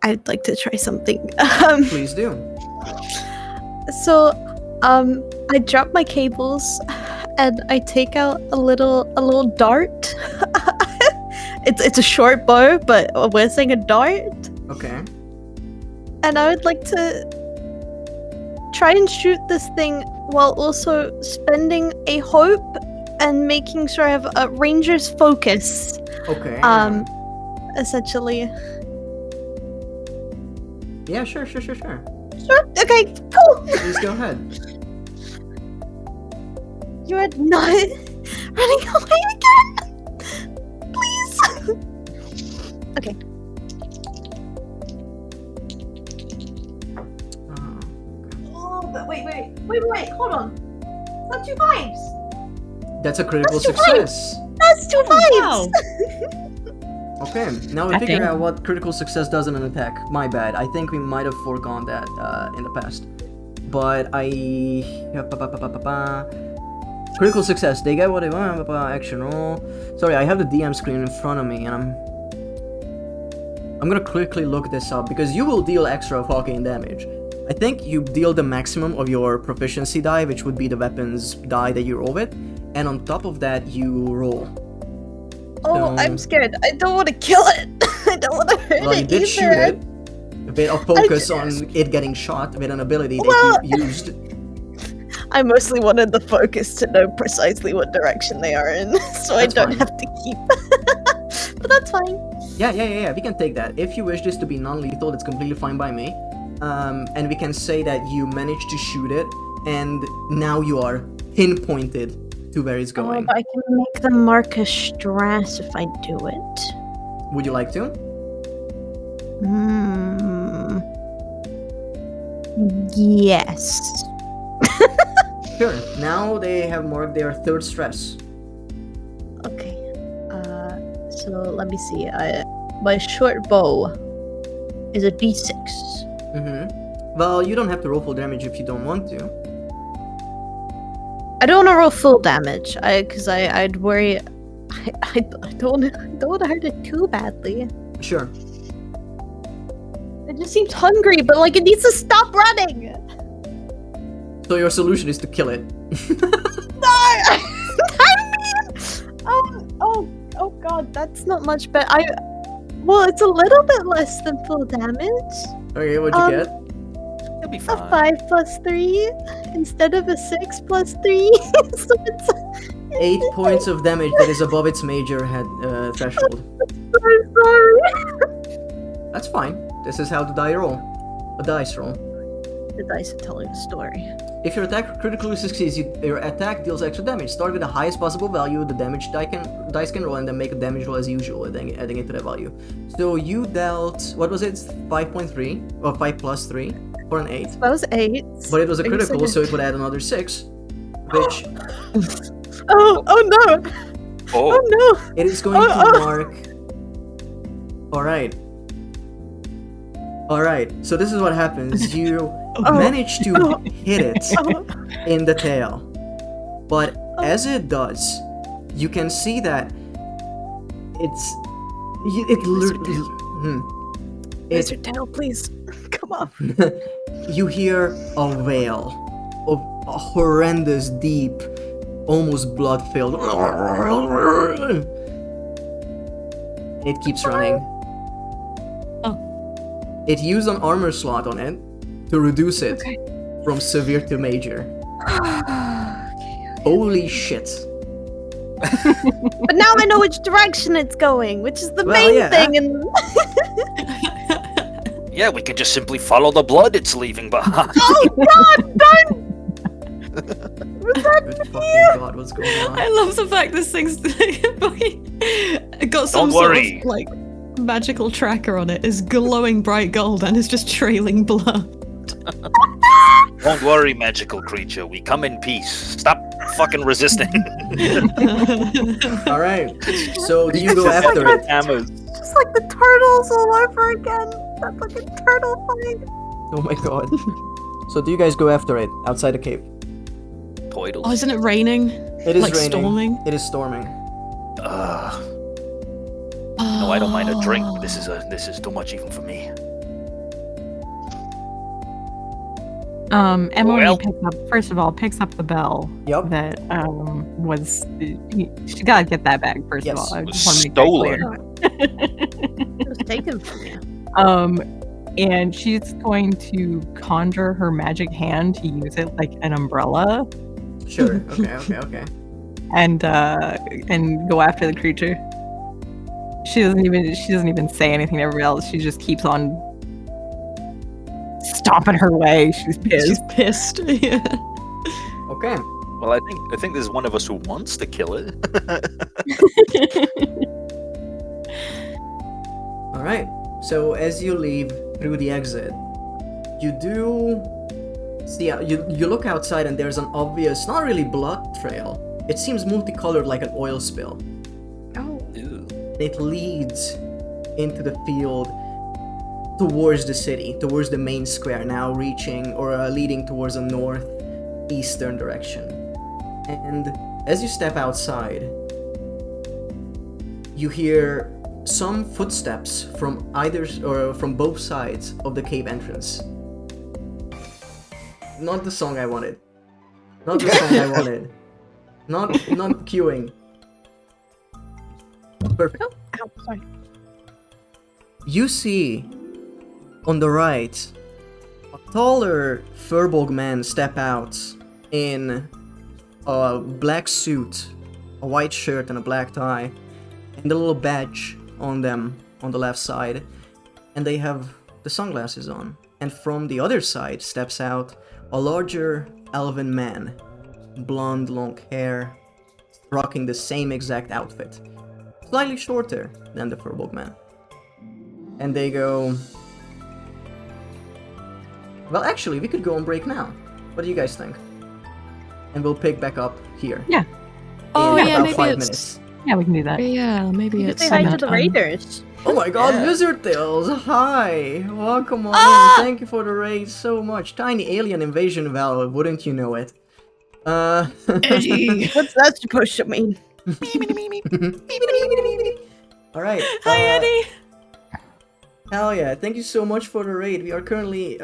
I'd like to try something. Please do. So, I drop my cables, and I take out a little dart. It's a short bow, but we're saying a dart. Okay. And I would like to try and shoot this thing while also spending a hope and making sure I have a ranger's focus. Okay. Essentially. Yeah, sure. Sure. Okay, cool. Please go ahead. You're not running away again. Please. Okay. Oh, but wait. Hold on. That's 2 5s. That's a critical That's 2 success. That's 2 5s. wow. Okay, now we God figure damn. out what critical success does in an attack. My bad. I think we might have foregone that in the past. But critical success. They get what they want. Action roll. Sorry, I have the DM screen in front of me, and I'm gonna quickly look this up because you will deal extra fucking damage. I think you deal the maximum of your proficiency die, which would be the weapons die that you roll with, and on top of that, you roll. Oh, I'm scared. I don't want to kill it. I don't want to hurt Well, you it did either. shoot it. A bit of focus on it getting shot with an ability that you used. I mostly wanted the focus to know precisely what direction they are in, so I That's don't fine. have to keep. But that's fine. Yeah, we can take that. If you wish this to be non-lethal, it's completely fine by me. And we can say that you managed to shoot it, and now you are pinpointed to where it's Oh, going. but I can make them mark a stress if I do it. Would you like to? Yes. Sure. Now they have marked their third stress. Okay. So let me see. My short bow is a d6. Well, you don't have to roll full damage if you don't want to. I don't want to roll full damage, because I'd worry. I don't want to hurt it too badly. Sure. It just seems hungry, but like it needs to stop running. So your solution is to kill it. No, oh god, that's not much better. Well, it's a little bit less than full damage. Okay, what'd you get? You'll be A fine. 5 plus 3 instead of a 6 plus 3. So it's 8 points of damage that is above its major head threshold. I'm sorry. That's fine. This is how the die roll. A dice roll. The dice are telling a story. If your attack critically succeeds, your attack deals extra damage. Start with the highest possible value the damage dice can roll, and then make a damage roll as usual, adding it to that value. So you dealt, what was it? 5.3 or 5 plus 3 for an 8. That was 8. But it was a Are you critical, saying- so it would add another 6, which Oh no! Oh, Oh no! it is going to mark. Alright, so this is what happens. You manage to hit it in the tail. But as it does, you can see that Raise your tail, please. Come on. you hear a wail of a horrendous, deep, almost blood-filled. It keeps running. It used an armor slot on it to reduce it from severe to major. Holy shit. But now I know which direction it's going, which is the Well, main yeah. thing. And yeah, we could just simply follow the blood it's leaving behind. oh god, don't! Good fucking god, what's going on? I love the fact this thing's got some Don't sort worry. of like magical tracker on it. Is glowing bright gold and is just trailing blood. Don't worry, magical creature. We come in peace. Stop fucking resisting. Alright, so do you go after it? Hammers. Just like the turtles all over again. That fucking turtle fight. Oh my god. So do you guys go after it outside the cave? Poidles. Oh, isn't it raining? It is Like raining. storming? It is storming. No, I don't mind a drink. But this is too much even for me. Emily Well- picks up the bell Yup. that was. She gotta get that back first Yes. of all. I Was just want to make stolen. that clear. It was taken from you. and she's going to conjure her magic hand to use it like an umbrella Sure. Okay. and go after the creature. She doesn't even say anything to everybody else. She just keeps on stomping her way. She's pissed. She's pissed. Yeah. Okay. Well, I think there's one of us who wants to kill it. All right. So as you leave through the exit, you do see you look outside and there's an obvious, not really blood trail. It seems multicolored like an oil spill. Ew. It leads into the field towards the city, towards the main square, now reaching or leading towards a northeastern direction. And as you step outside, you hear some footsteps from either or from both sides of the cave entrance. Not the song I wanted. Not the song I wanted. Not queuing. Perfect. Ow, sorry. You see on the right a taller furbolg man step out in a black suit, a white shirt and a black tie, and a little badge on them on the left side, and they have the sunglasses on. And from the other side steps out a larger elven man, blonde long hair, rocking the same exact outfit, slightly shorter than the furbolg man. And they go, well, actually, we could go on break now. What do you guys think? And we'll pick back up here. Yeah. Oh, in yeah, about maybe 5 it's- minutes. Yeah, we can do that. Yeah, maybe You it's. say hi to that the time. raiders. Oh my god, Yeah. Lizard Tails! Hi! Welcome on in. Thank you for the raid so much. Tiny alien invasion valve, wouldn't you know it? Eddie. What's that supposed to mean? Alright. Hi, Eddie. Hell yeah, thank you so much for the raid. We are currently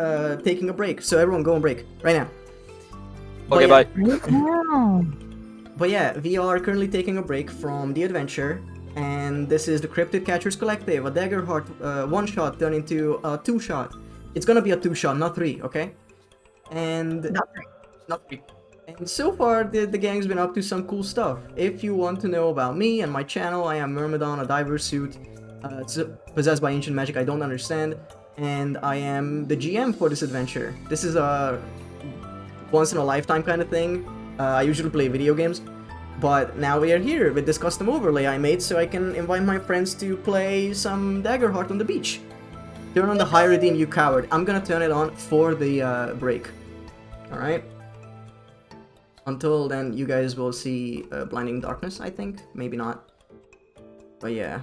taking a break, so everyone go on break right now. Okay, yeah, bye. Wow. But yeah, we are currently taking a break from the adventure, and this is the Cryptid Catchers Collective, a Daggerheart one-shot turned into a two-shot. It's gonna be a two-shot, not three, okay? And... Not three. And so far, the gang's been up to some cool stuff. If you want to know about me and my channel, I am Myrmidon, a diver suit, possessed by ancient magic I don't understand, and I am the GM for this adventure. This is a once-in-a-lifetime kind of thing. I usually play video games, but now we are here with this custom overlay I made so I can invite my friends to play some Daggerheart on the beach. Turn on the high redeem, you coward. I'm gonna turn it on for the break. Alright? Until then, you guys will see Blinding Darkness, I think. Maybe not. But yeah.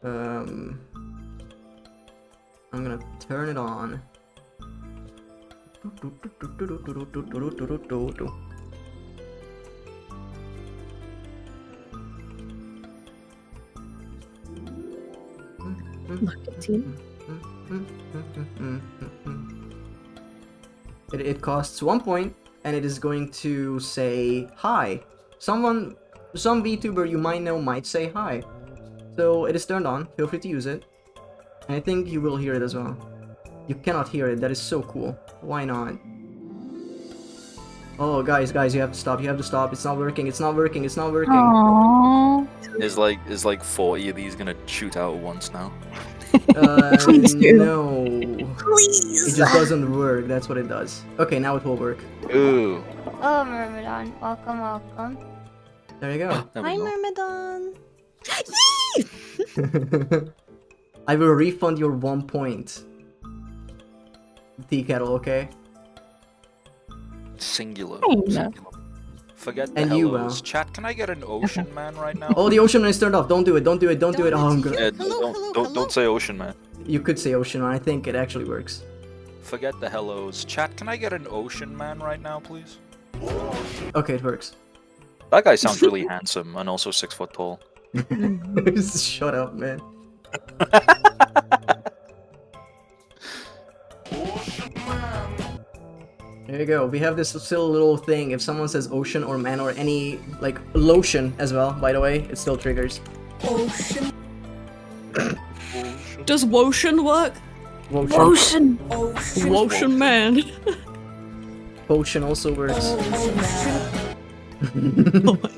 I'm gonna turn it on. Marketing. It costs 1 point, and it is going to say hi. Some VTuber you might know might say hi. So it is turned on, feel free to use it. And I think you will hear it as well. You cannot hear it, that is so cool. Why not? Oh, guys, you have to stop, it's not working, it's not working. Aww. Is like 40 of these gonna shoot out at once now? Please do. No. It Please! just doesn't work, that's what it does. Okay, now it will work. Ooh. Oh, Myrmidon. Welcome. There you go. There we Hi, go. Myrmidon! I will refund your 1 point. Tea kettle, okay? Singular. Fine. Singular. Forget the And you, hellos. Chat, can I get an ocean man right now? Oh, the ocean man is turned off. Don't do it. Oh, I'm gonna... Yeah, don't say ocean man. You could say ocean man. I think it actually works. Forget the hellos. Chat, can I get an ocean man right now, please? Okay, it works. That guy sounds really handsome and also 6 foot tall. Shut up, man. There you go. We have this still little thing. If someone says ocean or man or any, like, lotion as well, by the way, it still triggers. Does Wotion work? Ocean. Lotion man. Potion also works. Oh my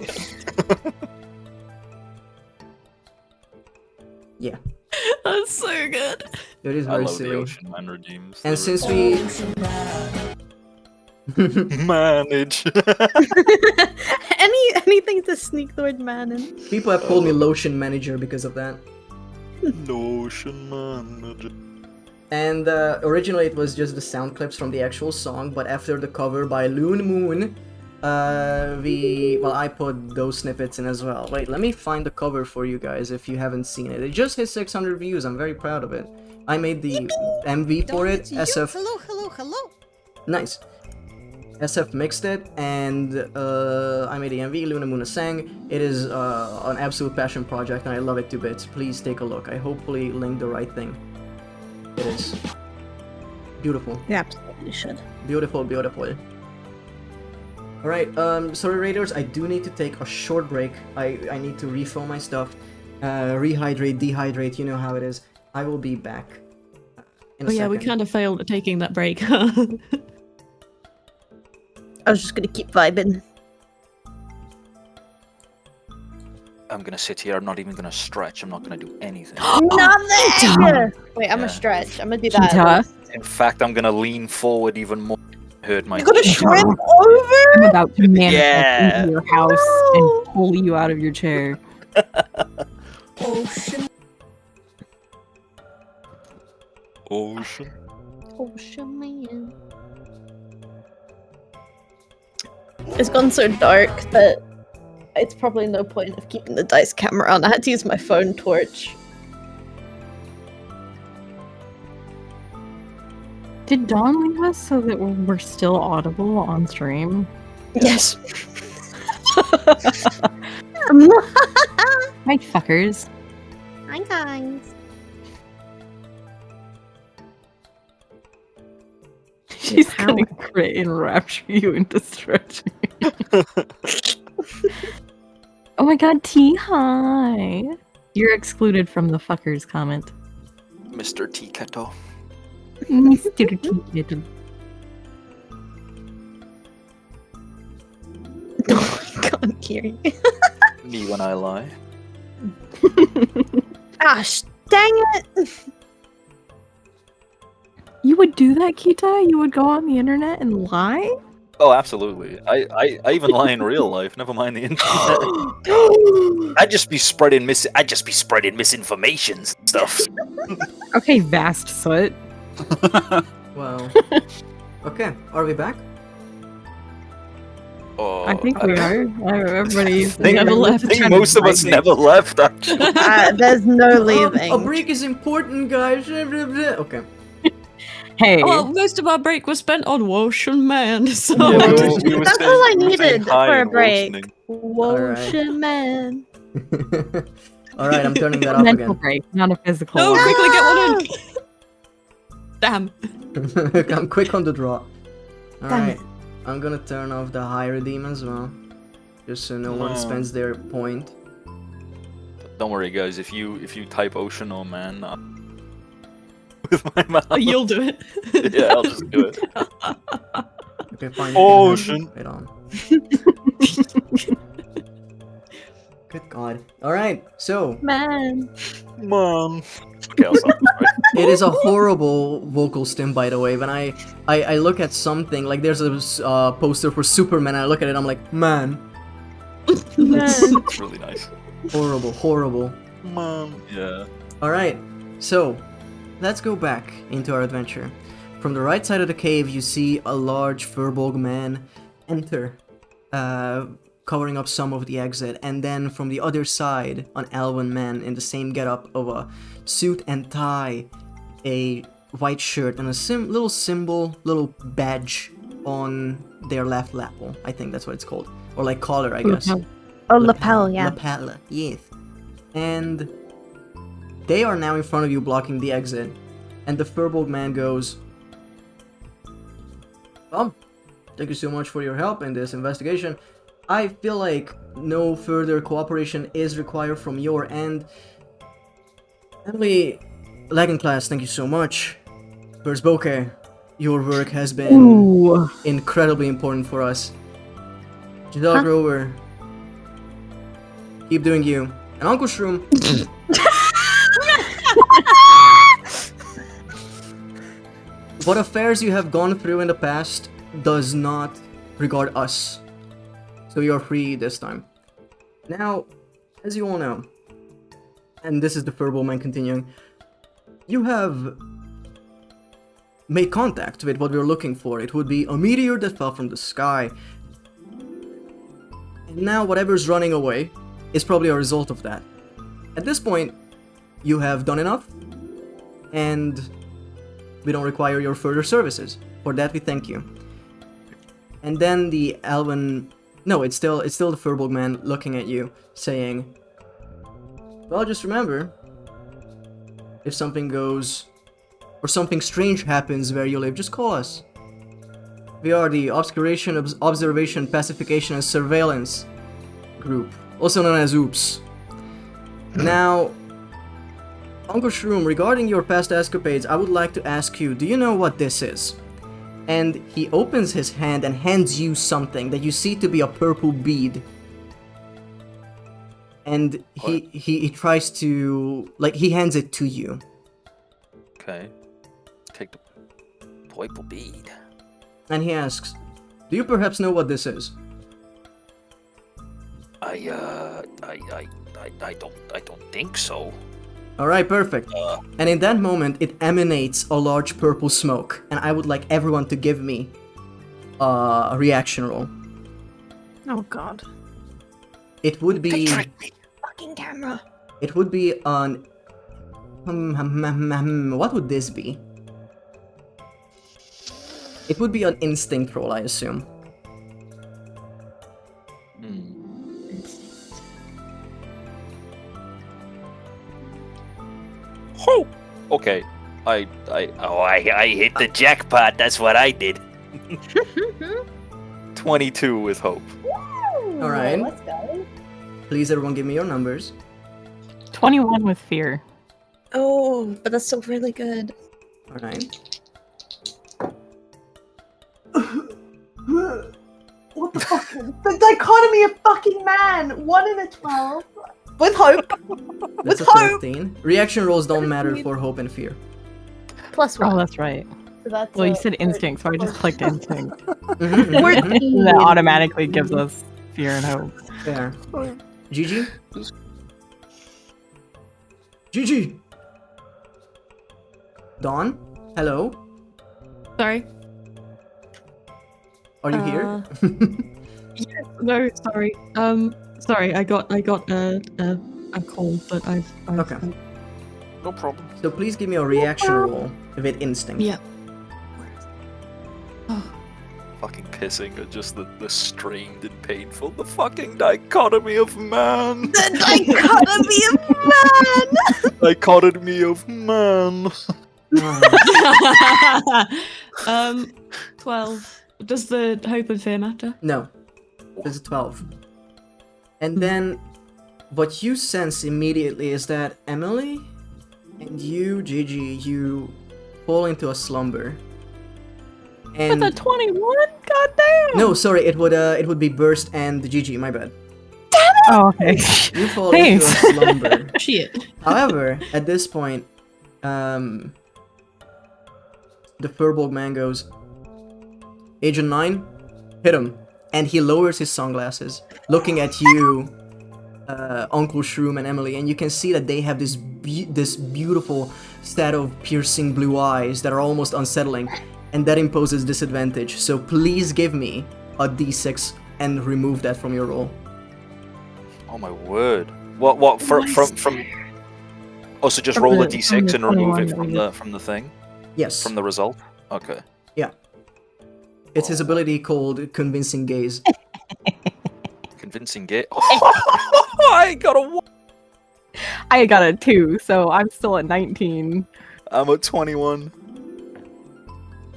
Yeah, That's so good. it is I very love the silly. Ocean Man redeems. And They since really we manage. Anything to sneak the word man in. people have called me Lotion Manager because of that. Ocean Manager. And originally it was just the sound clips from the actual song, but after the cover by RattonMoon, I put those snippets in as well. Wait, let me find the cover for you guys if you haven't seen it. It just hit 600 views. I'm very proud of it. I made the MV for it. SF. Hello. Nice. SF mixed it, and I made the MV. RattonMoon sang. It is an absolute passion project, and I love it to bits. Please take a look. I hopefully linked the right thing. It is beautiful. You absolutely should. Beautiful, beautiful. Alright, sorry Raiders, I do need to take a short break. I need to refill my stuff, rehydrate, dehydrate, you know how it is. I will be back in a Oh yeah, we second. kind of failed at taking that break. I was just gonna keep vibing. I'm gonna sit here. I'm not even gonna stretch. I'm not gonna do anything. Nothing! Wait, I'm Yeah. gonna stretch. I'm gonna do that. Kita, In fact, I'm gonna lean forward even more. Hurt my. You're gonna teeth. shrimp over? I'm about to manifest Yeah. into your house and pull you out of your chair. Ocean. Ocean man. It's gone so dark that it's probably no point of keeping the dice camera on. I had to use my phone torch. Did Dawn leave us so that we're still audible on stream? Yes. Hi, fuckers. Hi guys. She's Ow. gonna crit enrapture you into stretching. Oh my god, T, hi. You're excluded from the fuckers comment. Mr. T Keto. Mr. T. Oh my god, Kiri. Me when I lie. Gosh, dang it! You would do that, Kita? You would go on the internet and lie? Oh, absolutely. I even lie in real life. Never mind the internet. I'd just be spreading misinformation and stuff. Okay, vast soot. Wow. Okay, are we back? Oh, I think we are. Everybody's think- Never left. I think most of us never left, actually. There's no leaving. A break is important, guys. Okay. Hey, Well, most of our break was spent on Ocean Man, so Yeah, we were That's saying- all I we were saying needed hi for a and break. roasting. Ocean man. Alright, I'm turning that off mental again. break, not a physical no, one. quickly get one in. Damn. I'm quick on the draw. Damn Alright, it. I'm gonna turn off the high redeem as well. Just so no one No. spends their point. Don't worry, guys. If you type ocean or man with my mouth, You'll do it. yeah, I'll just do it. Okay, fine. Ocean. Wait on. Good God. Alright, so Man. Mom. Okay, I'll stop. it is a horrible vocal stim, by the way. When I look at something, like there's a poster for Superman, and I look at it, I'm like, man. It's really nice. Horrible, horrible. Mom. Yeah. Alright, so let's go back into our adventure. From the right side of the cave, you see a large furbolg man enter, covering up some of the exit, and then from the other side, an elven man in the same getup of a suit and tie, a white shirt, and a little symbol, little badge on their left lapel. I think that's what it's called. Or like collar, I guess. Oh, lapel, yeah. Lapel, yes. And they are now in front of you, blocking the exit. And the furbolg man goes, "Well, thank you so much for your help in this investigation. I feel like no further cooperation is required from your end. Emily, Lagging class, thank you so much. Bersboke, your work has been Ooh. incredibly important for us. Giselle Grover, keep doing you. And Uncle Shroom, what affairs you have gone through in the past does not regard us. So you're free this time. Now, as you all know, and this is the Furball Man continuing, you have made contact with what we were looking for. It would be a meteor that fell from the sky. And now whatever's running away is probably a result of that. At this point, you have done enough, and we don't require your further services. For that, we thank you. And then the Elven... No, it's still the Furball Man looking at you, saying, well, just remember, if something goes, or something strange happens where you live, just call us. We are the Obscuration, Observation, Pacification, and Surveillance Group, also known as OOPS. Now, Uncle Shroom, regarding your past escapades, I would like to ask you, do you know what this is? And he opens his hand and hands you something that you see to be a purple bead. And he tries to, like, he hands it to you. Okay. Take the purple bead. And he asks, do you perhaps know what this is? I don't think so. Alright, perfect. And in that moment, it emanates a large purple smoke. And I would like everyone to give me a reaction roll. Oh god. It would be... Fucking camera. It would be an... what would this be? It would be an instinct roll, I assume. Hope. Okay. I hit the jackpot. That's what I did. 22 with hope. Alright. Let's go. Please, everyone, give me your numbers. 21 with fear. Oh, but that's still really good. Alright. What the fuck? The dichotomy of fucking man! 1 in a 12. With hope! That's a With hope! 13. Reaction rolls don't matter for hope and fear. Plus Oh, 1. that's right. So that's Well, you said instinct, so I just clicked instinct. Mhm. That automatically gives us fear and hope. Fair. Gigi? Gigi! Dawn? Hello? Sorry. Are you here? Yes. No. Sorry. Sorry. I got a call, but I've Okay. No problem. So please give me a reaction roll with instinct. Yeah. Oh. Fucking pissing at just the strained and painful. The fucking dichotomy of man. The dichotomy of man! Dichotomy of man. 12. Does the hope and fear matter? No. There's a 12. And then what you sense immediately is that Emily and you, Gigi, you fall into a slumber. And With a 21? Goddamn! no, sorry, it would be Burst and Gigi, my bad. Oh, okay. You fall Thanks. into a slumber. Shit. However, at this point, the Furball Man goes, Agent 9, hit him. And he lowers his sunglasses, looking at you, Uncle Shroom and Emily, and you can see that they have this beautiful set of piercing blue eyes that are almost unsettling, and that imposes disadvantage. So please give me a d6 and remove that from your roll. Oh my word. What from Oh, so just roll a d6 and remove it from the thing? Yes. From the result? Okay. It's his ability called Convincing Gaze. Convincing gate. I got a 1. I got a 2, so I'm still at 19. I'm at 21.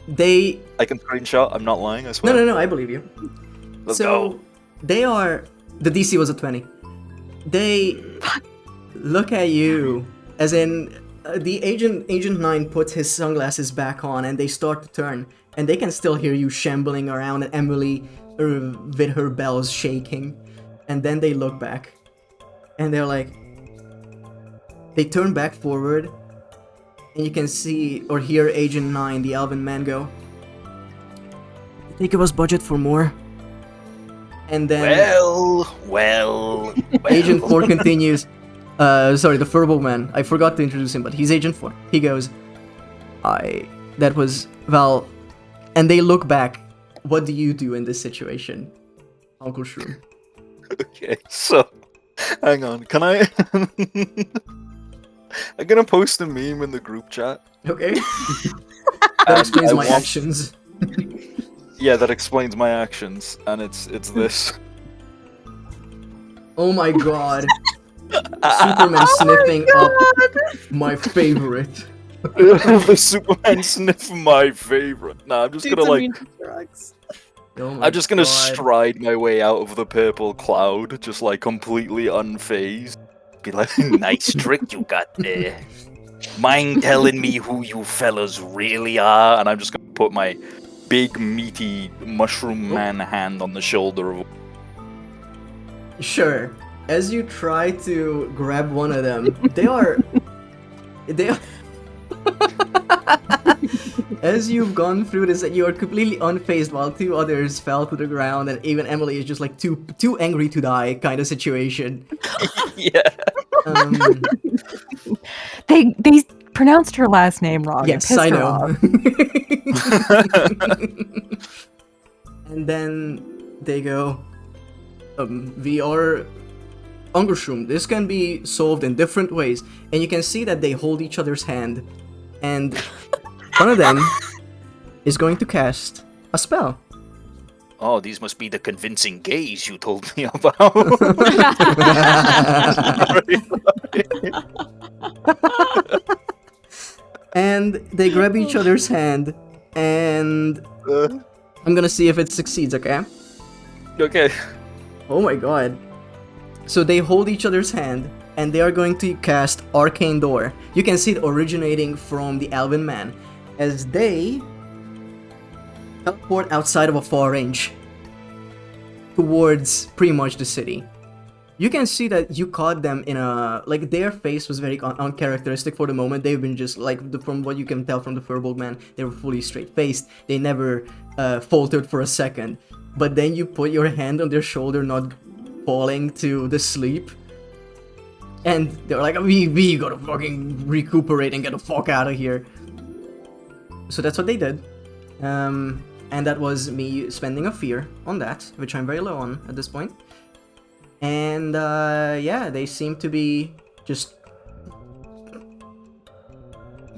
They... I can screenshot. I'm not lying, I swear. No, I believe you. Let's So, go. they are... The DC was a 20. They look at you, as in, the Agent 9 puts his sunglasses back on and they start to turn. And they can still hear you shambling around and Emily with her bells shaking. And then they look back. And they're like... They turn back forward. And you can see or hear Agent 9, the elven man, go... They give us budget for more. And then... Well. Agent 4 continues... sorry, the Furball man. I forgot to introduce him, but he's Agent 4. He goes... That was... Well... And they look back. What do you do in this situation, Uncle Shroom? Okay, so... Hang on, can I... I'm gonna post a meme in the group chat. Okay. That explains my want- actions. Yeah, that explains my actions, and it's this. Oh my god. Superman sniffing up my favorite. The Superman sniff my favorite. Nah, I'm just gonna like... Oh my I'm just gonna god. stride my way out of the purple cloud, just like completely unfazed. Be like, nice trick you got there. Mind telling me who you fellas really are? And I'm just gonna put my big meaty mushroom man hand on the shoulder of... Sure. As you try to grab one of them, they are... As you've gone through this, you are completely unfazed while two others fell to the ground, and even Emily is just like too angry to die kind of situation. Yeah. They pronounced her last name wrong. Yes, It pissed I her know. off. And then they go, we are Ungershroom. This can be solved in different ways. And you can see that they hold each other's hand. And one of them is going to cast a spell. Oh, these must be the convincing gays you told me about. And they grab each other's hand. And I'm gonna see if it succeeds, okay? Okay. Oh my god. So they hold each other's hand, and they are going to cast Arcane Door. You can see it originating from the Elven Man, as they teleport outside of a far range towards pretty much the city. You can see that you caught them in a... like, their face was very uncharacteristic for the moment. They've been just, like, from what you can tell from the Furball Man, they were fully straight-faced. They never faltered for a second. But then you put your hand on their shoulder, not falling to the sleep. And they're like, we gotta fucking recuperate and get the fuck out of here. So that's what they did. And that was me spending a fear on that, which I'm very low on at this point. And yeah, they seem to be just...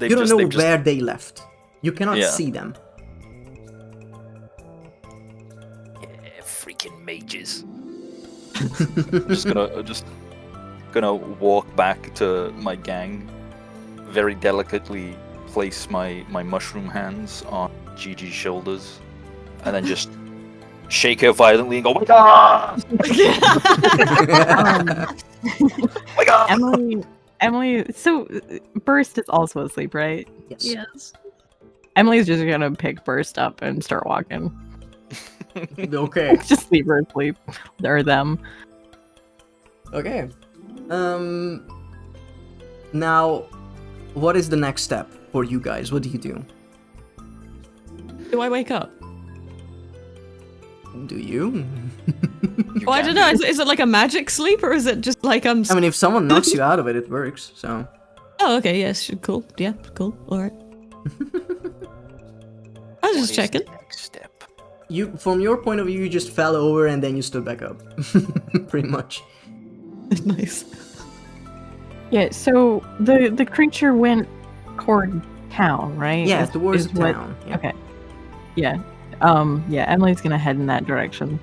you don't know where they left. You cannot see them. Yeah, freaking mages. just gonna walk back to my gang, very delicately place my mushroom hands on Gigi's shoulders, and then just shake her violently and go, "Oh my god! Oh my god!" Emily. So Burst is also asleep, right? Yes. Yes. Emily's just gonna pick Burst up and start walking. Okay. Just leave her asleep, or them. Okay. Now, what is the next step for you guys? What do you do? Do I wake up? Do you? Oh, I don't know. Is it like a magic sleep, or is it just like I'm... I mean, if someone knocks you out of it, it works, so... Oh, okay, yes, cool. Yeah, cool. Alright. I was just checking. Next step. You, from your point of view, you just fell over and then you stood back up. Pretty much. Nice. Yeah. So the creature went toward town, right? Yeah, Is- towards is what- town. Yeah. Okay. Yeah. Yeah. Emily's gonna head in that direction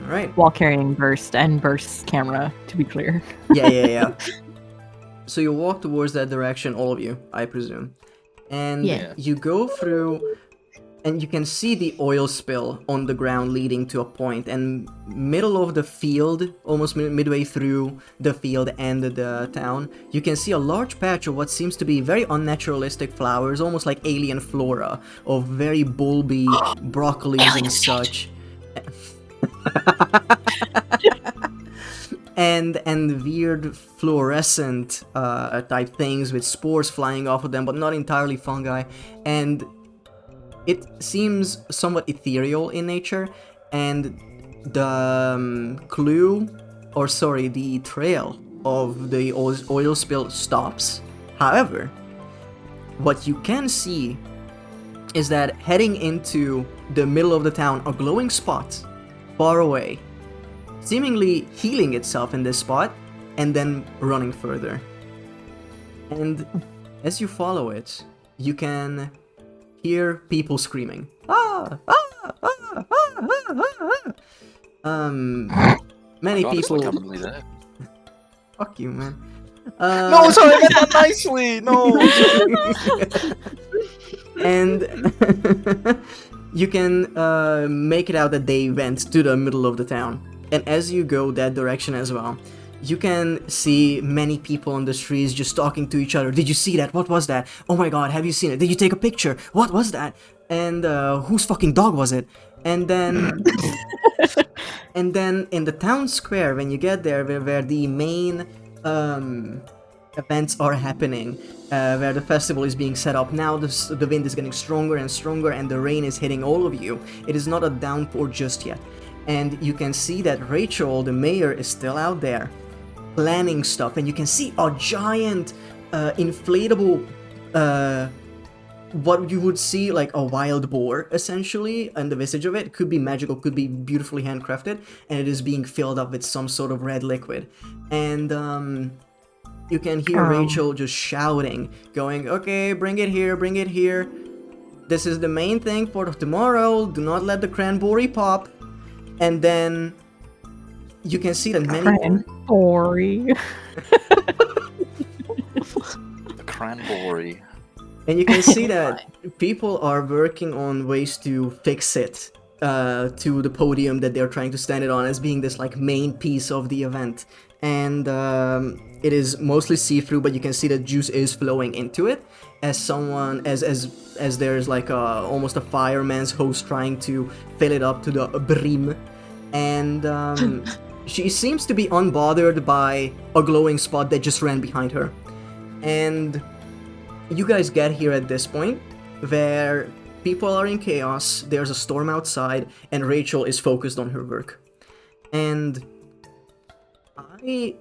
Alright. while carrying Burst and Burst's camera. To be clear. Yeah. So you walk towards that direction, all of you, I presume. And Yeah. you go through and you can see the oil spill on the ground leading to a point, and middle of the field, almost midway through the field and the town, you can see a large patch of what seems to be very unnaturalistic flowers, almost like alien flora, of very bulby broccolis and such. and weird fluorescent type things with spores flying off of them, but not entirely fungi, and it seems somewhat ethereal in nature, and the the trail of the oil spill stops. However, what you can see is that heading into the middle of the town, a glowing spot far away, seemingly healing itself in this spot, and then running further. And as you follow it, you can hear people screaming. Many people. I can't believe that. Fuck you, man. No, sorry, I meant that nicely. No. And you can make it out that they went to the middle of the town. And as you go that direction as well, you can see many people on the streets just talking to each other. Did you see that? What was that? Oh my god, have you seen it? Did you take a picture? What was that? And whose fucking dog was it? And then and then in the town square, when you get there, where the main events are happening, where the festival is being set up, now the wind is getting stronger and stronger, and the rain is hitting all of you. It is not a downpour just yet. And you can see that Rachel, the mayor, is still out there planning stuff, and you can see a giant inflatable what you would see like a wild boar, essentially, and the visage of it could be magical, could be beautifully handcrafted, and it is being filled up with some sort of red liquid. And you can hear Rachel just shouting, going, okay, bring it here, bring it here. This is the main thing for tomorrow. Do not let the cranberry pop. And then you can see that many... Cranberry. The cranberry. And you can see that people are working on ways to fix it to the podium that they're trying to stand it on as being this like main piece of the event. And it is mostly see-through, but you can see that juice is flowing into it as someone, as there's like almost a fireman's hose trying to fill it up to the brim. And she seems to be unbothered by a glowing spot that just ran behind her. And you guys get here at this point where people are in chaos, there's a storm outside, and Rachel is focused on her work. And I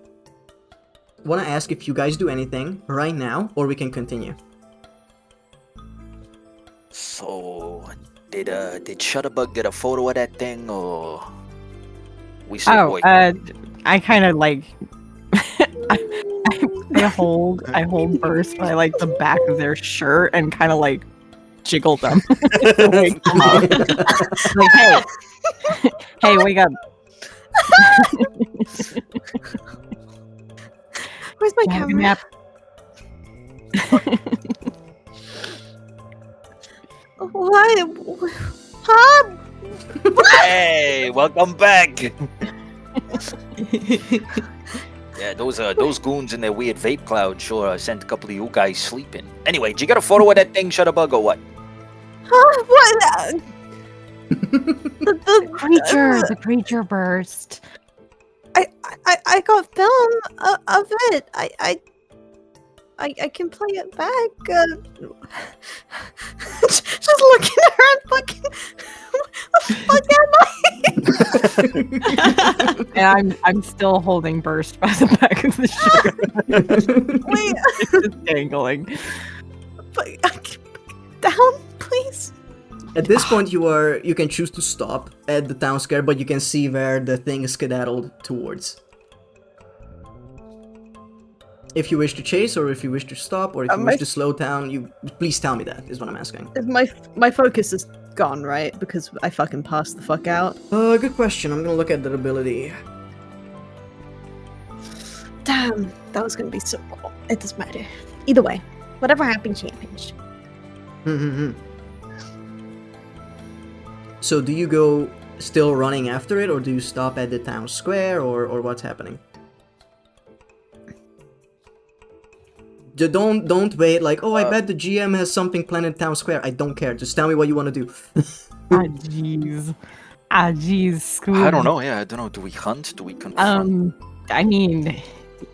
want to ask if you guys do anything right now, or we can continue. So, did Shutterbug get a photo of that thing, or we still waiting? I kind of like I hold Burst by like the back of their shirt and kind of like jiggle them. Wake them up. Like, hey, wake up. Where's my camera? What? Huh? Hey, welcome back. Yeah, those goons in their weird vape cloud sure sent a couple of you guys sleeping. Anyway, did you get a photo of that thing, Shutterbug, or what? Huh? What? The creature Burst. I got film of it. I can play it back. Just looking at her and fucking. What the fuck am I? And I'm still holding Burst by the back of the shirt. Wait. It's just dangling. Down, please. At this point, you can choose to stop at the town square, but you can see where the thing is skedaddled towards. If you wish to chase, or if you wish to stop, or if you wish to slow down, please tell me that, is what I'm asking. My focus is gone, right? Because I fucking passed the fuck out. Good question. I'm gonna look at that ability. Damn, that was gonna be so cool. It doesn't matter. Either way, whatever happens, happens. So do you go still running after it, or do you stop at the town square, or what's happening? Don't wait like, oh, I bet the GM has something planned in town square. I don't care. Just tell me what you want to do. Jeez. Scoob. I don't know. Yeah, I don't know. Do we hunt? Do we confront? I mean,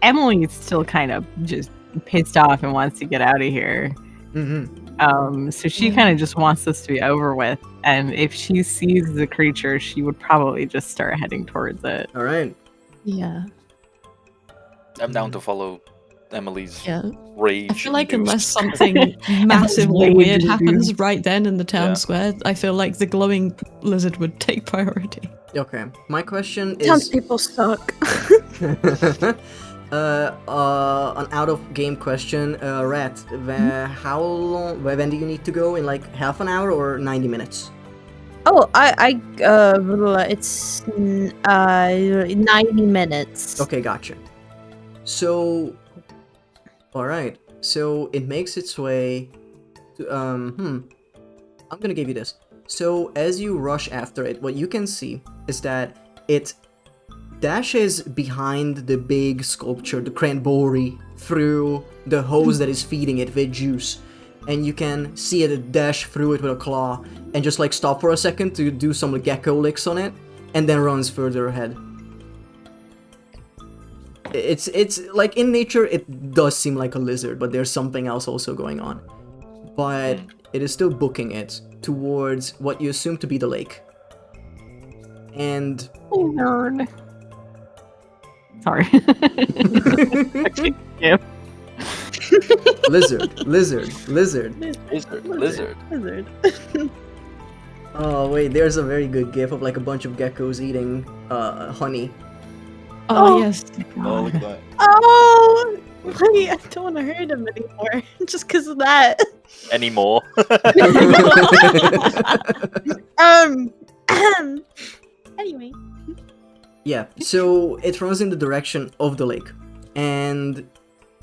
Emily's still kind of just pissed off and wants to get out of here. So she kind of just wants this to be over with. And if she sees the creature, she would probably just start heading towards it. All right. Yeah. I'm down to follow Emily's Yeah. rage. I feel like induced- unless something massively Rage weird induced. happens right then in the town Yeah. square, I feel like the glowing lizard would take priority. Okay. My question is. Townspeople suck. An out of game question, Rat. How long? When do you need to go? In like half an hour or 90 minutes? Oh, it's 90 minutes. Okay, gotcha. So, all right. So it makes its way to I'm gonna give you this. So as you rush after it, what you can see is that it dashes behind the big sculpture, the cranberry, through the hose that is feeding it with juice. And you can see it dash through it with a claw and just like stop for a second to do some gecko licks on it, and then runs further ahead. It's like in nature it does seem like a lizard, but there's something else also going on. But it is still booking it towards what you assume to be the lake. And Nerd. Sorry. lizard. Lizard. Oh wait, there's a very good gif of like a bunch of geckos eating honey. Oh, Oh. yes. Oh, look at that. Oh, wait, I don't want to hurt him anymore just because of that. Anymore. Anyway. Yeah, so it runs in the direction of the lake, and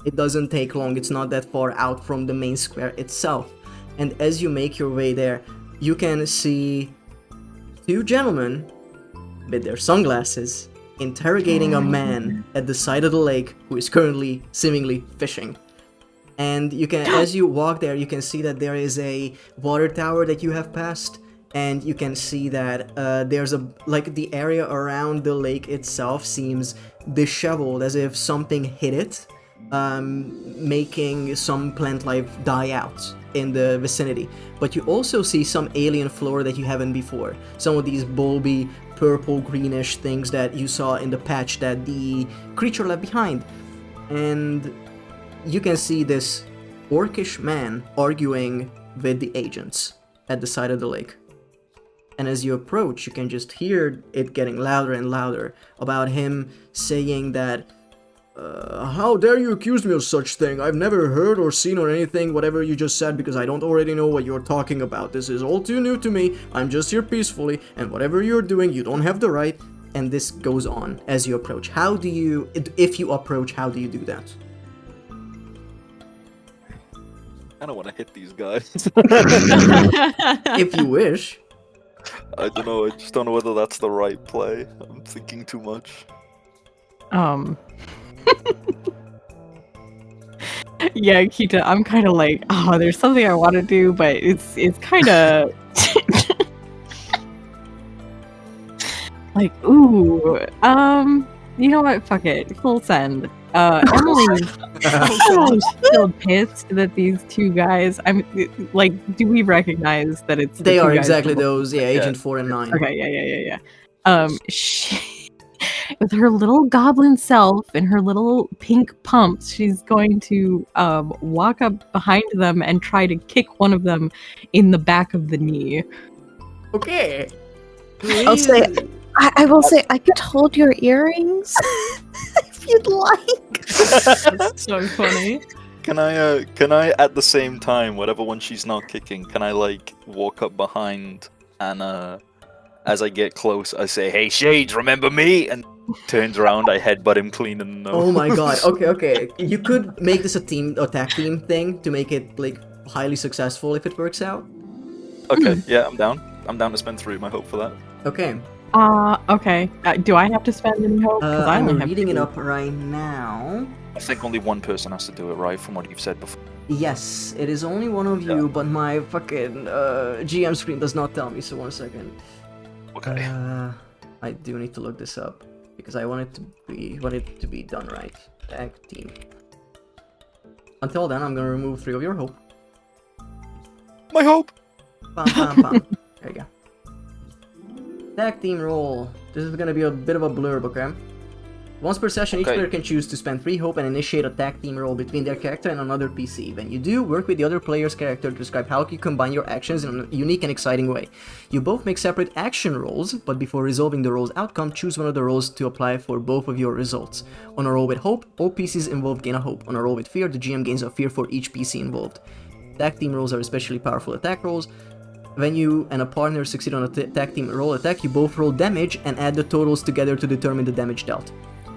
it doesn't take long. It's not that far out from the main square itself. And as you make your way there, you can see two gentlemen with their sunglasses interrogating a man at the side of the lake who is currently seemingly fishing. And you can, as you walk there, you can see that there is a water tower that you have passed, and you can see that there's a like the area around the lake itself seems disheveled, as if something hit it, making some plant life die out in the vicinity. But you also see some alien flora that you haven't before. Some of these bulby, purple, greenish things that you saw in the patch that the creature left behind. And you can see this orcish man arguing with the agents at the side of the lake. And as you approach, you can just hear it getting louder and louder about him saying that, how dare you accuse me of such thing? I've never heard or seen or anything, whatever you just said, because I don't already know what you're talking about. This is all too new to me. I'm just here peacefully, and whatever you're doing, you don't have the right. And this goes on as you approach. How do you, if you approach, how do you do that? I don't want to hit these guys. If you wish. I don't know. I just don't know whether that's the right play. I'm thinking too much. Yeah, Kita, I'm kind of like, oh, there's something I want to do, but it's kind of like, ooh, you know what? Fuck it, full send. Emily's still pissed that these two guys. I'm like, do we recognize that it's? They the two are guys exactly that- those, yeah, Agent 4 and 9. Okay, yeah. She, with her little goblin self and her little pink pumps, she's going to walk up behind them and try to kick one of them in the back of the knee. Okay. I'll say, I will say, I could hold your earrings if you'd like. That's so funny. Can I at the same time, whatever one she's not kicking, can I like walk up behind and as I get close, I say, "Hey Shades, remember me?" And turns around, I headbutt him clean in the nose. Oh my god. Okay. You could make this a tag team thing to make it like highly successful if it works out. Okay, yeah, I'm down. I'm down to spend 3 of my hope for that. Okay. Okay. Do I have to spend any hope? I I'm only have reading it 2. up right now. I think only one person has to do it, right? From what you've said before. Yes, it is only one of you, but my fucking GM screen does not tell me, so 1 second. Okay. I do need to look this up because I want it to be done right. Tag team. Until then, I'm gonna remove 3 of your hope. My hope. Bam, bam, bam. There you go. Tag team roll. This is gonna be a bit of a blurb, okay? Once per session, each Okay. player can choose to spend 3 hope and initiate a tag team roll between their character and another PC. When you do, work with the other player's character to describe how you combine your actions in a unique and exciting way. You both make separate action rolls, but before resolving the roll's outcome, choose one of the rolls to apply for both of your results. On a roll with hope, all PCs involved gain a hope. On a roll with fear, the GM gains a fear for each PC involved. Tag team rolls are especially powerful attack rolls. When you and a partner succeed on a tag team roll attack, you both roll damage and add the totals together to determine the damage dealt.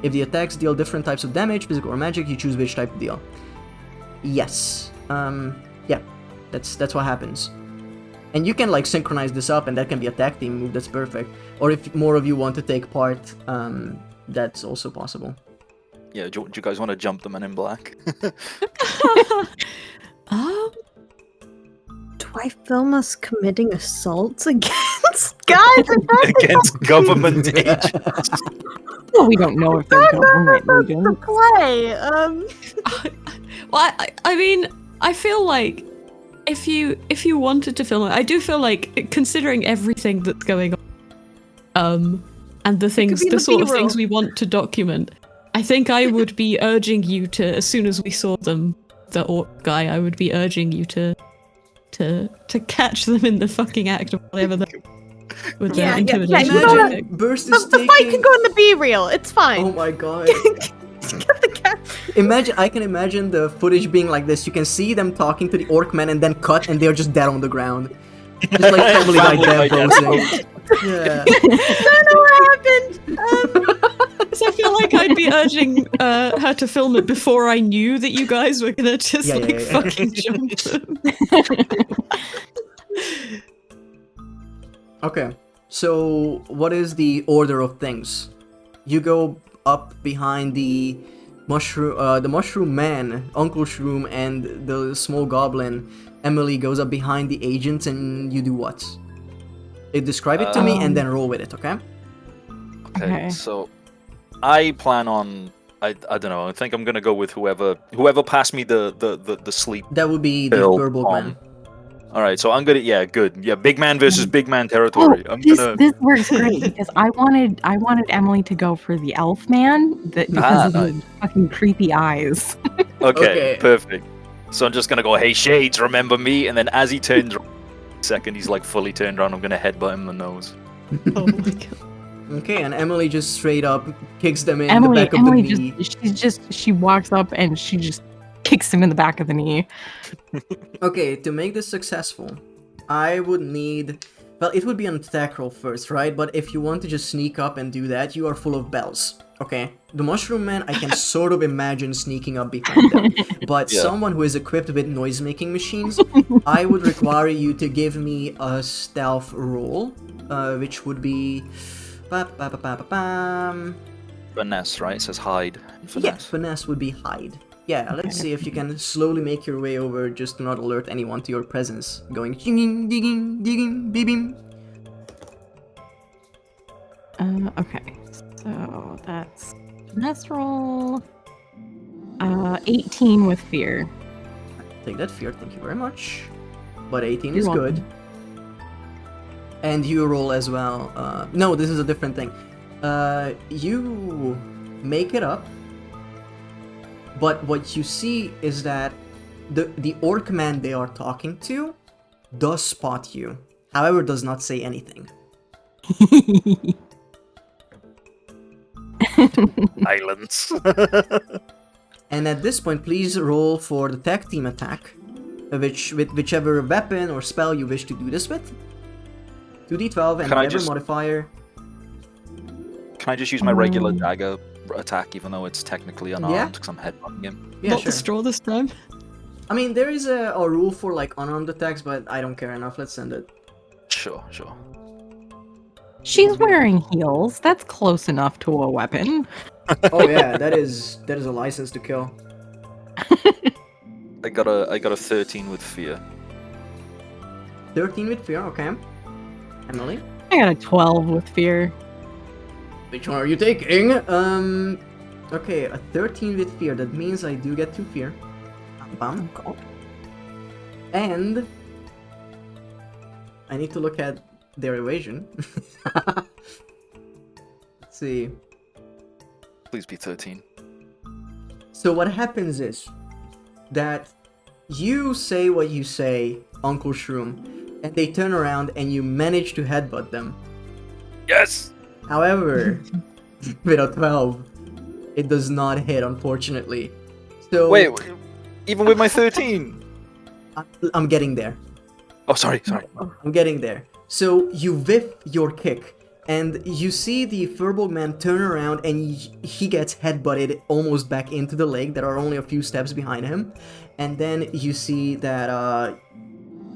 If the attacks deal different types of damage, physical or magic, you choose which type to deal. Yes. Yeah. That's what happens. And you can like synchronize this up and that can be a tag team move, that's perfect. Or if more of you want to take part, that's also possible. Yeah, do you guys want to jump the Men in Black? Do I film us committing assaults against guys? Against government agents. Well, we don't know if they're government The agents. play. Well, I mean, I feel like if you wanted to film it, I do feel like considering everything that's going on, and the sort of things we want to document, I think I would be urging you to, as soon as we saw them, the orc guy, I would be urging you to catch them in the fucking act of whatever with their intimidation. Imagine Burst is The fight can go in the B-reel. It's fine. Oh my god. I can imagine the footage being like this. You can see them talking to the orc man and then cut and they're just dead on the ground. Just like Family Guy dead posing. Yeah. I don't know what happened. So I feel like I'd be urging her to film it before I knew that you guys were gonna just fucking jump them. Okay, so what is the order of things? You go up behind the mushroom man, Uncle Shroom, and the small goblin. Emily goes up behind the agents, and you do what? Describe it to me, and then roll with it. Okay. Okay. So I plan on. I don't know. I think I'm gonna go with whoever passed me the sleep. That would be the pill purple man. All right, so I'm gonna big man versus big man territory. This works great because I wanted Emily to go for the elf man because of the fucking creepy eyes. Okay, perfect. So I'm just gonna go, hey Shades, remember me? And then as he turns second, he's like fully turned around. I'm gonna headbutt him in the nose. Oh my god. Okay, and Emily just straight up kicks them in the back of the knee. She walks up and she just kicks him in the back of the knee. Okay, to make this successful, I would need... Well, it would be an attack roll first, right? But if you want to just sneak up and do that, you are full of bells, okay? The Mushroom Man, I can sort of imagine sneaking up behind them. But someone who is equipped with noise-making machines, I would require you to give me a stealth roll, which would be... Finesse, right? It says hide. Finesse. Yeah, finesse would be hide. Yeah, let's see if you can slowly make your way over just to not alert anyone to your presence. Going ding digging, digging, bim. Okay, so that's finesse roll. 18 with fear. Take that fear, thank you very much. But 18 You're is welcome. good. And you roll as well. No, this is a different thing. You make it up. But what you see is that the orc man they are talking to does spot you. However, does not say anything. Silence. And at this point, please roll for the tag team attack, with whichever weapon or spell you wish to do this with. 2d12 and whatever modifier. Can I just use my regular dagger attack, even though it's technically unarmed, because I'm headbutting him? Yeah, Not the straw this time. I mean, there is a rule for like unarmed attacks, but I don't care enough. Let's send it. Sure. She's wearing heels. That's close enough to a weapon. Oh yeah, that is a license to kill. I got a 13 with fear. 13 with fear, okay. Emily? I got a 12 with fear. Which one are you taking? Okay, a 13 with fear. That means I do get 2 fear. Bam. And I need to look at their evasion. Let's see. Please be 13. So what happens is that you say what you say, Uncle Shroom, and they turn around and you manage to headbutt them. Yes. However, with a 12, it does not hit, unfortunately. So Wait, even with my 13. I'm getting there. Oh, sorry. I'm getting there. So you whiff your kick, and you see the Furbolg man turn around, and he gets headbutted almost back into the lake. There are only a few steps behind him, and then you see that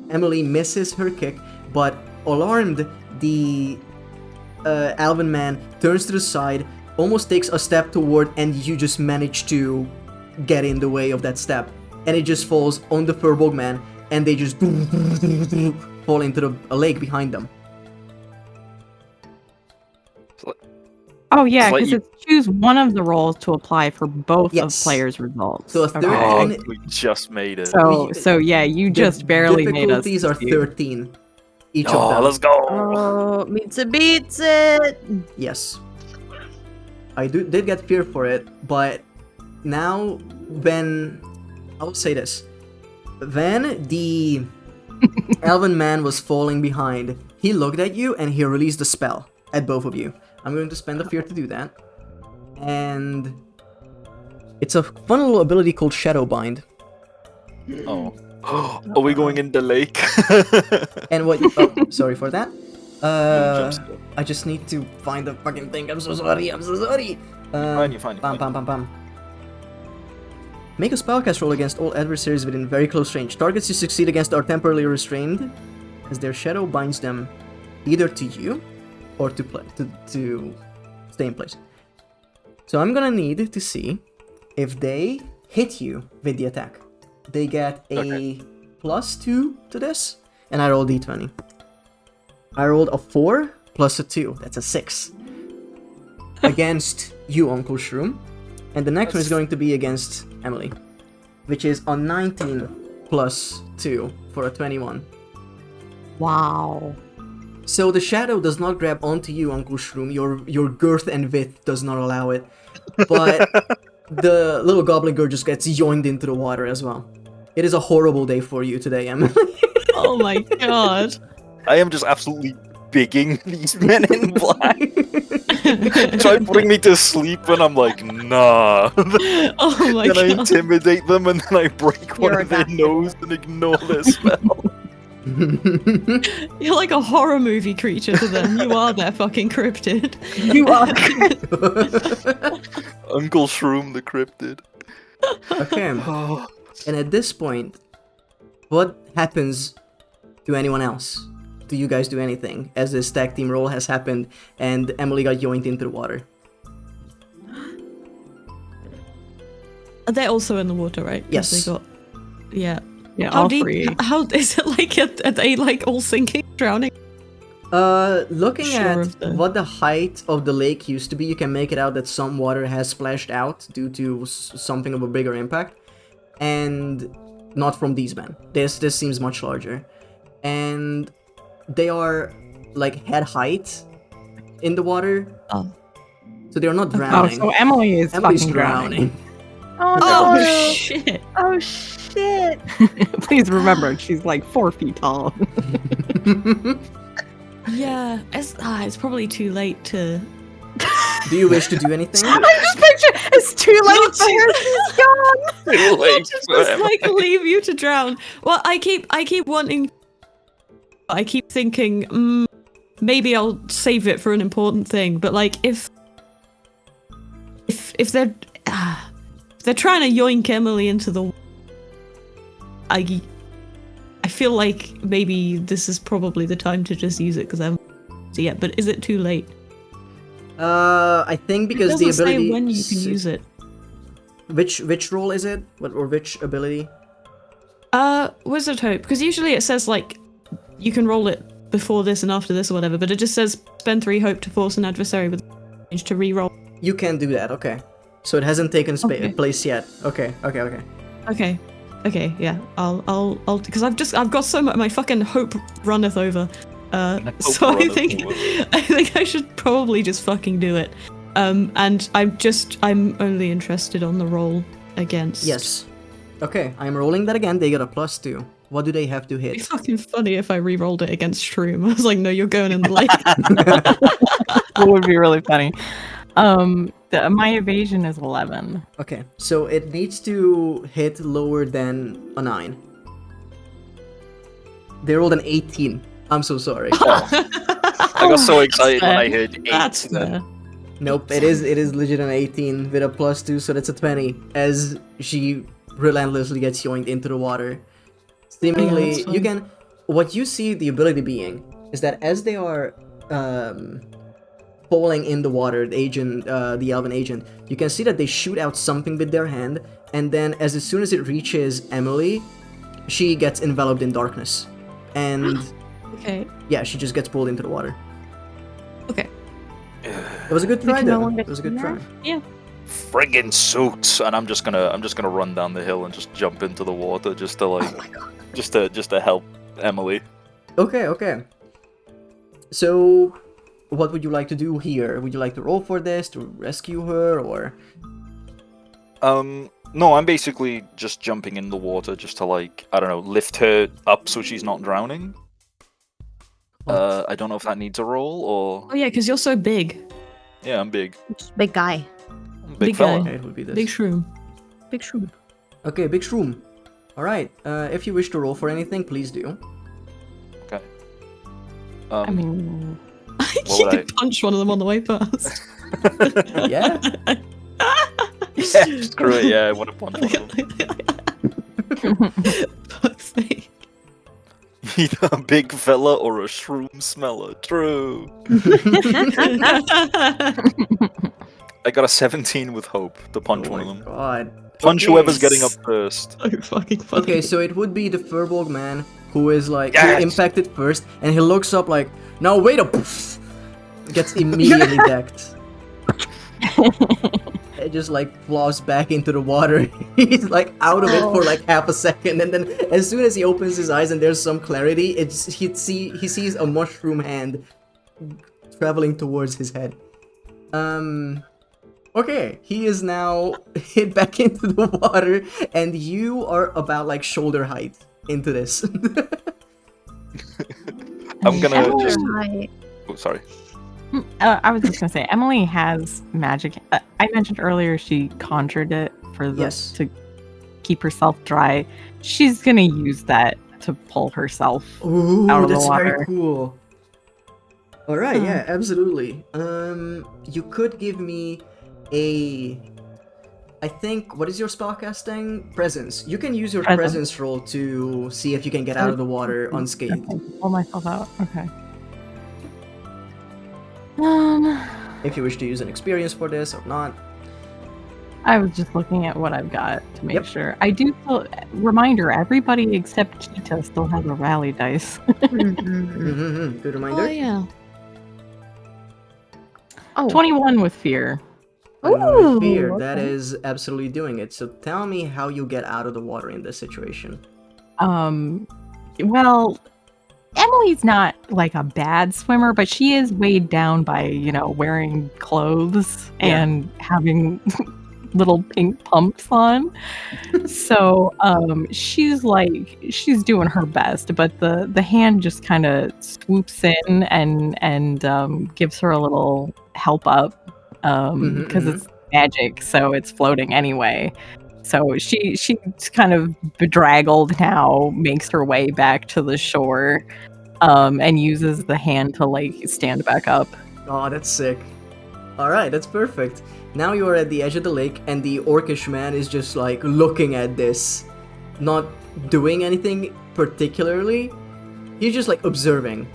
Emily misses her kick, but alarmed, the Alvin man turns to the side, almost takes a step toward, and you just manage to get in the way of that step, and it just falls on the Furbolg man, and they just fall into a lake behind them. Oh yeah, Slight- because it's choose one of the roles to apply for both Yes. of players' results. So a Okay. 13 Oh, we just made it. So yeah, you just barely made us. difficulties are succeed. 13 each of Oh, them. let's go. Oh, meets it beats it. Yes. I did get fear for it, but now when I'll say this. When the Elven man was falling behind, he looked at you and he released a spell at both of you. I'm going to spend a fear to do that. And it's a fun little ability called Shadowbind. Oh. Are we going in the lake? And what oh, sorry for that. Jump scare. I just need to find the fucking thing. I'm so sorry. You're fine. Bam. Make a spellcast roll against all adversaries within very close range. Targets you succeed against are temporarily restrained, as their shadow binds them either to you or to stay in place. So I'm gonna need to see if they hit you with the attack. They get a +2 to this, and I rolled d20. I rolled a 4 plus a 2. That's a 6. Against you, Uncle Shroom. And the next one is going to be against Emily, which is a 19 plus 2 for a 21. Wow. So the shadow does not grab onto you, Uncle Shroom. Your girth and width does not allow it. But the little goblin girl just gets yoinked into the water as well. It is a horrible day for you today, Emily. Oh my god. I am just absolutely bigging these men in black. Try and bring me to sleep, and I'm like, nah. Oh my Then I god. intimidate them, and then I break one You're of their adapted. nose and ignore their spell. You're like a horror movie creature to them. You are their fucking cryptid. You are. Uncle Shroom the Cryptid. Okay. And at this point, what happens to anyone else? Do you guys do anything as this tag team roll has happened and Emily got yoinked into the water? They're also in the water, right? 'Cause Yes. They got... Yeah. Yeah, How all deep? three. How is it like? Are they like all sinking, drowning? Looking Sure at of the- what the height of the lake used to be, you can make it out that some water has splashed out due to something of a bigger impact, and not from these men. This seems much larger, and they are like head height in the water. Oh. So they are not Oh, drowning. so Emily is Emily's fucking drowning. Oh Oh no! shit! Oh shit! Please remember, she's like 4 feet tall. Yeah, it's probably too late to. Do you wish to do anything? I just picture it's too late for her. She's gone. Too late Just for Emily. like leave you to drown. Well, I keep wanting. I keep thinking, maybe I'll save it for an important thing. But like, if they're trying to yoink Emily into the, I feel like maybe this is probably the time to just use it because I haven't used it yet. But is it too late? I think because it the doesn't ability. say when you can use it. Which role is it? Or which ability? Wizard Hope. Because usually it says like you can roll it before this and after this or whatever, but it just says spend 3 hope to force an adversary with range to re-roll. You can do that. Okay. So it hasn't taken place yet. Okay. Okay, yeah. I'll because I've got so much. My fucking hope runneth over. So I think I should probably just fucking do it. And I'm only interested on the roll against. Yes. Okay, I'm rolling that again. They get a +2. What do they have to It'd be hit? fucking funny if I re-rolled it against Shroom. I was like, no, you're going in the lake. That would be really funny. My evasion is 11. Okay, so it needs to hit lower than a 9. They rolled an 18. I'm so sorry. I got so excited when I heard 8. That's fair. Nope, it is legit an 18 with a +2, so that's a 20. As she relentlessly gets yoinked into the water. Seemingly, that's you fine. can. What you see the ability being is that as they are falling in the water, the elven agent, you can see that they shoot out something with their hand, and then as soon as it reaches Emily, she gets enveloped in darkness, and Okay. yeah, she just gets pulled into the water. Okay. It was a good try, can no though. longer It was a good see try. her? Friggin' suits, and I'm just gonna run down the hill and just jump into the water just to like, just to help Emily. Okay. So, what would you like to do here? Would you like to roll for this to rescue her, or? No, I'm basically just jumping in the water just to like, I don't know, lift her up so she's not drowning. I don't know if that needs a roll or. Oh yeah, because you're so big. Yeah, I'm big. Just big guy. I'm a big Big fella. guy. Okay, it would be this. Big Shroom. Big shroom. Okay, big shroom. Alright, if you wish to roll for anything, please do. Okay. I mean, What you would could punch one of them on the way past. Yeah? yeah, screw it. Yeah, I want to punch one of them. Fuck's sake. Either a big fella or a shroom smeller. True. I got a 17 with hope to punch Oh one of my them. god. Punch Okay. whoever's getting up first. So fucking funny. Okay, so it would be the Furbolg man who is like, Yes! who impacted first, and he looks up like, no, wait a poof! Gets immediately decked. It just like flops back into the water. He's like out of it for like half a second, and then as soon as he opens his eyes and there's some clarity, he sees a mushroom hand traveling towards his head. Okay, he is now hit back into the water, and you are about like shoulder height into this. I'm gonna just. Right. Oh, sorry. I was just gonna say Emily has magic. I mentioned earlier she conjured it for the Yes. to keep herself dry. She's gonna use that to pull herself. Ooh, Out of the that's very water. cool. All right, yeah, absolutely. You could give me a. I think, what is your spellcasting? Presence. You can use your Presence. presence roll to see if you can get out of the water unscathed. Okay, pull myself out. Okay. If you wish to use an experience for this or not. I was just looking at what I've got to make Yep. sure. I do still reminder everybody except Kita still has a rally dice. Mhm. Good reminder. Oh yeah. Oh. 21 with fear. Ooh, Fear, that okay. is absolutely doing it. So tell me how you get out of the water in this situation. Well, Emily's not like a bad swimmer, but she is weighed down by, wearing clothes Yeah. and having little pink pumps on. So, she's doing her best, but the hand just kind of swoops in and gives her a little help up because it's magic, so it's floating anyway. So she's kind of bedraggled now, makes her way back to the shore, and uses the hand to like stand back up. Oh, that's sick. Alright, that's perfect. Now you are at the edge of the lake, and the orcish man is just like looking at this. not doing anything particularly. He's just like observing.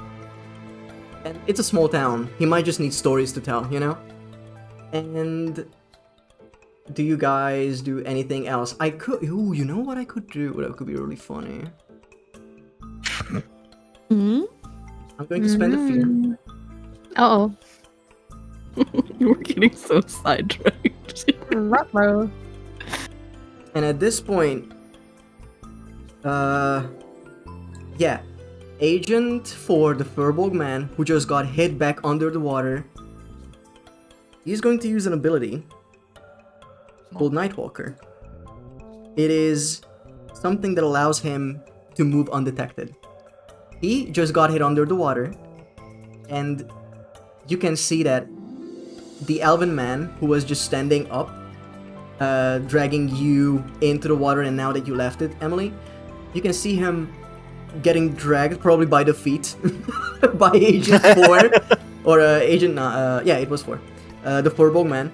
And it's a small town. He might just need stories to tell, you know? And do you guys do anything else? I could. Ooh, you know what I could do? That could be really funny. Hmm? I'm going to spend a fear. Uh-oh. We're getting so sidetracked. Ruh-roh. And at this point, yeah, agent for the Furbolg man who just got hit back under the water, he's going to use an ability called Nightwalker. It is something that allows him to move undetected. He just got hit under the water, and you can see that the elven man who was just standing up, dragging you into the water, and now that you left it, Emily, you can see him getting dragged probably by the feet by Agent 4, or Agent, yeah, it was 4, the Furbolg man.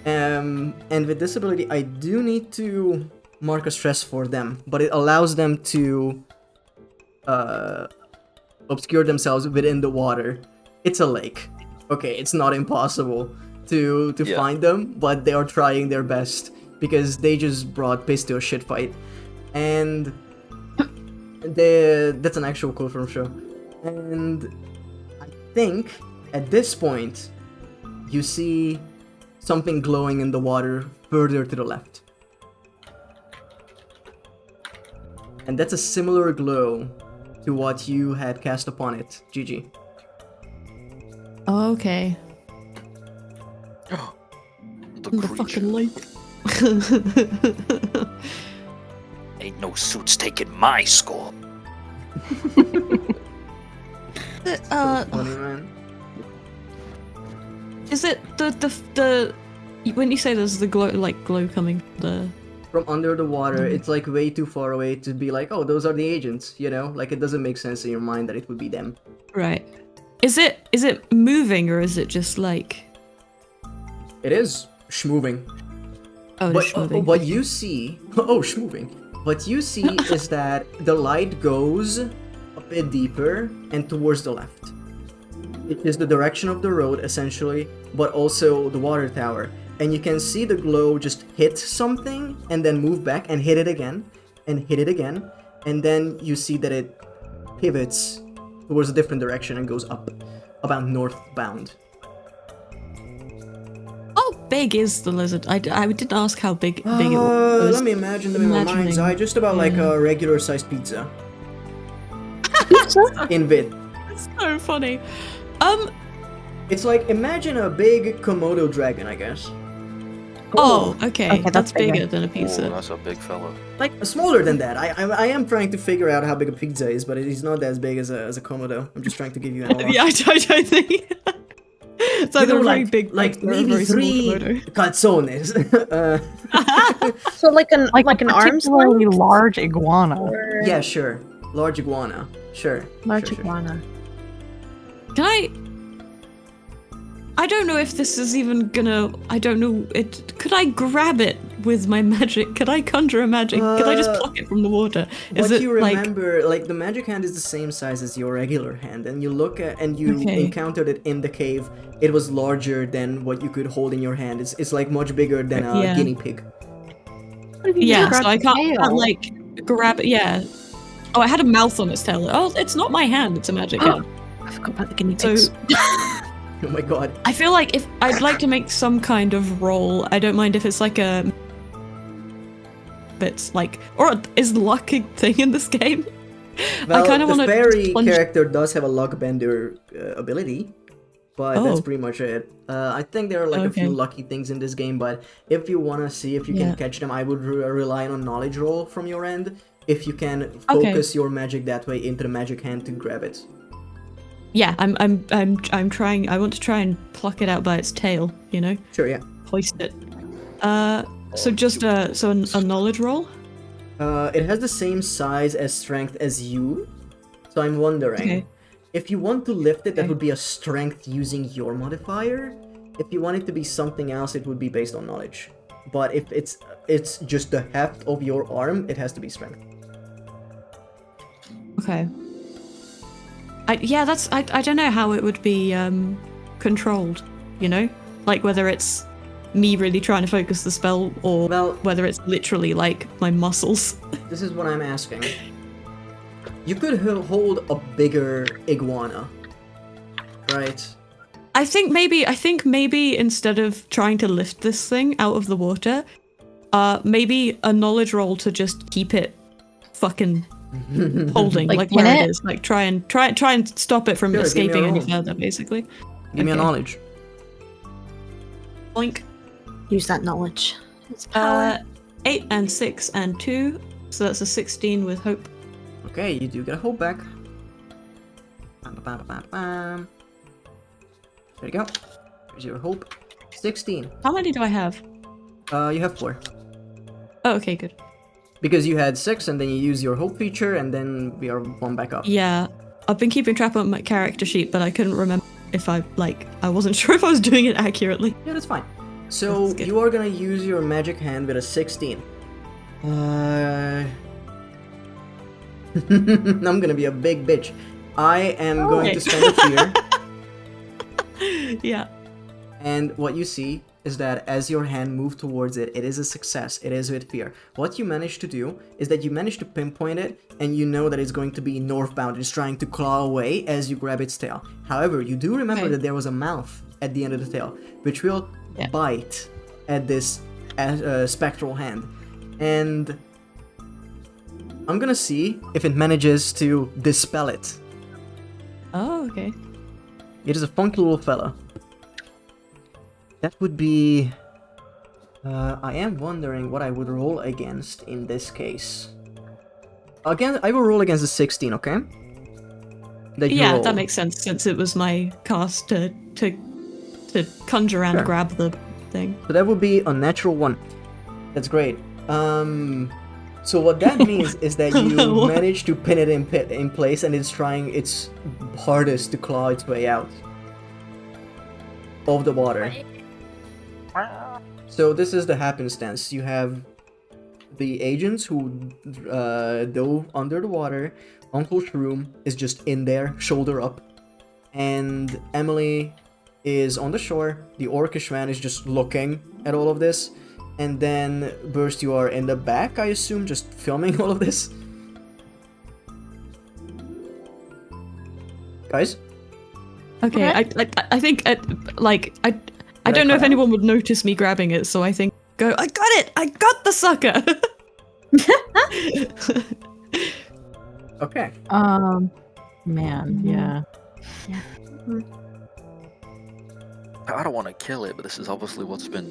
And with this ability, I do need to mark a stress for them, but it allows them to obscure themselves within the water. It's a lake. Okay, it's not impossible to find them, but they are trying their best because they just brought piss to a shit fight. And that's an actual quote from the show. And I think at this point you see something glowing in the water further to the left. And that's a similar glow to what you had cast upon it, Gigi. Okay. The The creature. fucking lake. Ain't no suits taking my skull. Funny, man. Is it the when you say there's the glow coming the From under the water, it's like way too far away to be like, oh, those are the agents, you know? Like, it doesn't make sense in your mind that it would be them. right? Is it moving or is it just like It is schmoving. oh But it's moving? what you see, oh, schmoving. What you see is that the light goes a bit deeper and towards the left. It is the direction of the road, essentially, but also the water tower. And you can see the glow just hit something and then move back and hit it again and hit it again. And then you see that it pivots towards a different direction and goes up, about northbound. How big is the lizard? I didn't ask how big it was. Let me imagine them in my mind's eye. Just about like a regular sized pizza. In width. It's so funny. It's like, imagine a big Komodo dragon, I guess. Oh, okay. Okay, That's that's bigger. bigger than a Oh, pizza. that's a big fella. Like, smaller than that. I am trying to figure out how big a pizza is, but it is not as big as a Komodo. I'm just trying to give you an analog. Yeah, I don't think. It's either a very big like pizza or a maybe very small 3 Komodo. calzones. So like an arm's particularly length? large iguana. Or Yeah, sure. Large iguana. Sure. large sure, sure. iguana. Can I don't know if this is even gonna. I don't know. Could I grab it with my magic? Could I conjure a magic? Could I just pluck it from the water? Is What it you like? remember, like the magic hand is the same size as your regular hand, and you look at and you Okay. encountered it in the cave. It was larger than what you could hold in your hand. It's like much bigger than a Yeah. guinea pig. Yeah, so I can't tail? like grab it. Yeah. Oh, it had a mouth on its tail. Oh, it's not my hand. It's a magic hand. I forgot about the guinea So pigs. Oh my god. I feel like if I'd like to make some kind of roll, I don't mind if it's like a. It's like, or is luck a thing in this game? Well, I kind of the want to fairy plunge. character does have a luck bender ability, but that's Oh. pretty much it. I think there are like a few Okay. lucky things in this game, but if you want to see if you Yeah. can catch them, I would rely on a knowledge roll from your end. If you can Okay. focus your magic that way into the magic hand to grab it. Yeah, I'm trying. I want to try and pluck it out by its tail. You know, Sure, yeah. hoist it. So just a knowledge roll. It has the same size as strength as you, so I'm wondering Okay. if you want to lift it, that Okay. would be a strength using your modifier. If you want it to be something else, it would be based on knowledge. But if it's it's just the heft of your arm, it has to be strength. Okay. I don't know how it would be controlled, you know? Like whether it's me really trying to focus the spell or whether it's literally like my muscles. This is what I'm asking. You could hold a bigger iguana, right? I think maybe instead of trying to lift this thing out of the water, maybe a knowledge roll to just keep it fucking holding like where it is. Like try and stop it from escaping any further, basically. Give me a knowledge. Boink. Use that knowledge. It's power. 8 and 6 and 2, so that's a 16 with hope. Okay, you do get a hope back. Bam. There you go. Here's your hope. 16. How many do I have? You have 4. Oh, okay, good. Because you had 6, and then you use your hope feature, and then we are 1 back up. Yeah, I've been keeping track on my character sheet, but I couldn't remember if I wasn't sure if I was doing it accurately. Yeah, that's fine. So you are gonna use your magic hand with a 16. I'm gonna be a big bitch. I am going to spend a fear. Yeah. And what you see is that as your hand moves towards it, it is a success. It is with fear. What you manage to do is that you manage to pinpoint it, and you know that it's going to be northbound. It's trying to claw away as you grab its tail. However, you do remember that there was a mouth at the end of the tail, which will bite at this spectral hand. And I'm gonna see if it manages to dispel it. Oh, okay. It is a funky little fella. That would be... I am wondering what I would roll against in this case. Again, I will roll against the 16, okay? That makes sense, since it was my cast to conjure and grab the thing. So that would be a natural 1. That's great. So what that means is that you manage to pin it in place, and it's trying its hardest to claw its way out of the water. So this is the happenstance. You have the agents who dove under the water. Uncle Shroom is just in there, shoulder up. And Emily is on the shore. The orcish man is just looking at all of this. And then, Burst, you are in the back, I assume, just filming all of this? Guys? Okay, I think, I don't know if anyone would notice me grabbing it, so I think, I got it! I got the sucker! Okay. Man, yeah. I don't want to kill it, but this is obviously what's been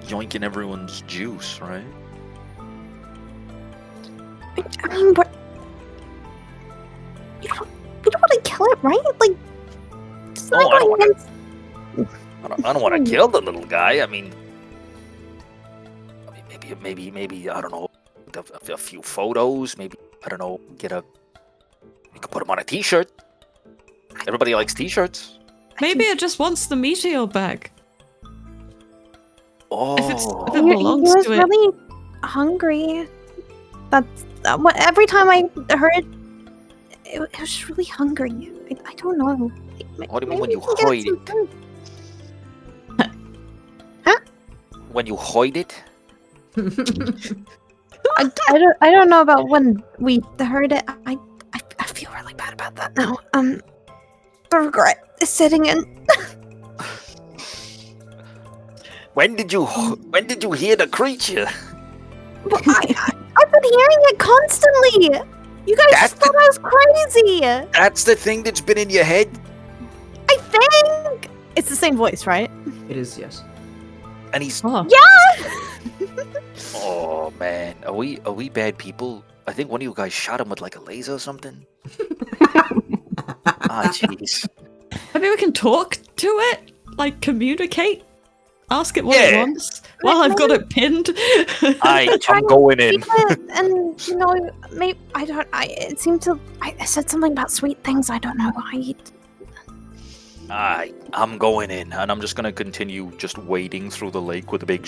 yoinking everyone's juice, right? I mean, we don't want to kill it, right? Like, I don't want to kill the little guy. I mean, maybe I don't know, a few photos. Maybe I don't know. You could put him on a T-shirt. Everybody likes T-shirts. Maybe it just wants the meteor back. Oh, if it he belongs was to it. really hungry. That's every time I heard it was really hungry. I don't know. What do you mean when you hide it? Huh? When you hide it? I don't know about when we heard it. I feel really bad about that now. The regret is setting in. When did you hear the creature? Well, I've been hearing it constantly. You guys just thought I was crazy. That's the thing that's been in your head? I think it's the same voice, right? It is, yes. And he's... Yeah! Oh, man. Are we bad people? I think one of you guys shot him with like a laser or something. Ah, jeez. Maybe we can talk to it? Like, communicate? Ask it what it wants? While I've got it pinned? I'm going in. And, you know, maybe, it seemed to, I said something about sweet things, I don't know. I'm going in, and I'm just gonna continue just wading through the lake with a big,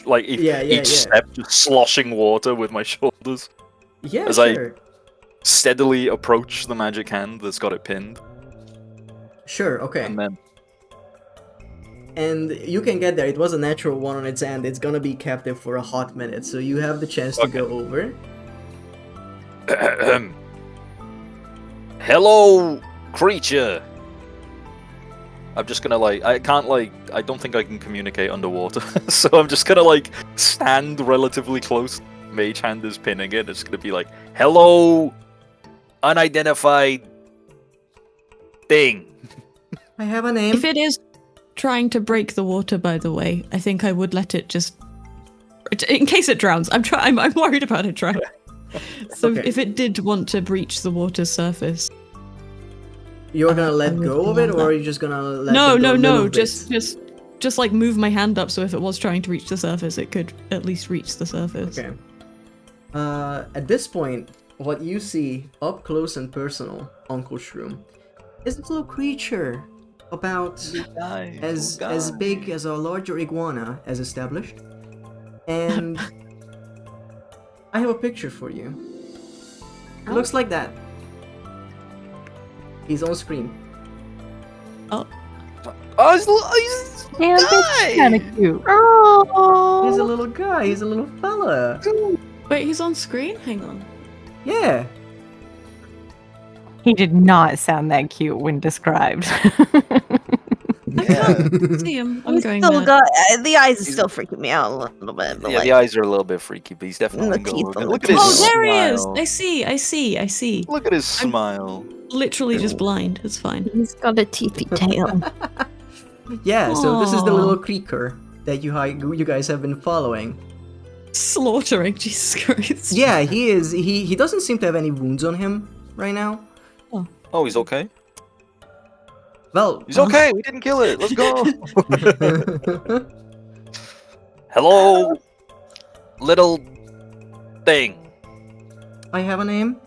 like each step just sloshing water with my shoulders Yeah, as sure. I steadily approach the magic hand that's got it pinned. Sure, okay. And then And you can get there. It was a natural one on its end. It's gonna be captive for a hot minute, so you have the chance to go over. Hello, creature. I'm just gonna I don't think I can communicate underwater, so I'm just gonna stand relatively close. Mage hand is pinning it. It's gonna be like, hello, unidentified thing. I have a name. If it is trying to break the water, by the way, I think I would let it just, in case it drowns. I'm worried about it drowning. So Okay. if it did want to breach the water's surface, You're gonna I let would go of it, allow or that. are you just gonna let no, it go a little bit? just like move my hand up so if it was trying to reach the surface, it could at least reach the surface. Okay. At this point, what you see up close and personal, Uncle Shroom, is this little creature about as big as a larger iguana, as established. And I have a picture for you. It looks like that. He's on screen. Oh, he's Damn, that's kind of cute. Oh, He's a little guy. He's a little fella. Wait, he's on screen? Hang on. Yeah. He did not sound that cute when described. I can't see him. I'm he's going still mad. got the eyes are still freaking me out a little bit. But Yeah, like, the eyes are a little bit freaky, but he's definitely The teeth going. on Look the at his Oh, teeth. there he is! smile. I see. Look at his smile. Literally just blind. It's fine. he's got a teethy tail. Yeah. So this is the Aw. little creaker that you guys have been following. Slaughtering, Jesus Christ. Yeah, he is. He doesn't seem to have any wounds on him right now. Oh, he's okay. Well, He's okay. We didn't kill it. Let's go. Hello, little thing. I have a name.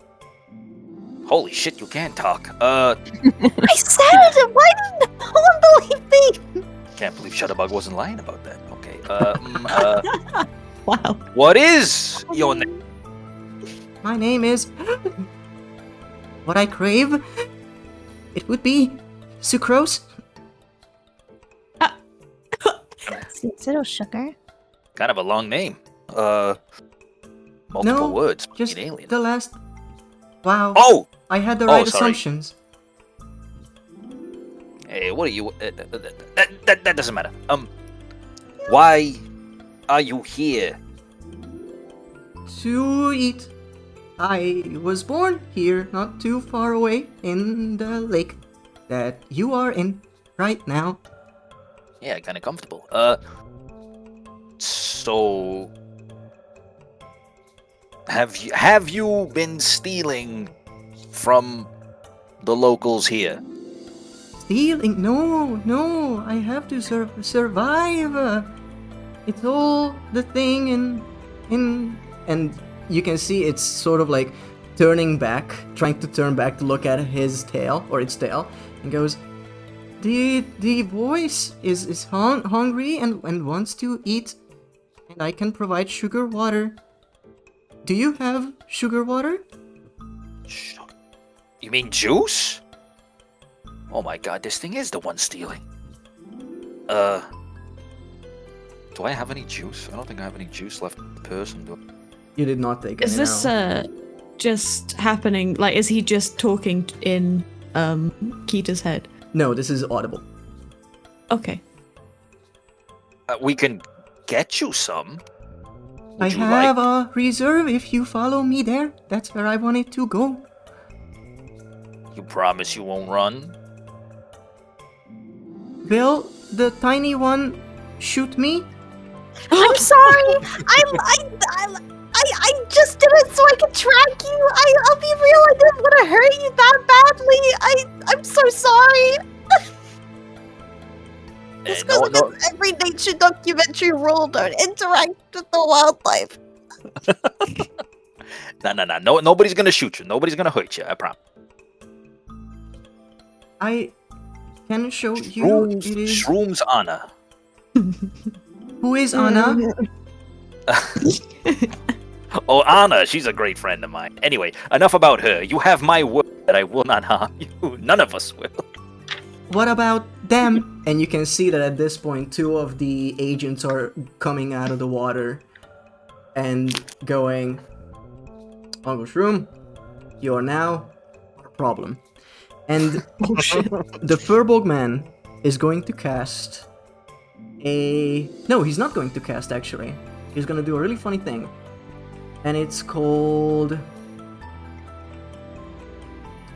Holy shit, you can talk. I said it. Why did no one believe me? Can't believe Shutterbug wasn't lying about that. Okay. Wow. What is your name? My name is. What I crave. It would be sucrose. Zero sugar. Kind of a long name. Multiple No, words. Just Fucking alien. the last. Wow. Oh, I had the Oh, right sorry. assumptions. hey, what are you? That doesn't matter. Why are you here? To eat. I was born here, not too far away, in the lake that you are in right now. Yeah, kind of comfortable. So have you been stealing from the locals here? Stealing? No, I have to survive. It's all the thing and you can see it's sort of like trying to turn back to look at his tail, or its tail, and goes, the voice is hungry and wants to eat, and I can provide sugar water. Do you have sugar water? You mean juice? Oh my god, this thing is the one stealing. Do I have any juice? I don't think I have any juice left in the person, do I? You did not take Is any this now. just happening? Like, is he just talking in Kita's head? No, this is audible. Okay. We can get you some. I Would you have like? a reserve if you follow me there. That's where I wanted to go. You promise you won't run? Will the tiny one shoot me? I'm sorry. I just did it so I could track you. I'll be real. I didn't want to hurt you that badly. I'm so sorry. Just because of this every nature documentary rule, don't interact with the wildlife. No, nobody's gonna shoot you. Nobody's gonna hurt you, I promise. can show you. It is. Shrooms Anna. Who is Anna? Oh, Anna, she's a great friend of mine. Anyway, enough about her. You have my word that I will not harm you. None of us will. What about them? And you can see that at this point, 2 of the agents are coming out of the water and going, Uncle Shroom, you are now our problem. And the Furbolg man is going to cast a... No, he's not going to cast, actually. He's going to do a really funny thing. And it's called...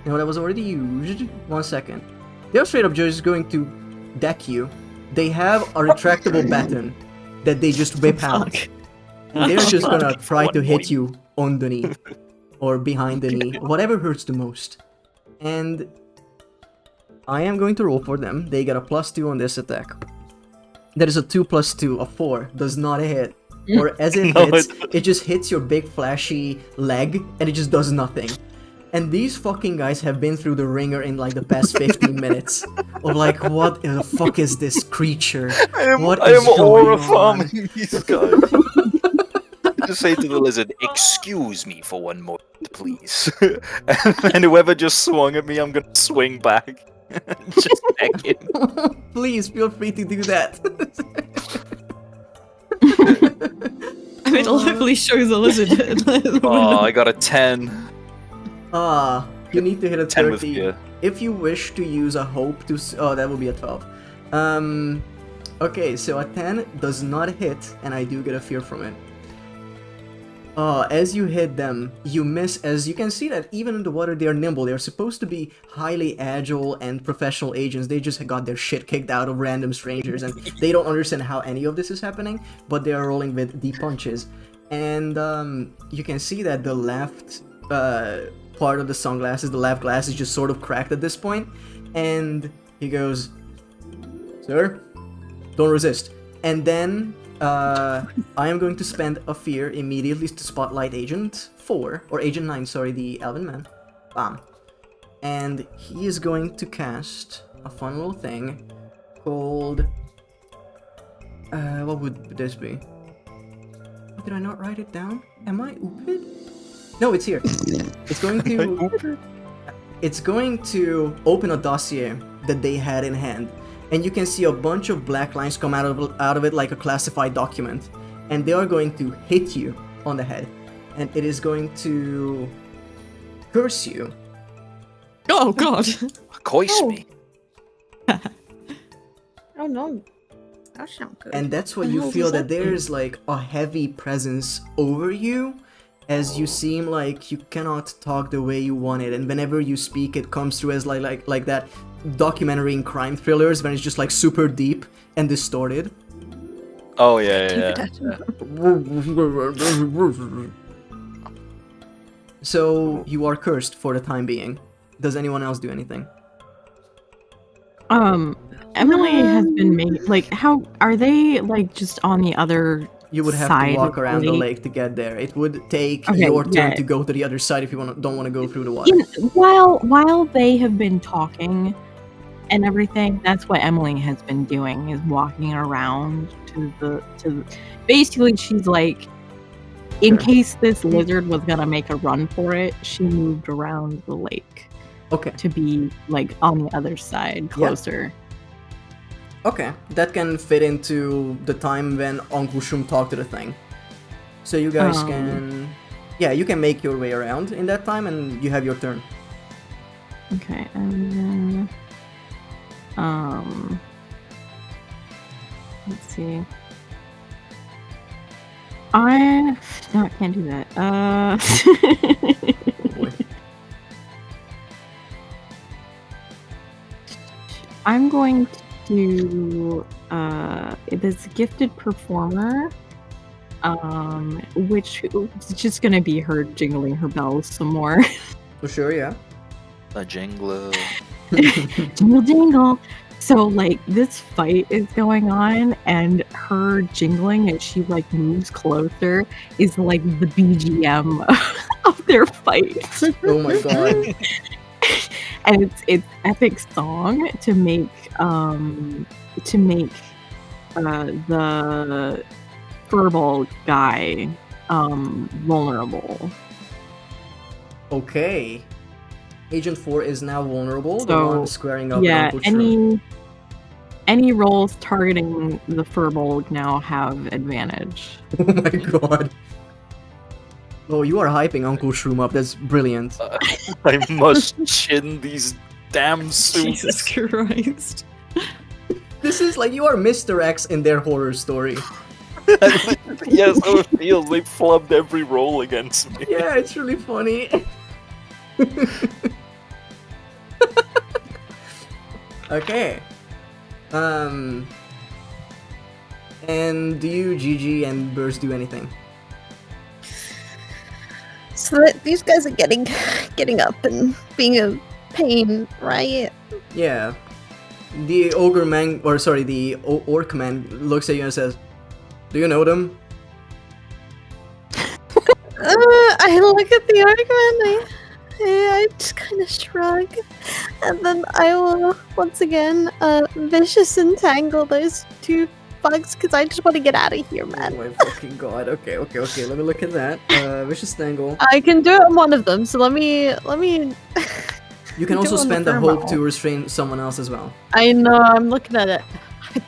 No, that was already used. 1 second. They're straight up just going to deck you. They have a retractable baton that they just whip out. And they're just gonna try to hit you on the knee. Or behind the knee. Whatever hurts the most. And I am going to roll for them. They get a +2 on this attack. That is a 2 + 2, a 4. Does not hit. Or as it hits, it just hits your big flashy leg and it just does nothing. And these fucking guys have been through the ringer in like the past 15 minutes. Of like, what the fuck is this creature? I am going aura on? farming these guys. Just say to the lizard, excuse me for one moment, please. And whoever just swung at me, I'm gonna swing back. Just deck him. Please feel free to do that. I mean, it'll hopefully show the lizard. Oh, I got a 10. You need to hit a 10 with 30. fear. If you wish to use a hope to... Oh, that will be a 12. Okay, so a 10 does not hit, and I do get a fear from it. As you hit them, you miss. As you can see that even in the water, they are nimble. They are supposed to be highly agile and professional agents. They just got their shit kicked out of random strangers, and they don't understand how any of this is happening, but they are rolling with the punches. And you can see that the left part of the sunglasses, the left glass, is just sort of cracked at this point. And he goes, "Sir, don't resist." And then I am going to spend a fear immediately to spotlight Agent 4, or Agent 9, sorry, the Elven Man. Bam. And he is going to cast a fun little thing called... what would this be? Did I not write it down? Am I ooped? No, it's here. It's going to... It's going to open a dossier that they had in hand. And you can see a bunch of black lines come out of it like a classified document. And they are going to hit you on the head. And it is going to curse you. Oh god. Coist me. Oh no. That's not good. And that's when you feel that there's like a heavy presence over you. As you seem like you cannot talk the way you want it, and whenever you speak, it comes through as like that documentary in crime thrillers when it's just like super deep and distorted. Oh yeah. So you are cursed for the time being. Does anyone else do anything? Emily has been made like, how are they like just on the other? You would have side to walk of around the lake? lake to get there. It would take Okay, your turn yeah. to go to the other side if you don't want to go through the water. While they have been talking and everything, that's what Emily has been doing, is walking around to basically she's like, in Sure. case this lizard was gonna make a run for it, she moved around the lake Okay. to be like on the other side, closer. Okay, that can fit into the time when Uncle Shum talked to the thing. So you guys can... Yeah, you can make your way around in that time and you have your turn. Okay, and then let's see. I can't do that. Boy. I'm going to this gifted performer, which is just gonna be her jingling her bells some more. For sure, yeah. A jingler. Jingle jingle. So like this fight is going on, and her jingling as she like moves closer is like the BGM of their fight. Oh my god. and it's epic song to make the furball guy vulnerable. Okay. Agent 4 is now vulnerable, the So, one squaring up with yeah, Uncle True. any rolls targeting the furball now have advantage. Oh my god. Oh, you are hyping Uncle Shroom up. That's brilliant. I must chin these damn suits. Jesus Christ. This is like you are Mr. X in their horror story. Yes, how it feels. They flubbed every roll against me. Yeah, it's really funny. Okay. And do you, Gigi, and Burst do anything? So that these guys are getting up and being a pain, right? Yeah. The ogre man, or sorry, the orc man looks at you and says, "Do you know them?" I look at the argument. I just kind of shrug, and then I will once again vicious entangle those two bugs because I just want to get out of here, man. Oh my fucking god. Okay. Let me look at that. Vicious Tangle. I can do it on one of them, so let me. You can do also it on the spend a thermal. hope to restrain someone else as well. I know. I'm looking at it.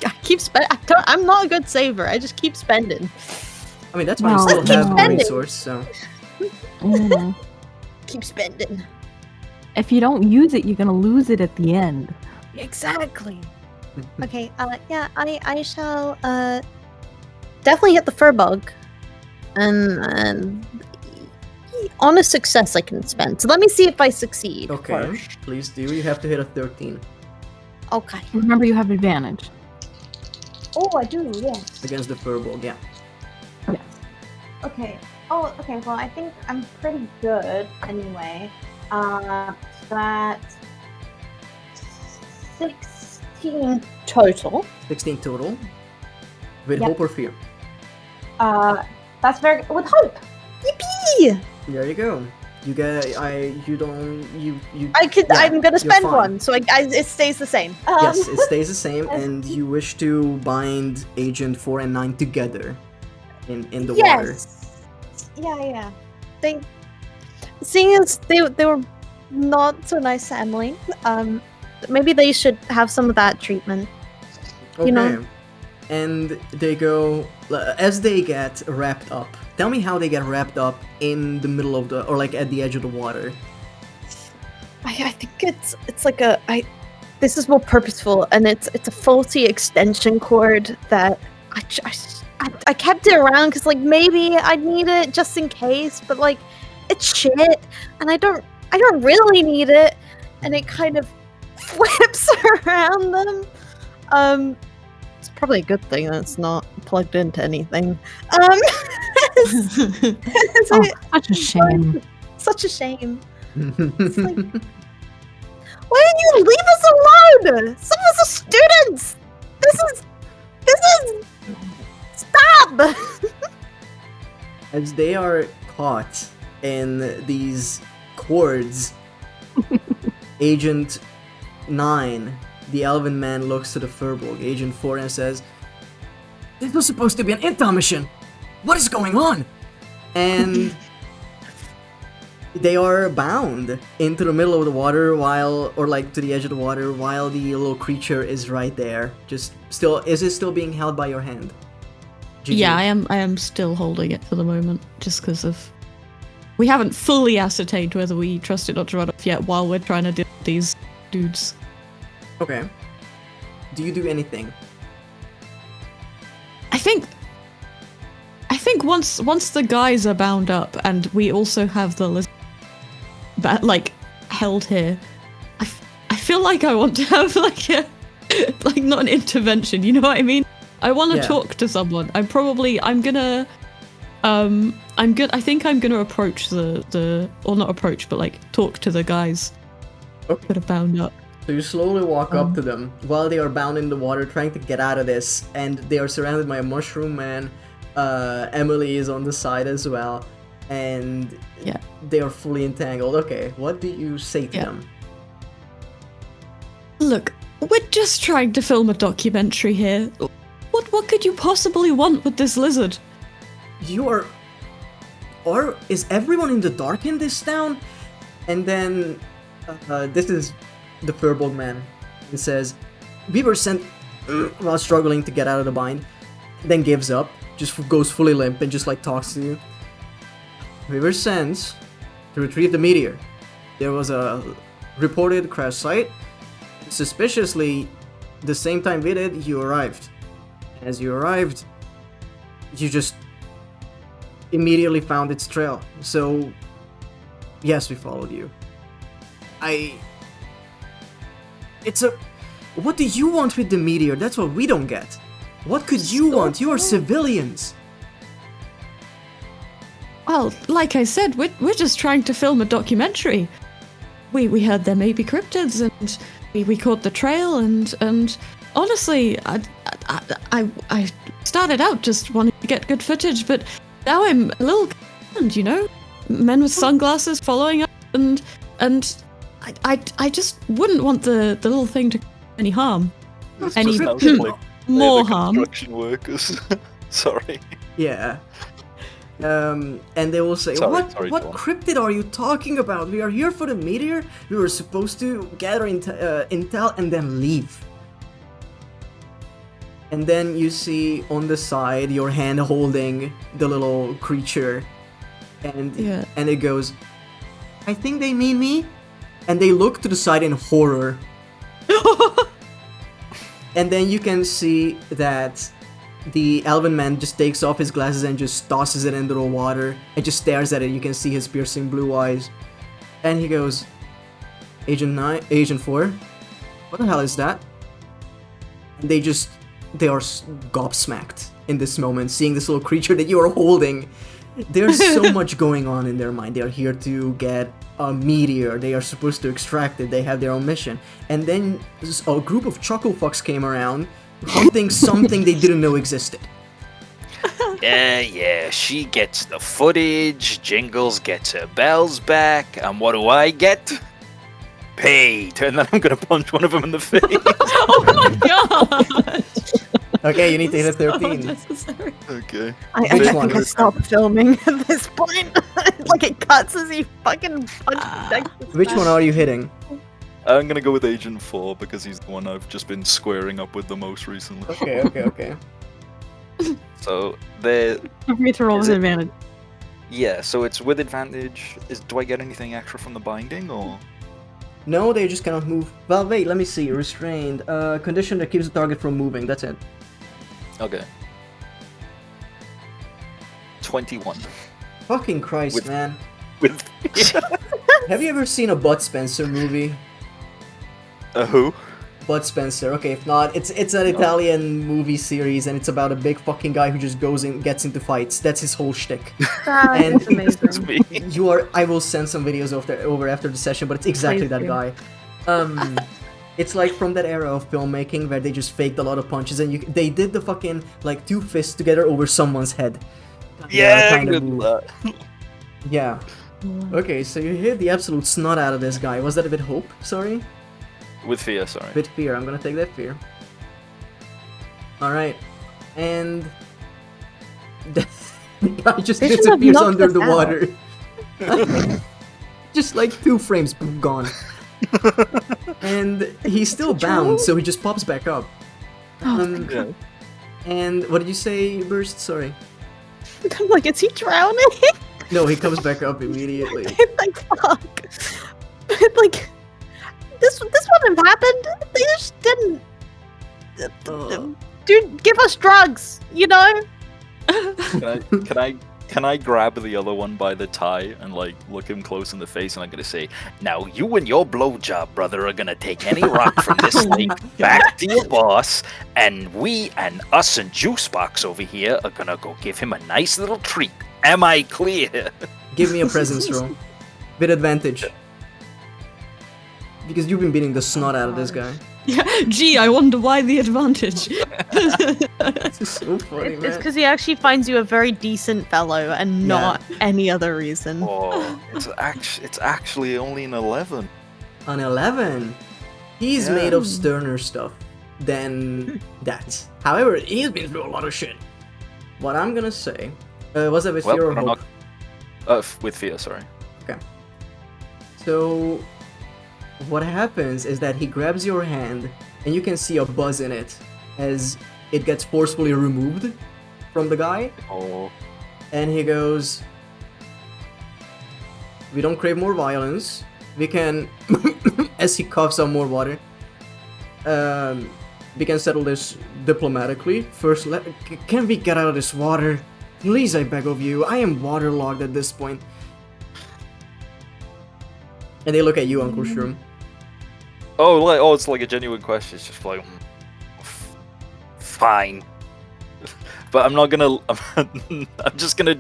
I keep spending. I'm not a good saver. I just keep spending. I mean, that's why you Well, still keep have the spending. resource, so. Mhm. Keep spending. If you don't use it, you're gonna lose it at the end. Exactly. Okay. Yeah. I shall definitely hit the fur bug, and on a success I can spend. So let me see if I succeed. Okay, first. please do. You have to hit a 13 Okay. Remember, you have advantage. Oh, I do, yes. against the furball, yeah. Yes. Okay. Oh, okay, well, I think I'm pretty good anyway. That 16 total. 16 total. With Yep. hope or fear. That's very with hope. Yippee! There you go. You get, you I could. Yeah, I'm gonna you're spend fine. one, so it stays the same. Yes, it stays the same, and you wish to bind Agent 4 and 9 together in the water. Yes. Yeah. Seeing as they were not so nice to Emily, maybe they should have some of that treatment. Okay. You know. And they go, as they get wrapped up, tell me how they get wrapped up in the middle of the, or like at the edge of the water. I think it's like this is more purposeful, and it's a faulty extension cord that I kept it around because like maybe I'd need it just in case, but like it's shit, and I don't really need it, and it kind of flips around them. It's probably a good thing that it's not plugged into anything. It's Oh, such a shame. such a shame. It's like, why didn't you leave us alone? Some of us are students. This is stop. As they are caught in these cords, Agent 9, the elven man, looks to the Furbolg, Agent 4, and says, "This was supposed to be an intel mission! What is going on?" And they are bound into the middle of the water or like to the edge of the water, while the little creature is right there. Is it still being held by your hand? Gigi? Yeah, I am still holding it for the moment, just because of we haven't fully ascertained whether we trust it not to run off yet while we're trying to deal with these dudes. Okay. Do you do anything? I think once the guys are bound up and we also have the list like held here, I feel like I want to have like a like not an intervention, you know what I mean? I want to Yeah. talk to someone. I think I'm gonna approach or not approach, but like talk to the guys Okay. that are bound up. So you slowly walk up to them while they are bound in the water, trying to get out of this, and they are surrounded by a mushroom man. Emily is on the side as well, and Yeah. they are fully entangled. Okay, what do you say to Yeah. them? we're just trying to film a documentary here. What could you possibly want with this lizard? You are... Or is everyone in the dark in this town? And then... this is the furball man. He says, we were sent while struggling to get out of the bind. Then gives up. Just goes fully limp and just like talks to you. We were sent to retrieve the meteor. There was a reported crash site. Suspiciously, the same time we did, you arrived. As you arrived, you just immediately found its trail. So, yes, we followed you. It's a... What do you want with the meteor? That's what we don't get. What could you want? You are civilians. Well, like I said, we're just trying to film a documentary. We heard there may be cryptids, and we caught the trail, and honestly, I started out just wanting to get good footage, but now I'm a little concerned, you know? Men with sunglasses following us, and I just wouldn't want the little thing to cause any harm. Any more harm. Construction workers. Sorry. Yeah. And they will say, what cryptid are you talking about? We are here for the meteor. We were supposed to gather intel and then leave. And then you see on the side your hand holding the little creature. And it goes, I think they mean me. And they look to the side in horror. And then you can see that the elven man just takes off his glasses and just tosses it into the water and just stares at it. You can see his piercing blue eyes. And he goes, Agent 4? What the hell is that? And they are gobsmacked in this moment, seeing this little creature that you are holding. There's so much going on in their mind. They are here to get a meteor. They are supposed to extract it. They have their own mission. And then a group of chuckle fucks came around, hunting something they didn't know existed. Yeah, she gets the footage, Jingles gets her bells back, and what do I get? Paid. And then I'm gonna punch one of them in the face. Oh my god! Okay, you need to hit a 13. Okay. I think I stopped filming at this point. Like it cuts as he fucking punches. Which one are you hitting? I'm gonna go with Agent 4 because he's the one I've just been squaring up with the most recently. Okay. So there. For me to roll with advantage. Yeah, so it's with advantage. Do I get anything extra from the binding or? No, they just cannot move. Well, wait, let me see. Restrained. Condition that keeps the target from moving. That's it. Okay. 21. Fucking Christ, man. With Have you ever seen a Bud Spencer movie? Who? Bud Spencer. Okay, if not, it's an Italian movie series, and it's about a big fucking guy who just gets into fights. That's his whole shtick. And amazing. I will send some videos over after the session, but it's exactly that guy. It's like from that era of filmmaking where they just faked a lot of punches, and they did the fucking like two fists together over someone's head. Yeah, kind of move. Yeah. Okay, so you hit the absolute snot out of this guy. Was that a bit hope? Sorry? With fear, sorry. With fear, I'm gonna take that fear. Alright. And... the guy just disappears under the water. Just like 2 frames, boom, gone. And he's still bound, so he just pops back up. And what did you say, Burst? Sorry. I'm like, is he drowning? No, he comes back up immediately. Like, fuck. Like, this wouldn't have happened. They just didn't. Dude, give us drugs, you know? Can I grab the other one by the tie and like look him close in the face, and I'm gonna say, now you and your blowjob brother are gonna take any rock from this lake back to your boss, and we and us and Juicebox over here are gonna go give him a nice little treat. Am I clear? Give me a presence roll. With advantage. Because you've been beating the snot out of this guy. Yeah, gee, I wonder why the advantage. This is so funny, man. It's because he actually finds you a very decent fellow and not any other reason. Oh, it's actually only an 11. An 11? He's Yeah. made of sterner stuff than that. However, he's been through a lot of shit. What I'm gonna say, was that with Well, fear or I'm hope? with fear, sorry. So, what happens is that he grabs your hand, and you can see a buzz in it as it gets forcefully removed from the guy, Oh. and he goes, "We don't crave more violence. We can," as he coughs out more water, "we can settle this diplomatically. First, can we get out of this water? Please, I beg of you. I am waterlogged at this point." And they look at you, Uncle Shroom. Oh, it's like a genuine question. It's just like, fine. But I'm not gonna. I'm just gonna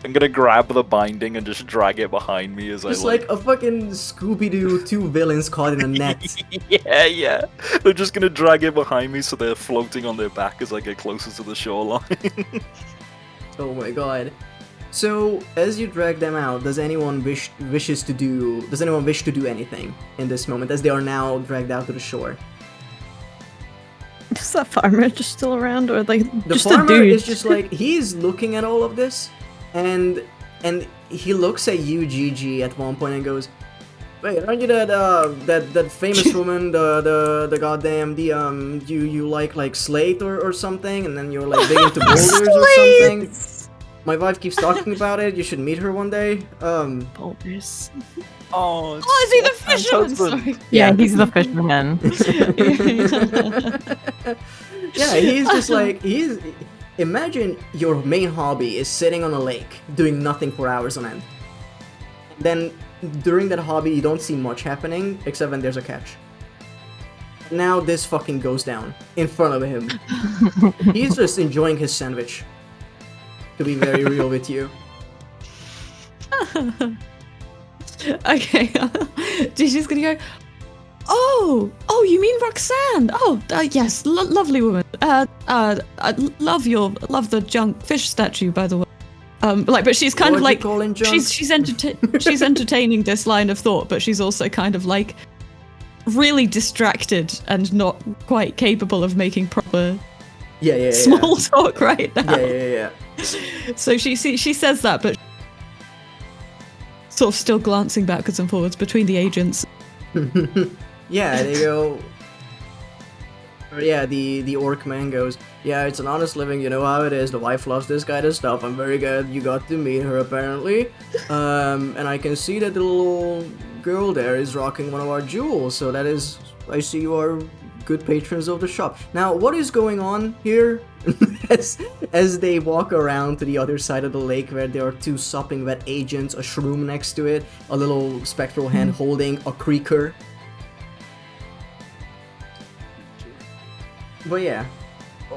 I'm gonna grab the binding and just drag it behind me as Just I like a fucking Scooby-Doo, two villains caught in a net. yeah. They're just gonna drag it behind me so they're floating on their back as I get closer to the shoreline. Oh my god. So, as you drag them out, does anyone wish to do anything in this moment, as they are now dragged out to the shore? Is that farmer just still around, or like The just a farmer dude? is just like, he's looking at all of this, and he looks at you, Gigi, at one point and goes, "Wait, aren't you that famous woman, the goddamn, you like slate or something, and then you're like big into boulders or something? My wife keeps talking about it. You should meet her one day." Boulders. Oh, is he the fisherman? Sorry. Yeah, he's the fisherman. Yeah, he's just like, imagine your main hobby is sitting on a lake doing nothing for hours on end. Then during that hobby you don't see much happening except when there's a catch. Now this fucking goes down in front of him. He's just enjoying his sandwich, to be very real with you. Okay. Gigi's gonna go, oh, you mean Roxanne? Oh, yes, lovely woman. I love the junk fish statue, by the way. But she's kind What of you like, calling junk? she's entertaining this line of thought, but she's also kind of like really distracted and not quite capable of making proper Yeah. small talk right now. Yeah. So she says that, but sort of still glancing backwards and forwards between the agents. Yeah, they go. Or yeah, the orc man goes, "Yeah, it's an honest living, you know how it is. The wife loves this kind of stuff. I'm very glad you got to meet her, apparently. And I can see that the little girl there is rocking one of our jewels, so that is, I see you are good patrons of the shop. Now, what is going on here?" as they walk around to the other side of the lake, where there are two sopping wet agents, a shroom next to it, a little spectral hand holding a creaker. But yeah,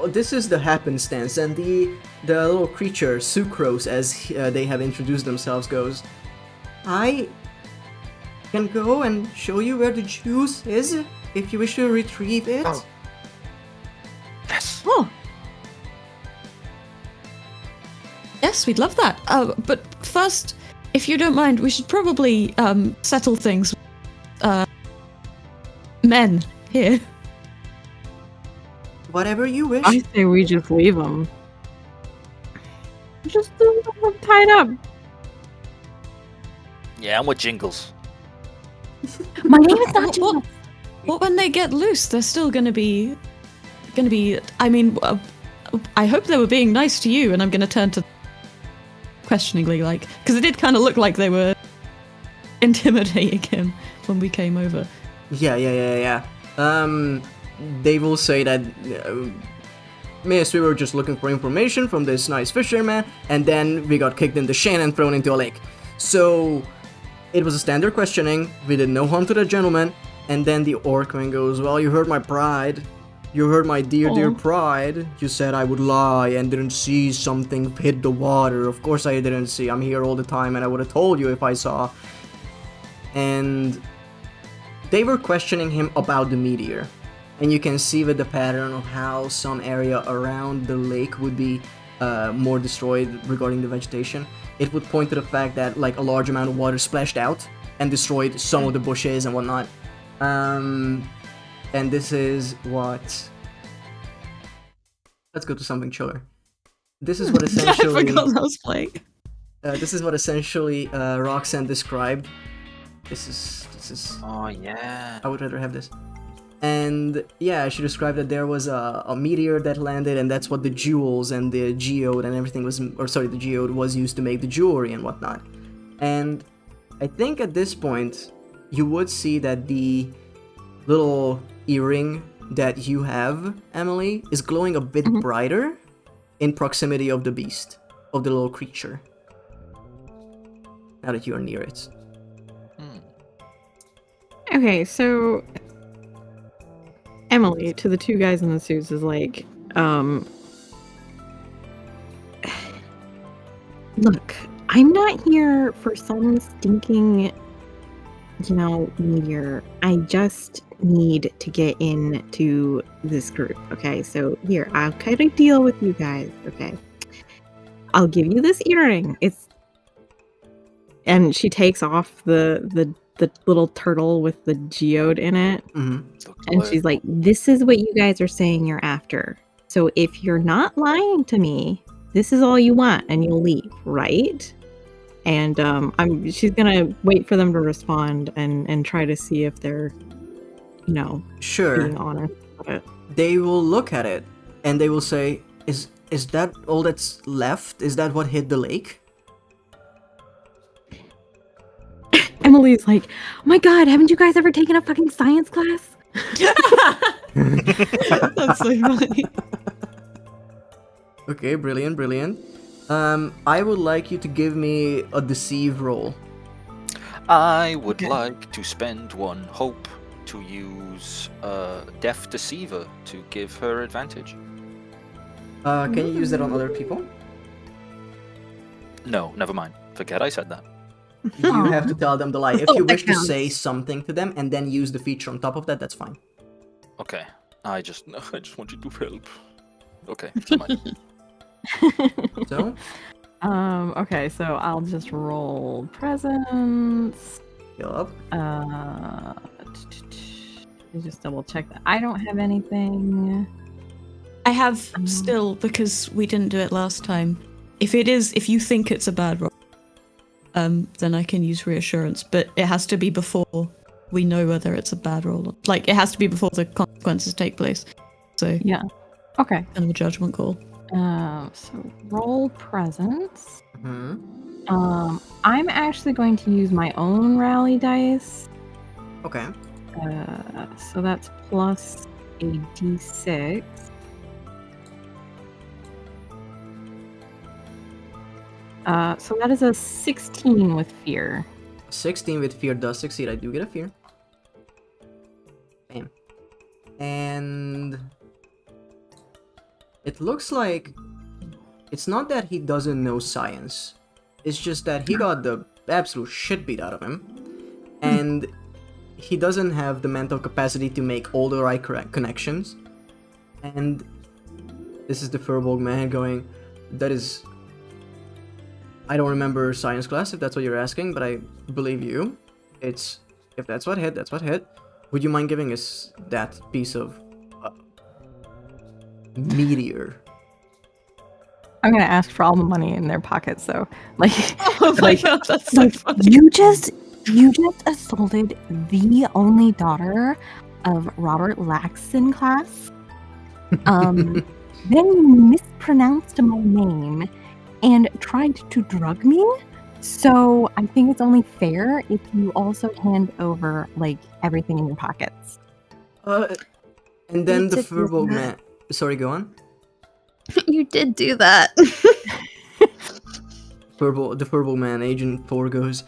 this is the happenstance, and the little creature, Sucrose, as they have introduced themselves, goes, "I can go and show you where the juice is, if you wish to retrieve it." Oh. Yes. Oh. Yes, we'd love that. But first, if you don't mind, we should probably settle things with men here. Whatever you wish. I say we just leave him. Just tied up. Yeah, I'm with Jingles. My name is not What- Jingle. Well, when they get loose, they're still gonna be. I mean, I hope they were being nice to you, and I'm gonna turn to questioningly, like, because it did kind of look like they were intimidating him when we came over. Yeah. They will say that, "Miss, we were just looking for information from this nice fisherman, and then we got kicked in the shin and thrown into a lake. So, it was a standard questioning, we did no harm to the gentleman," and then the orcman goes, "Well, you hurt my pride. You hurt my dear pride. You said I would lie and didn't see something hit the water. Of course I didn't see. I'm here all the time, and I would have told you if I saw." And they were questioning him about the meteor. And you can see with the pattern of how some area around the lake would be more destroyed regarding the vegetation. It would point to the fact that like a large amount of water splashed out and destroyed some of the bushes and whatnot. And this is what. Let's go to something chiller. This is what I essentially. forgot I was playing. This is what essentially Roxanne described. This is. Oh yeah. I would rather have this. And yeah, she described that there was a meteor that landed, and that's what the jewels and the geode and everything was, the geode was used to make the jewelry and whatnot. And I think at this point, you would see that the little earring that you have, Emily, is glowing a bit brighter in proximity of the beast, of the little creature. Now that you are near it. Okay, so Emily to the two guys in the suits is like, look, I'm not here for some stinking, meteor. I just need to get into this group, okay? So here, I'll kind of deal with you guys, okay? I'll give you this earring. And she takes off the little turtle with the geode in it. And she's like, this is what you guys are saying you're after. So if you're not lying to me, this is all you want and you'll leave, right? And she's gonna wait for them to respond and try to see if they're, Sure. being honest about it. They will look at it and they will say, is that all that's left? Is that what hit the lake? Emily's like, oh my god, haven't you guys ever taken a fucking science class? That's so funny. Okay, brilliant. I would like you to give me a deceive roll. I would like to spend one hope to use Deaf Deceiver to give her advantage. Can you use that on other people? No, never mind. Forget I said that. You have to tell them the lie. If Oh, you wish that to say counts. something to them and then use the feature on top of that, that's fine. Okay. I just want you to help. Okay, never mind. So, Okay, so I'll just roll presence. yup. Let me just double check that. I don't have anything. I have still, because we didn't do it last time. If you think it's a bad roll, then I can use reassurance, but it has to be before we know whether it's a bad roll. Like, it has to be before the consequences take place. So, Yeah. Okay. kind of a judgment call. So roll presence. Mm-hmm. I'm actually going to use my own rally dice. Okay. So that's plus a d6. So that is a 16 with fear. 16 with fear does succeed. I do get a fear. Bam. And it looks like it's not that he doesn't know science. It's just that he got the absolute shit beat out of him. And he doesn't have the mental capacity to make all the right connections. And this is the Furbolg man going, that is... I don't remember science class, if that's what you're asking, but I believe you. It's... If that's what hit, that's what hit. Would you mind giving us that piece of... meteor? I'm gonna ask for all the money in their pockets, so like Oh my god, that's so funny. you just assaulted the only daughter of Robert Laxton class. Then you mispronounced my name and tried to drug me. So I think it's only fair if you also hand over like everything in your pockets. And then You the did do Furbolg that. man... Sorry, go on. You did do that. The Furbolg man, Agent 4 goes,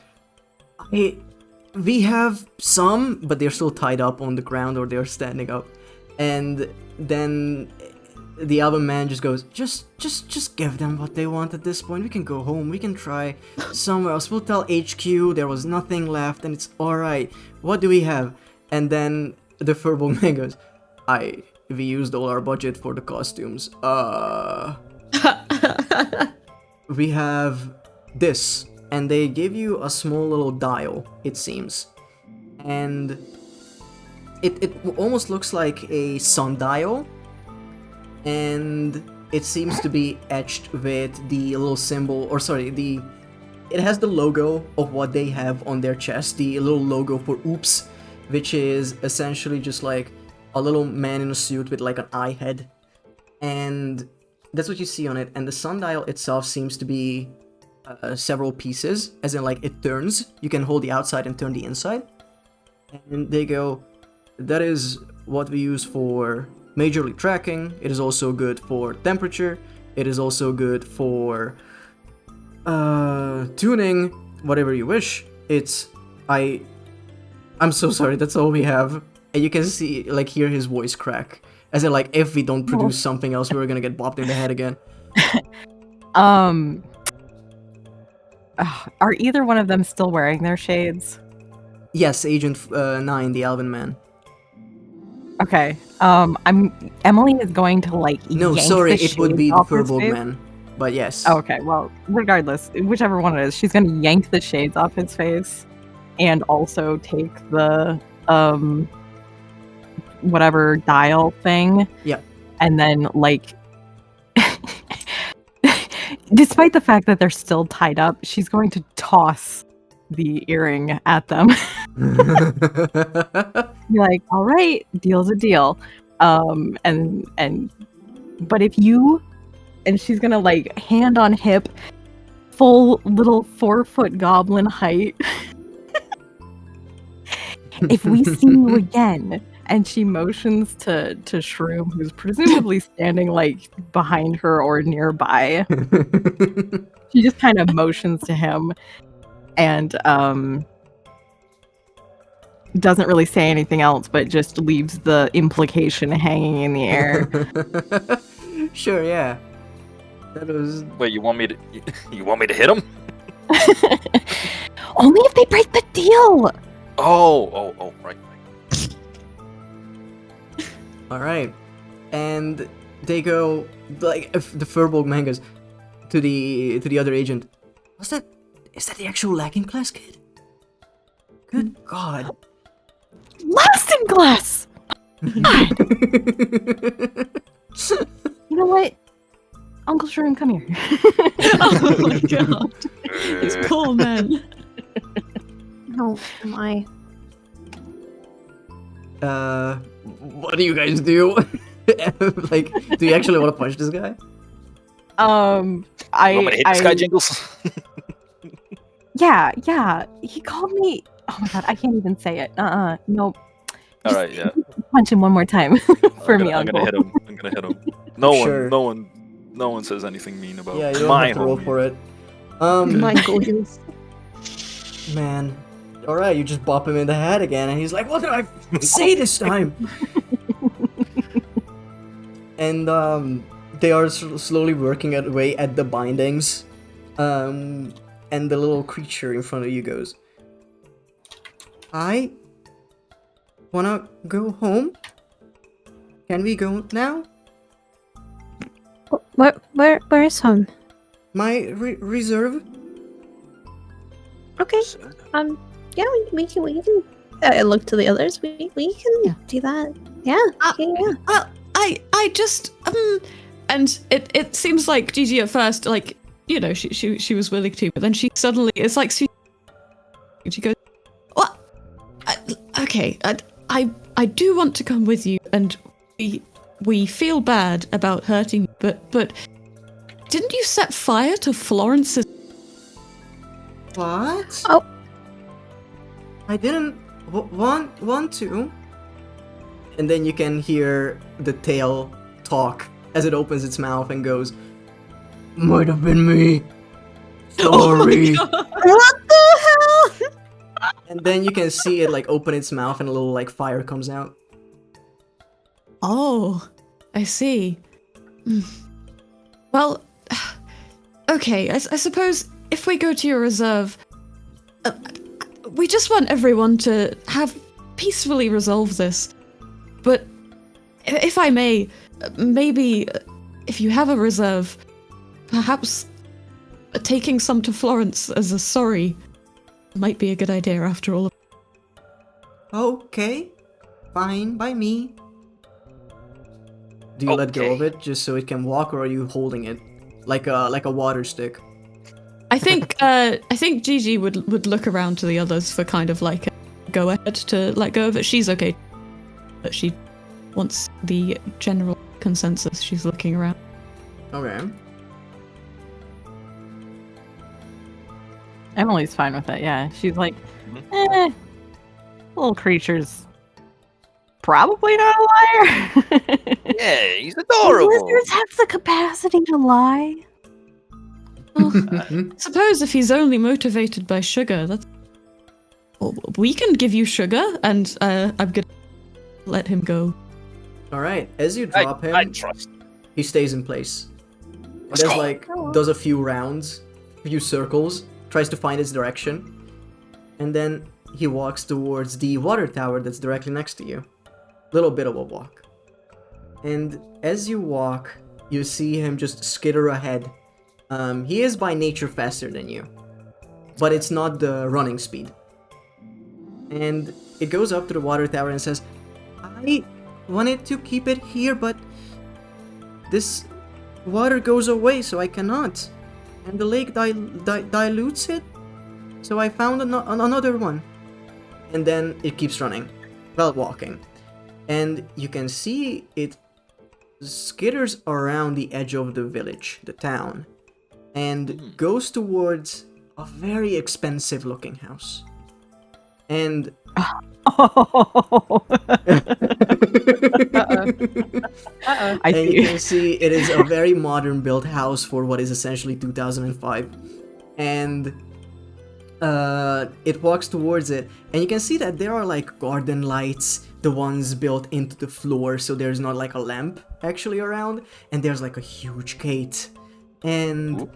we have some, but they're still tied up on the ground or they're standing up. And then the other man just goes, just give them what they want at this point. We can go home. We can try somewhere else. We'll tell HQ there was nothing left and it's alright. What do we have? And then the Furbolg man goes, we used all our budget for the costumes. We have this. And they give you a small little dial, it seems. And it almost looks like a sundial, and it seems to be etched with the little symbol, or sorry, it has the logo of what they have on their chest, the little logo for Oops, which is essentially just like a little man in a suit with like an eye head, and that's what you see on it. And the sundial itself seems to be several pieces, as in like it turns. You can hold the outside and turn the inside. And they go, that is what we use for majorly tracking. It is also good for temperature. It is also good for tuning, whatever you wish. I'm so sorry, that's all we have. And you can see, like, hear his voice crack. As in, like, if we don't produce something else, we're gonna get bopped in the head again. Are either one of them still wearing their shades? Yes, Agent 9, the Alvin man. Okay. Emily is going to like. No, yank sorry, the it would shades be the off his Furbolg face. man. But yes. Oh, okay, well, regardless, whichever one it is, she's gonna yank the shades off his face, and also take the whatever dial thing. Yeah. And then like, despite the fact that they're still tied up, she's going to toss the earring at them. Be like, all right, deal's a deal. But if you, and she's gonna like hand on hip, full little 4-foot goblin height. If we see you again, and she motions to Shroom, who's presumably standing like behind her or nearby. She just kind of motions to him, and doesn't really say anything else, but just leaves the implication hanging in the air. Sure, yeah. That was. Wait, you want me to hit him? Only if they break the deal. Oh, right. All right, and they go like if the Furbolg man goes to the other agent. Is that the actual lacking class kid? Good God. Last in glass. You know what? Uncle Shroom, come here. Oh my god. It's poor man. No, am I? What do you guys do? Like, do you actually want to punch this guy? You want me to hit this guy, Jingles? Yeah. He called me. Oh my god, I can't even say it. Nope. All right, yeah. Punch him one more time for me, I'm Uncle. gonna hit him. No Sure. one says anything mean about Yeah, you don't my have to roll homie. for it. My goodness. Man. All right, you just bop him in the head again, and he's like, "What did I say this time?" And they are slowly working away at the bindings, and the little creature in front of you goes, "I wanna go home. Can we go now? Where's home? My reserve." Okay. Yeah, we can. I look to the others. We can do that. Yeah. Yeah. I just and it seems like Gigi at first, like, you know, she was willing to, but then she suddenly, it's like she goes, "What? Okay, I do want to come with you, and we feel bad about hurting you, but didn't you set fire to Florence's?" What? Oh. I didn't want to. And then you can hear the tail talk as it opens its mouth and goes, "Might have been me. Sorry." Oh my God. What the hell? And then you can see it like open its mouth and a little like fire comes out. Oh, I see. Well, okay, I suppose if we go to your reserve, we just want everyone to have peacefully resolve this. But if I may, maybe if you have a reserve, perhaps taking some to Florence as a sorry might be a good idea after all. Okay. Fine by me. Do you let go of it just so it can walk, or are you holding it like a water stick? I think Gigi would look around to the others for kind of like a go ahead to let go of it. She's okay, but she wants the general consensus. She's looking around. Okay. Emily's fine with it, yeah. She's like, Mhm. little creature's probably not a liar. Yeah, he's adorable. Lizards have the capacity to lie. Suppose if he's only motivated by sugar, that's... Well, we can give you sugar, and I'm gonna let him go. Alright, as you drop him, I trust. he stays in place. Let's Does go. like does a few rounds, few circles, tries to find his direction, and then he walks towards the water tower that's directly next to you. Little bit of a walk. And as you walk, you see him just skitter ahead. He is by nature faster than you, but it's not the running speed. And it goes up to the water tower and says, I wanted to keep it here, but this water goes away, so I cannot. And the lake dilutes it, so I found another one. And then it keeps running, well, walking. And you can see it skitters around the edge of the village, the town, and goes towards a very expensive looking house. And Oh. I and see. you can see it is a very modern built house for what is essentially 2005. And it walks towards it, and you can see that there are like garden lights, the ones built into the floor, so there's not like a lamp actually around, and there's like a huge gate. And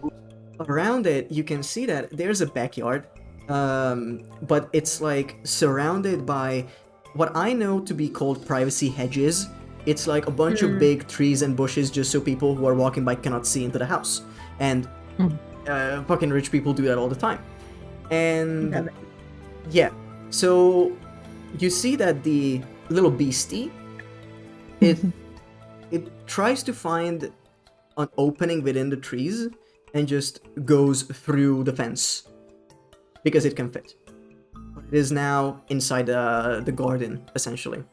around it, you can see that there's a backyard, but it's like surrounded by what I know to be called privacy hedges. It's like a bunch of big trees and bushes just so people who are walking by cannot see into the house. And fucking rich people do that all the time. And yeah, so you see that the little beastie, it tries to find an opening within the trees and just goes through the fence because it can fit. But it is now inside the garden, essentially.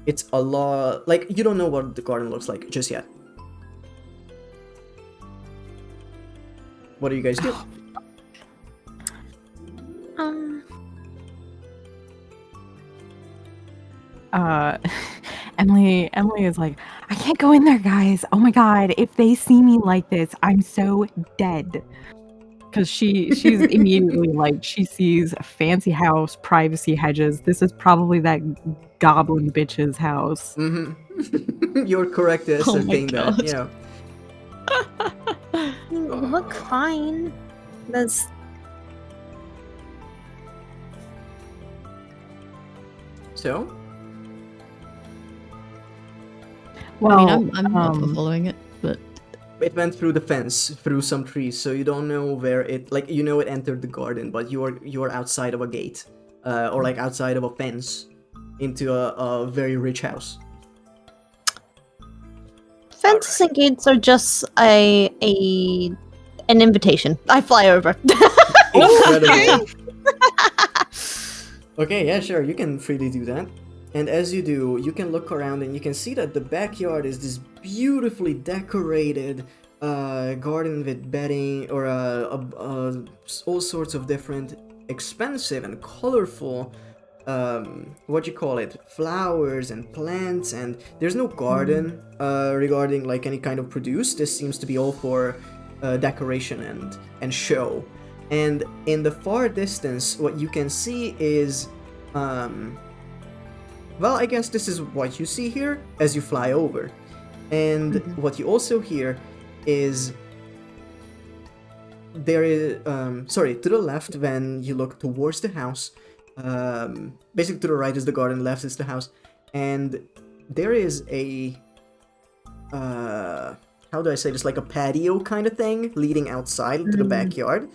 It's a lot like you don't know what the garden looks like just yet. What do you guys do? Emily is like, I can't go in there, guys. Oh my god, if they see me like this, I'm so dead. Because she's immediately like, she sees a fancy house, privacy hedges. This is probably that goblin bitch's house. Mm-hmm. You're correct to Oh my ascertain that. God. Yeah. You look fine. There's So Well, I mean, I'm not following it, but it went through the fence, through some trees, so you don't know where it like you know it entered the garden, but you're outside of a gate, or like outside of a fence into a very rich house. fences and gates are just an invitation. I fly over. Incredible. Okay, yeah, sure, you can freely do that. And as you do, you can look around and you can see that the backyard is this beautifully decorated garden with bedding or all sorts of different expensive and colorful flowers and plants, and there's no garden regarding like any kind of produce. This seems to be all for decoration and show. And in the far distance, what you can see is well, I guess this is what you see here as you fly over. And what you also hear is there is to the left when you look towards the house, basically to the right is the garden, left is the house, and there is a how do I say this, like a patio kind of thing leading outside to the backyard.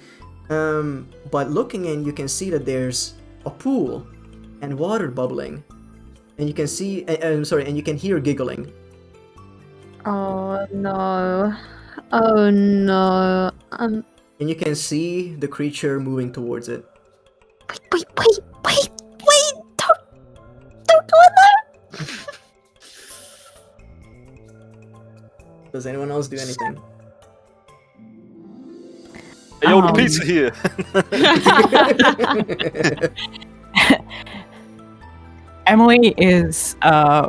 But looking in, you can see that there's a pool and water bubbling. and you can see. And you can hear giggling. Oh no. Oh no. And you can see the creature moving towards it. Wait! Don't go in there! Does anyone else do anything? Hey, yo, the pizza here. Emily is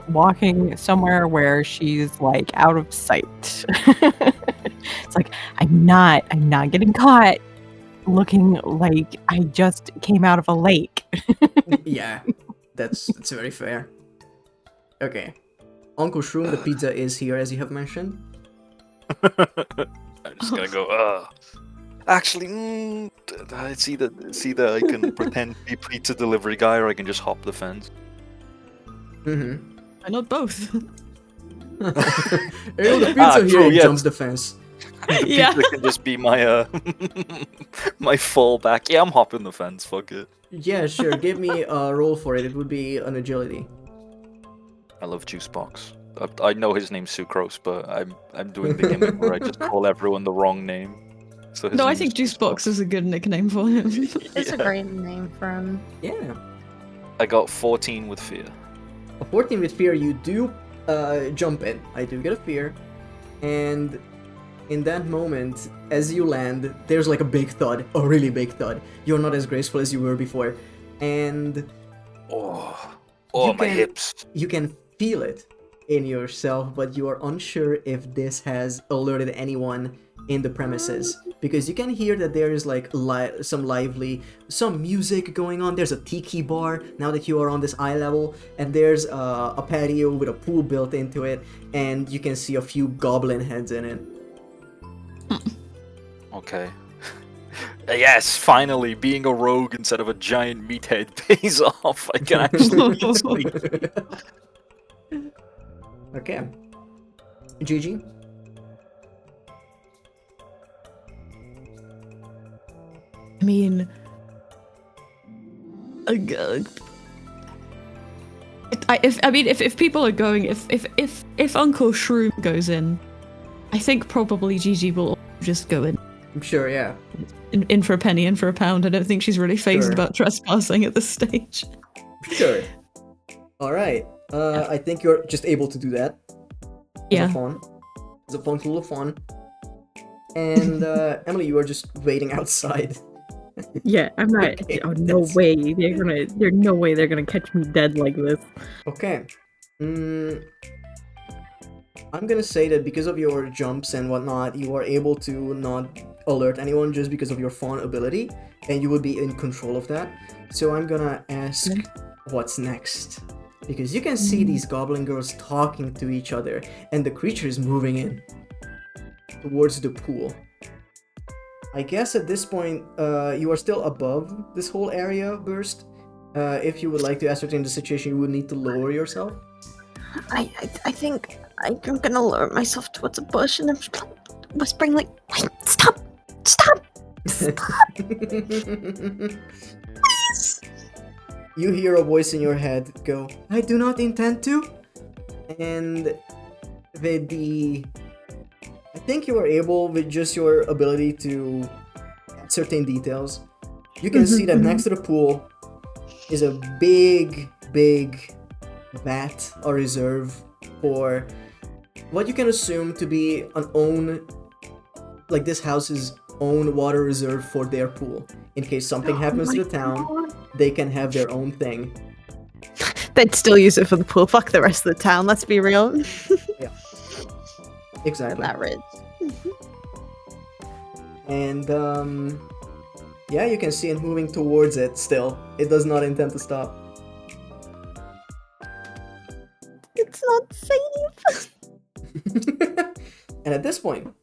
walking somewhere where she's like out of sight. It's like I'm not getting caught looking like I just came out of a lake. Yeah, that's very fair. Okay, Uncle Shroom, the pizza is here, as you have mentioned. I'm just gonna go. Actually, it's either I can pretend to be pizza delivery guy, or I can just hop the fence. Mm-hmm. Why not both? Hey, the pizza here true, yeah. jumps the fence. The Yeah. pizza can just be my my fallback. Yeah, I'm hopping the fence. Fuck it. Yeah, sure. Give me a roll for it. It would be an agility. I love Juicebox. I know his name's Sucrose, but I'm doing the gimmick where I just call everyone the wrong name. So his No, I name think is Juicebox is a good nickname for him. It's a Yeah. great name for him. Yeah. I got 14 with fear. A 14 with fear, you do jump in. I do get a fear. And in that moment, as you land, there's like a big thud. A really big thud. You're not as graceful as you were before. And Oh, You my can- hips. you can feel it in yourself, but you are unsure if this has alerted anyone in the premises, because you can hear that there is like some music going on. There's a tiki bar now that you are on this eye level, and there's a patio with a pool built into it, and you can see a few goblin heads in it. Okay. Yes, finally, being a rogue instead of a giant meathead pays off. I can actually sleep. Okay, Gigi. I mean, if people are going, if Uncle Shroom goes in, I think probably Gigi will just go in. I'm sure, yeah. In for a penny, in for a pound. I don't think she's really phased Sure. about trespassing at this stage. Sure. All right. I think you're just able to do that. Yeah. It's a fun little fun. And Emily, you are just waiting outside. Yeah, I'm not. Okay, Oh no that's- way! There's no way they're gonna catch me dead like this. Okay. I'm gonna say that because of your jumps and whatnot, you are able to not alert anyone just because of your fawn ability, and you will be in control of that. So I'm gonna ask what's next. Because you can see these goblin girls talking to each other, and the creature is moving in towards the pool. I guess at this point, you are still above this whole area, Burst. If you would like to ascertain the situation, you would need to lower yourself. I think I'm gonna lower myself towards a bush and I'm whispering like, wait, stop! You hear a voice in your head go, I do not intend to. And with I think you are able, with just your ability to ascertain details, you can see that next to the pool is a big vat or reserve for what you can assume to be this house's own water reserve for their pool. In case something happens to the town, they can have their own thing. They'd still use it for the pool. Fuck the rest of the town, let's be real. Exactly. That rich. And yeah, you can see it moving towards it still. It does not intend to stop. It's not safe. And at this point,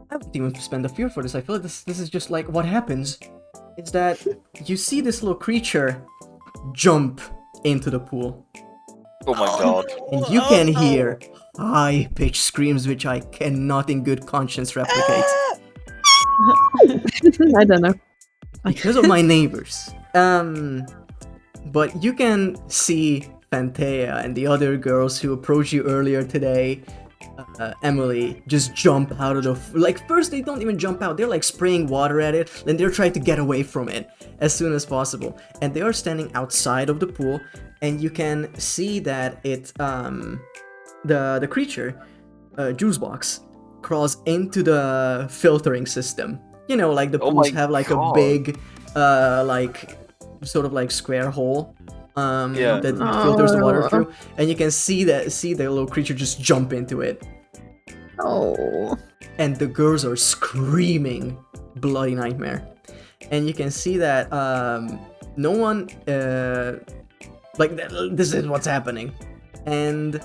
I wouldn't even spend a fear for this. I feel like this is just like what happens is that you see this little creature jump into the pool. Oh my god. And you can hear high-pitched screams which I cannot in good conscience replicate. I don't know. Because of my neighbors. but you can see Fantea and the other girls who approached you earlier today, Emily, just jump out of the... Like, first they don't even jump out, they're like spraying water at it, then they're trying to get away from it as soon as possible. And they are standing outside of the pool, and you can see that it, the creature, Juice Box, crawls into the filtering system. You know, like the pools have like a big, like, sort of like square hole that filters the water through, and you can see the little creature just jump into it. Oh. And the girls are screaming bloody nightmare, and you can see that no one this is what's happening. And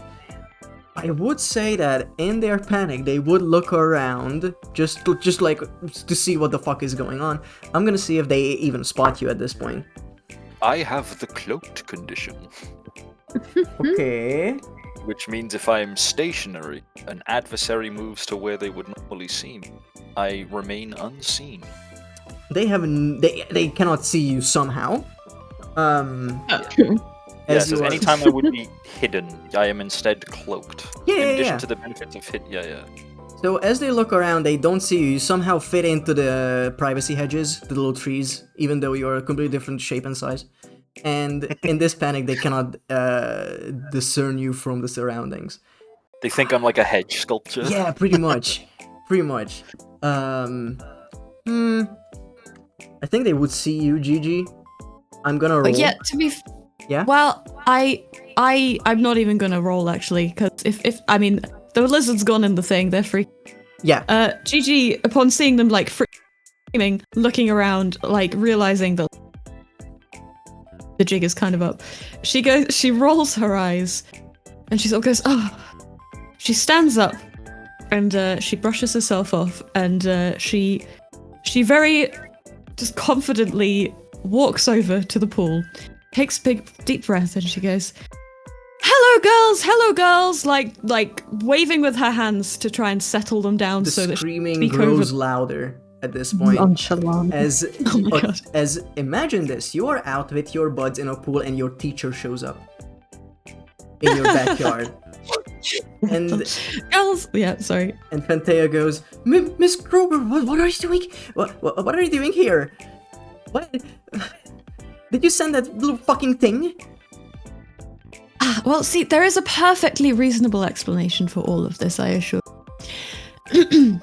I would say that in their panic they would look around just to see what the fuck is going on. I'm gonna see if they even spot you at this point. I have the cloaked condition. Okay. Which means if I am stationary, an adversary moves to where they would normally see me. I remain unseen. They cannot see you somehow. Yes, anytime I would be hidden, I am instead cloaked. In addition to the benefits of So as they look around, they don't see you. You somehow fit into the privacy hedges, the little trees, even though you're a completely different shape and size. And in this panic, they cannot discern you from the surroundings. They think I'm like a hedge sculpture. Yeah, pretty much. I think they would see you, Gigi. I'm gonna roll. Yeah, to be... Yeah? Well, I'm not even gonna roll, actually, because if I mean, the lizard's gone in the thing, they're free. Yeah. Gigi, upon seeing them, like, screaming, looking around, like, realizing that the jig is kind of up, she rolls her eyes, and she sort of goes, oh. She stands up, and she brushes herself off, and she very just confidently walks over to the pool, takes a big deep breath, and she goes, hello girls, like waving with her hands to try and settle them down. The so that screaming grows louder at this point. As imagine this, you are out with your buds in a pool and your teacher shows up in your backyard. And girls, yeah, sorry. And Fantea goes, Miss Kroger, what are you doing? What are you doing here? What? Did you send that little fucking thing? Well, see, there is a perfectly reasonable explanation for all of this, I assure you.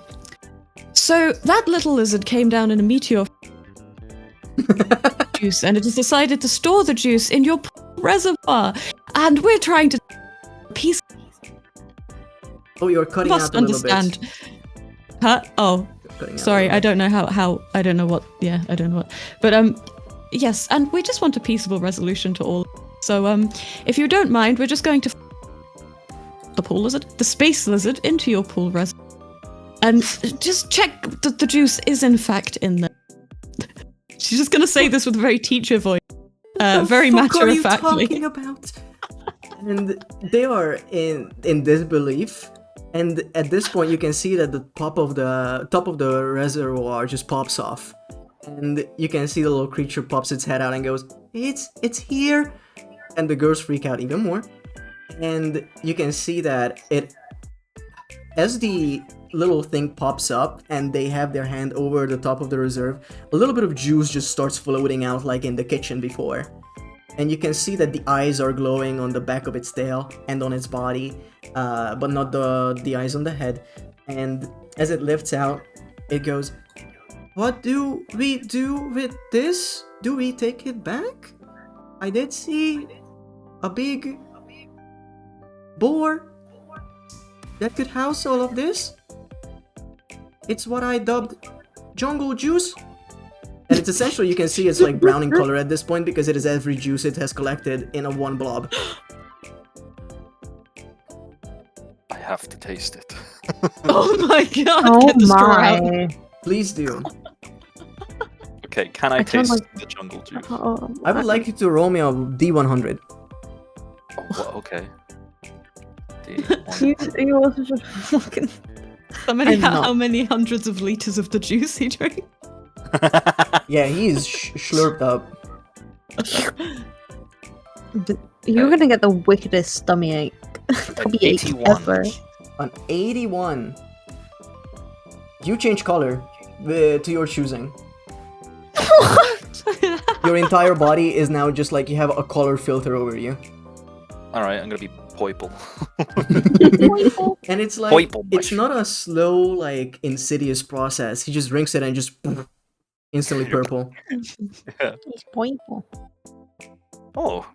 So, that little lizard came down in a meteor juice, and it has decided to store the juice in your reservoir, and we're trying to piece... Oh, you're cutting out a little bit. Huh? Oh, sorry, I don't know how, I don't know what, but, yes, and we just want a peaceable resolution to all. So, if you don't mind, we're just going to the pool lizard, the space lizard, into your pool reservoir, and just check that the juice is in fact in there. She's just gonna say this with a very teacher voice, very matter-of-factly. What are you talking about? And they are in disbelief. And at this point, you can see that the top of the reservoir just pops off, and you can see the little creature pops its head out and goes, "It's here." And the girls freak out even more. And you can see that as the little thing pops up and they have their hand over the top of the reserve, a little bit of juice just starts floating out like in the kitchen before. And you can see that the eyes are glowing on the back of its tail and on its body, but not the eyes on the head. And as it lifts out, it goes, "What do we do with this? Do we take it back? I did see a big boar that could house all of this. It's what I dubbed jungle juice." And it's essentially, you can see it's like brown in color at this point because it is every juice it has collected in a one blob. I have to taste it. Oh my god! Oh my! Please do. Okay, can I taste the jungle juice? I would like you to roll me a D100. Oh, well, okay. You also just fucking... How many hundreds of liters of the juice he drank? Yeah, he's slurped up. You're gonna get the wickedest tummy ache. Tummy ache 81. ever. An 81. You change color to your choosing. Your entire body is now just like you have a color filter over you. Alright, I'm gonna be purple. And it's like, Purple, it's much. not a slow, like, insidious process. He just drinks it and just instantly purple. He's pointing. Oh,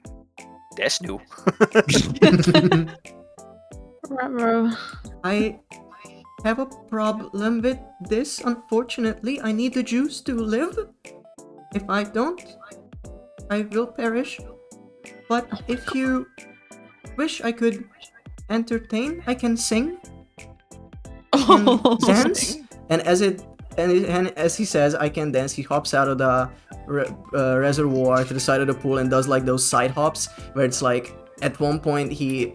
that's new. I have a problem with this, unfortunately. I need the juice to live. If I don't, I will perish. But if you wish I could entertain, I can sing and dance. And as he says, I can dance, he hops out of the reservoir to the side of the pool and does like those side hops where it's like at one time he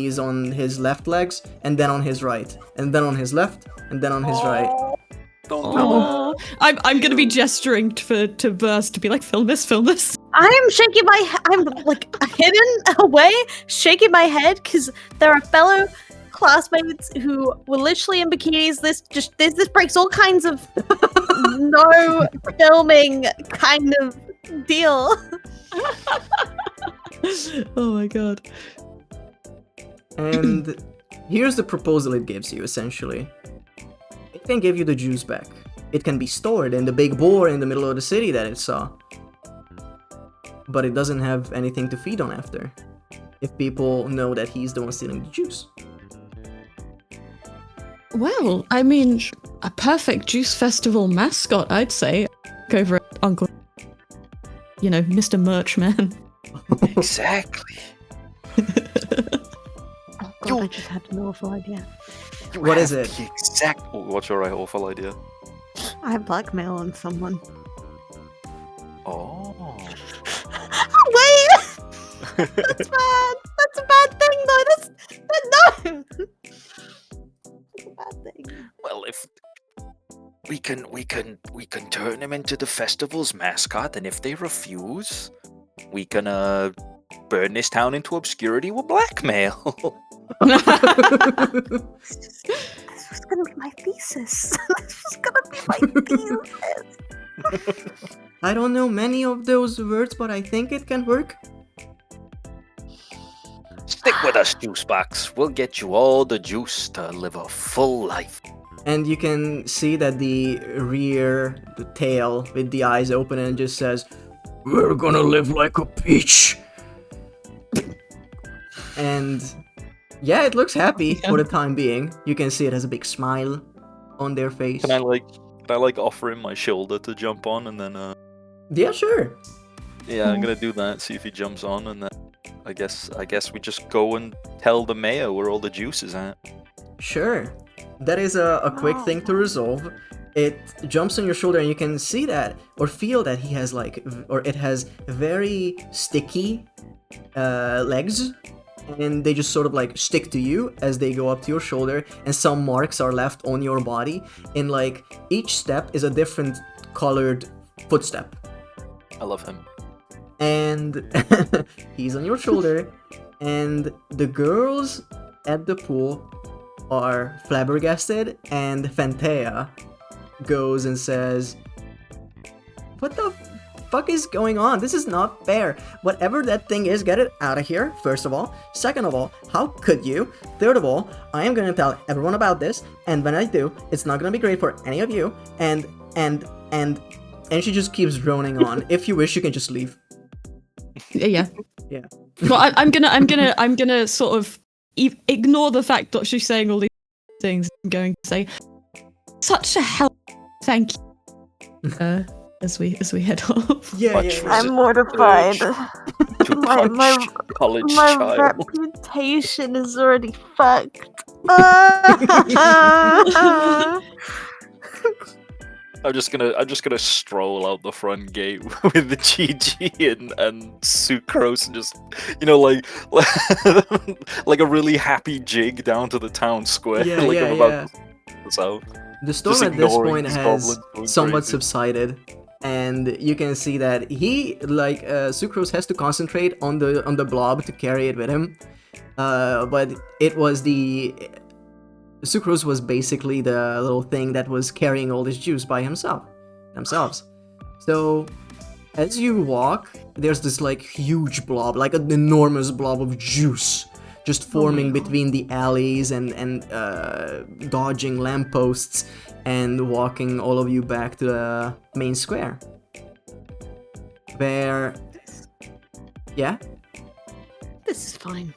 is on his left legs and then on his right and then on his left and then on his right. Oh, I'm gonna be gesturing to Verse to be like, film this. I am shaking I'm like hidden away, shaking my head because there are fellow classmates who were literally in bikinis. This breaks all kinds of no filming kind of deal. Oh my god. And here's the proposal it gives you, essentially. It can give you the juice back. It can be stored in the big boar in the middle of the city that it saw. But it doesn't have anything to feed on after, if people know that he's the one stealing the juice. Well, I mean, a perfect juice festival mascot, I'd say. Go over at Uncle, Mr. Merchman. Exactly. Oh god, I just had an awful idea. What is it? The exact. Oh, what's your awful idea? I blackmail on someone. Oh. Wait! That's bad! That's a bad thing though! No! That's a bad thing. Well, if we can turn him into the festival's mascot, and if they refuse, we can burn this town into obscurity with blackmail. This was gonna be my thesis. This was gonna be my thesis. I don't know many of those words, but I think it can work. Stick with us, Juicebox. We'll get you all the juice to live a full life. And you can see that the tail with the eyes open and just says, "We're gonna live like a peach." And yeah, it looks happy for the time being. You can see it has a big smile on their face. Can I offer him my shoulder to jump on, and then Yeah, sure. yeah, I'm gonna do that. See if he jumps on, and then I guess we just go and tell the mayor where all the juice is at. Sure. That is a quick thing to resolve. It jumps on your shoulder and you can see that or feel that he has it has very sticky legs, and they just sort of like stick to you as they go up to your shoulder, and some marks are left on your body, and like each step is a different colored footstep. I love him. And he's on your shoulder, and the girls at the pool are flabbergasted, and Fantea goes and says, "What the fuck is going on? This is not fair. Whatever that thing is, get it out of here, first of all. Second of all, how could you? Third of all, I am gonna tell everyone about this, and when I do, it's not gonna be great for any of you, and she just keeps droning on. If you wish, you can just leave." Yeah. Yeah. Well, I'm gonna sort of ignore the fact that she's saying all these things. I'm going to say, "Such a help, thank you." As we head off. Yeah. I'm mortified. To My punch college my child. reputation is already fucked. I'm just gonna stroll out the front gate with the GG and sucrose and just like a really happy jig down to the town square. Yeah, like yeah, I'm about to this out. The storm Just at this ignoring point these has goblins going somewhat crazy. subsided. and you can see that he, like, Sucrose has to concentrate on the blob to carry it with him. But it was Sucrose was basically the little thing that was carrying all this juice by themselves. So as you walk, there's this like huge blob, like an enormous blob of juice just forming between the alleys and dodging lampposts and walking all of you back to the main square. Where... Yeah? This is fine.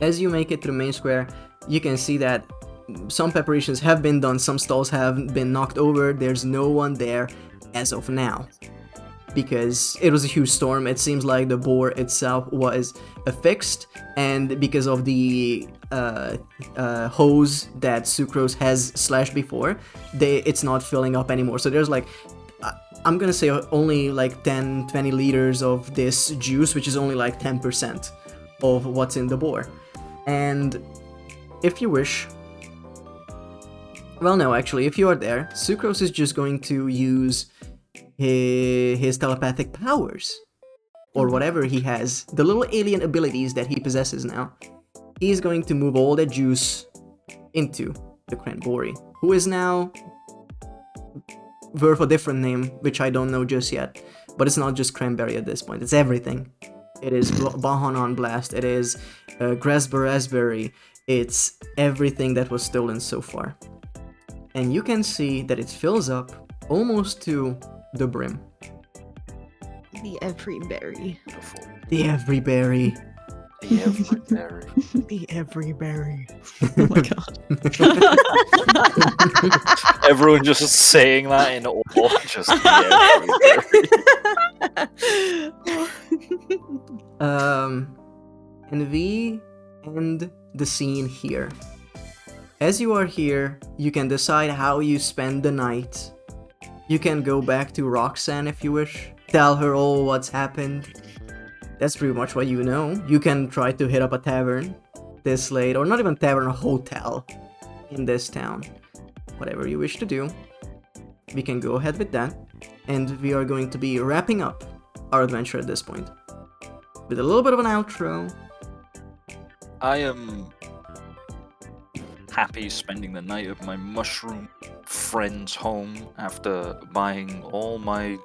As you make it to the main square, you can see that some preparations have been done, some stalls have been knocked over, there's no one there as of now. Because it was a huge storm, it seems like the boar itself was affixed, and because of the hose that Sucrose has slashed before, it's not filling up anymore. So there's like, I'm gonna say only like 10-20 liters of this juice, which is only like 10% of what's in the boar. And if you wish... Well, no, actually, if you are there, Sucrose is just going to use his telepathic powers, or whatever he has, the little alien abilities that he possesses now. He's going to move all that juice into the Cranberry, who is now worth a different name, which I don't know just yet. But it's not just Cranberry at this point, it's everything. It is Bahanon Blast, it is Raspberry, it's everything that was stolen so far. And you can see that it fills up almost to the brim. The every berry. The every berry. The every berry. The every berry. Oh my god. Everyone just saying that in awe. Just the every berry. And we end the scene here. As you are here, you can decide how you spend the night. You can go back to Roxanne if you wish. Tell her all what's happened. That's pretty much what you know. You can try to hit up a tavern this late, or not even tavern, a hotel in this town. Whatever you wish to do, we can go ahead with that. And we are going to be wrapping up our adventure at this point with a little bit of an outro. I am happy spending the night at my mushroom friend's home after buying all my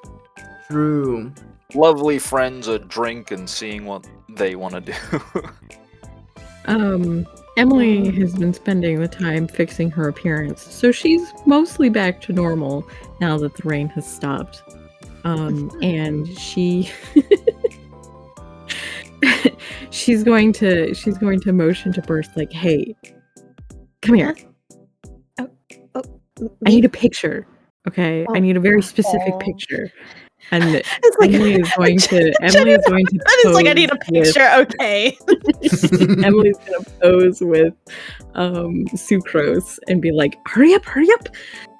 True. lovely friends a drink and seeing what they want to do. Emily has been spending the time fixing her appearance, so she's mostly back to normal now that the rain has stopped. And she's going to motion to Burst like, "Hey, come here. Oh, I need a picture. Okay, I need a very specific picture." And It's like, Emily is going to That is like, I need a picture, okay. Emily's gonna pose with Sucrose and be like, hurry up,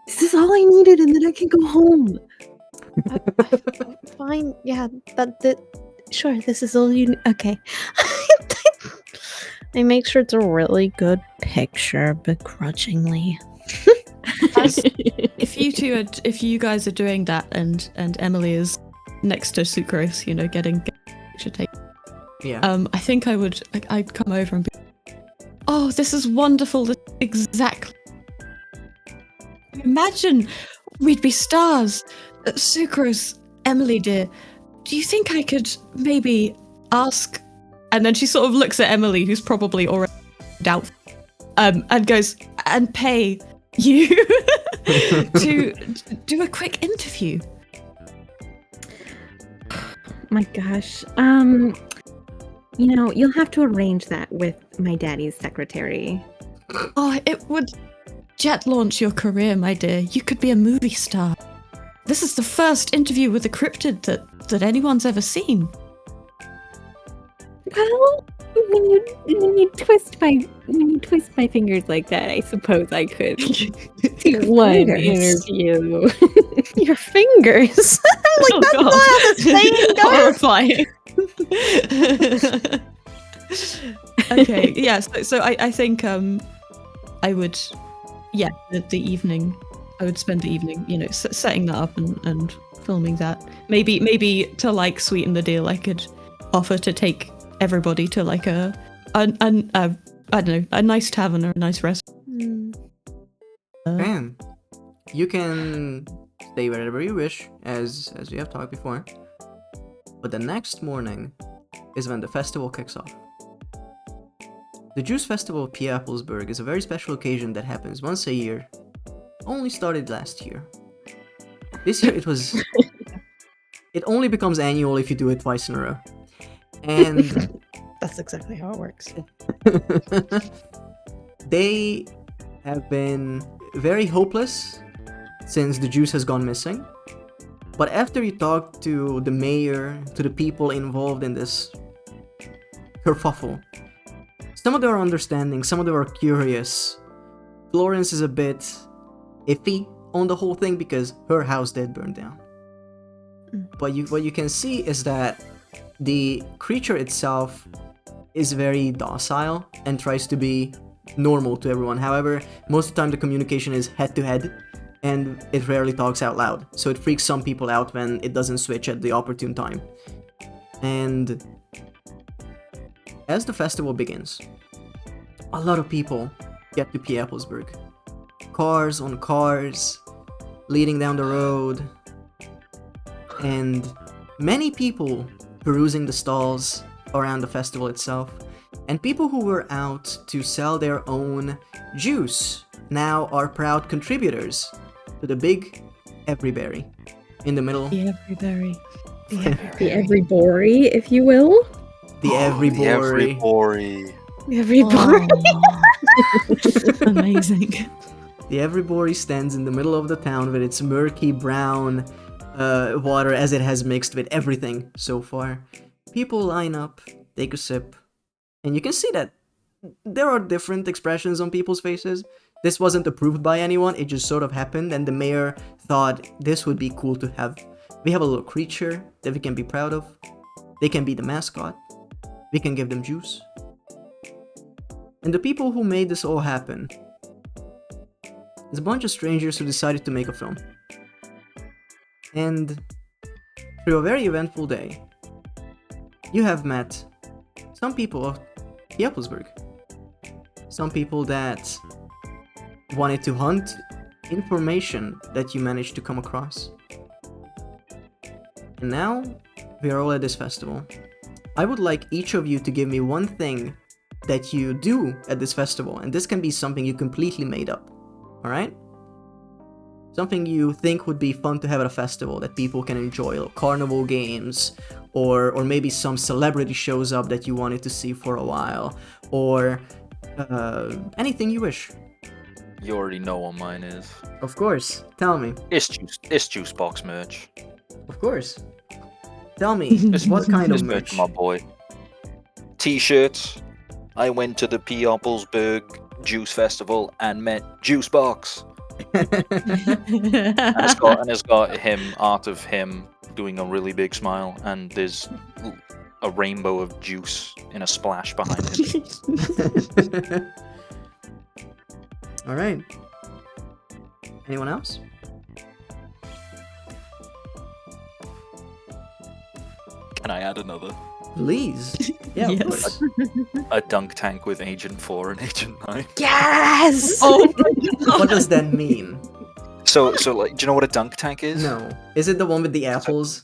this is all I needed and then I can go home. Fine, yeah, sure, this is all you okay. I make sure it's a really good picture, begrudgingly. If you guys are doing that and Emily is next to Sucrose, getting picture taken. Yeah. I think I'd come over and be, oh, this is wonderful. This is exactly. Imagine we'd be stars. Sucrose, Emily dear, do you think I could maybe ask? And then she sort of looks at Emily, who's probably already doubtful, and goes, and pay you to do a quick interview. My gosh. You'll have to arrange that with my daddy's secretary. Oh, it would jet launch your career, my dear. You could be a movie star. This is the first interview with a cryptid that anyone's ever seen. Well, when you twist my fingers like that, I suppose I could do one interview. Your fingers. I'm like, that's not how the saying goes. Horrifying. Okay, yeah. So I think I would, yeah, the evening would spend the evening, setting that up and filming that. Maybe to like sweeten the deal, I could offer to take everybody to like a I don't know, a nice tavern or a nice restaurant. Man, you can stay wherever you wish, as we have talked before. But the next morning is when the festival kicks off. The Juice Festival of Pieplesburg is a very special occasion that happens once a year. Only started last year. This year it was... It only becomes annual if you do it twice in a row. And... That's exactly how it works. They have been very hopeless since the juice has gone missing. But after you talk to the mayor, to the people involved in this kerfuffle, some of them are understanding, some of them are curious. Florence is a bit iffy on the whole thing because her house did burn down. But what you can see is that the creature itself is very docile and tries to be normal to everyone. However, most of the time the communication is head to head and it rarely talks out loud. So it freaks some people out when it doesn't switch at the opportune time. And as the festival begins, a lot of people get to Pieplesburg. Cars on cars, leading down the road, and many people perusing the stalls around the festival itself, and people who were out to sell their own juice now are proud contributors to the big Everyberry in the middle. The Everyberry. The Everybory, if you will. The Everybory. The Everybory. Amazing. The Everybory stands in the middle of the town with its murky brown water as it has mixed with everything so far. People line up, take a sip, and you can see that there are different expressions on people's faces. This wasn't approved by anyone, it just sort of happened, and the mayor thought this would be cool to have. We have a little creature that we can be proud of. They can be the mascot. We can give them juice. And the people who made this all happen is a bunch of strangers who decided to make a film. And through a very eventful day, you have met some people of Pieplesburg. Some people that wanted to hunt information that you managed to come across. And now, we are all at this festival. I would like each of you to give me one thing that you do at this festival, and this can be something you completely made up, alright? Something you think would be fun to have at a festival that people can enjoy, like carnival games, or maybe some celebrity shows up that you wanted to see for a while, or anything you wish. You already know what mine is. Of course, tell me. It's juice box merch. Of course. Tell me, what kind of It's merch? my boy. T-shirts. I went to the Pieplesburg Juice Festival and met Juice Box. And it's got art of him doing a really big smile, and there's a rainbow of juice in a splash behind him. Alright. Anyone else? Can I add another? Please. Yeah, of Yes. course. A dunk tank with Agent 4 and Agent 9. Yes! Oh What does that mean? So like, do you know what a dunk tank is? No. Is it the one with the apples?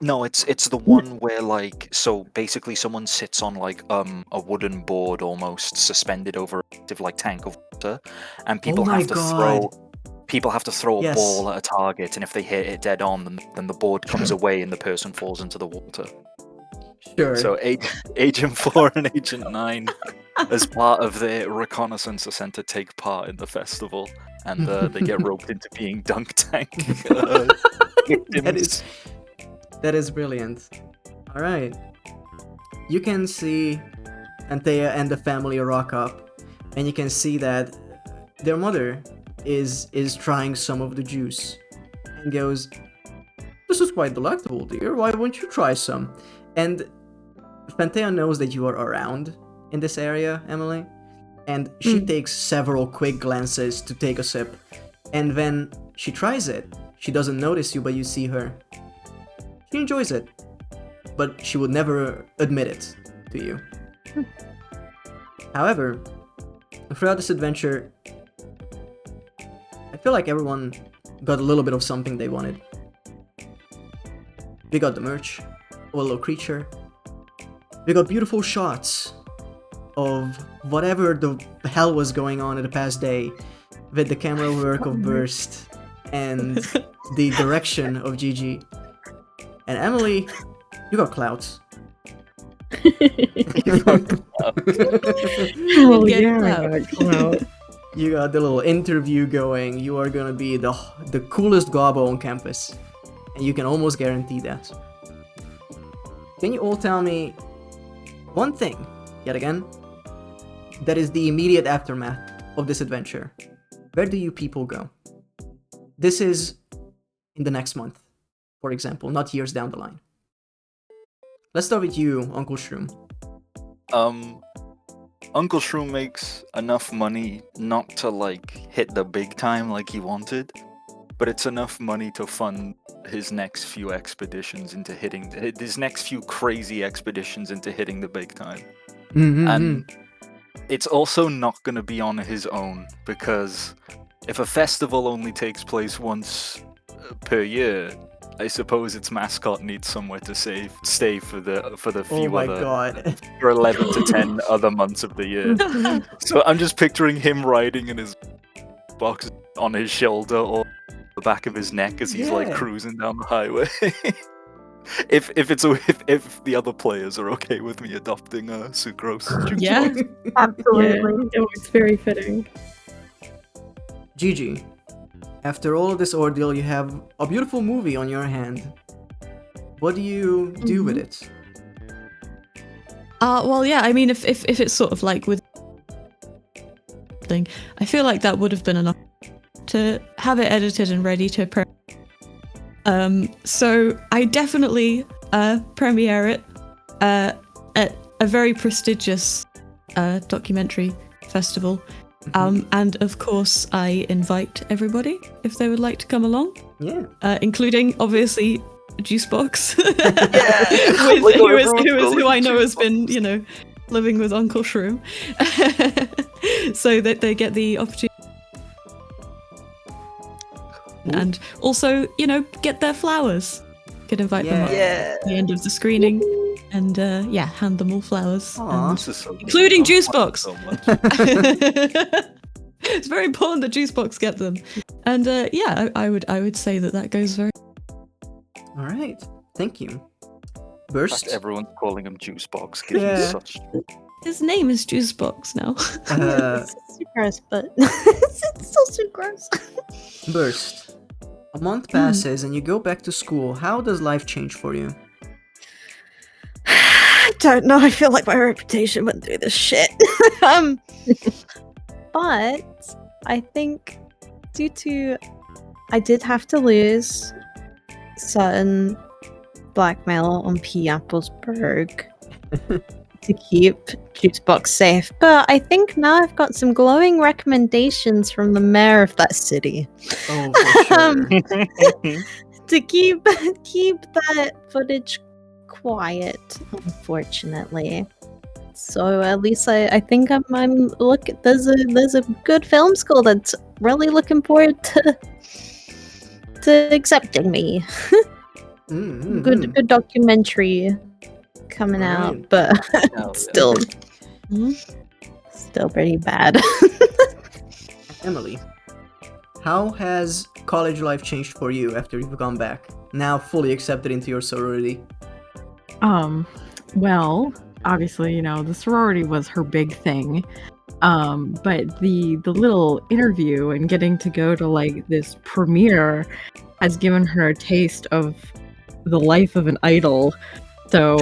No, it's the one where like, so basically someone sits on like a wooden board almost suspended over a active like tank of water, and people my have to God. throw a Yes. ball at a target, and if they hit it dead on, then the board comes away and the person falls into the water. Sure. So Agent 4 and Agent 9, as part of their reconnaissance, are sent to take part in the festival, and they get roped into being dunk tank victims. That is brilliant. Alright. You can see Anthea and the family rock up, and you can see that their mother is trying some of the juice and goes, "This is quite delectable, dear. Why won't you try some?" And Fantea knows that you are around in this area, Emily, and she takes several quick glances to take a sip, And when she tries it, she doesn't notice you, but you see her. She enjoys it, but she would never admit it to you. However, throughout this adventure, I feel like everyone got a little bit of something they wanted. We got the merch, a little creature. We got beautiful shots of whatever the hell was going on in the past day, with the camera work of Burst and the direction of Gigi. And Emily, you got clouts. Hell Get yeah, clout. I got clout. You got the little interview going. You are gonna be the coolest gobbo on campus. And you can almost guarantee that. Can you all tell me one thing, yet again, that is the immediate aftermath of this adventure? Where do you people go? This is in the next month, for example, not years down the line. Let's start with you, Uncle Shroom. Uncle Shroom makes enough money not to like hit the big time like he wanted, but it's enough money to fund his next few expeditions into hitting his next few crazy expeditions into hitting the big time. And it's also not going to be on his own, because if a festival only takes place once per year, I suppose its mascot needs somewhere to stay for the few Oh my other god. for 11 to 10 other months of the year. So I'm just picturing him riding in his box on his shoulder or the back of his neck as he's like Yeah. cruising down the highway. if the other players are okay with me adopting Sucrose. Yeah. Absolutely. No, it's very fitting. Gigi, after all of this ordeal, you have a beautiful movie on your hand. What do you do with it? Well, yeah. I mean, if it's sort of like with thing, I feel like that would have been enough to have it edited and ready to so I definitely premiere it at a very prestigious documentary festival. And of course, I invite everybody if they would like to come along. Yeah. Including obviously Juicebox, Like, who I know has been, living with Uncle Shroom, so that they get the opportunity. And also, get their flowers. Could invite them up at the end of the screening, and hand them all flowers, Aw. and This is so including cool. Juicebox. So much. It's very important that Juicebox get them, and I would say that goes very. All right. Thank you. Fact, Burst. everyone's calling him Juicebox. Gives me Yeah. such. His name is Juicebox now. It's sucrose, but it's still sucrose. Burst. A month passes and you go back to school. How does life change for you? I don't know. I feel like my reputation went through this shit. But I think due to I did have to lose certain blackmail on P. Applesburg to keep Juicebox safe. But I think now I've got some glowing recommendations from the mayor of that city Oh, for sure. to keep that footage quiet, unfortunately. So at least I think I'm look there's a good film school that's really looking forward to accepting me. Good documentary coming out, Alright. but Hell still pretty bad. Emily, how has college life changed for you after you've gone back? Now fully accepted into your sorority. Well, obviously, the sorority was her big thing. But the little interview and getting to go to like this premiere has given her a taste of the life of an idol. So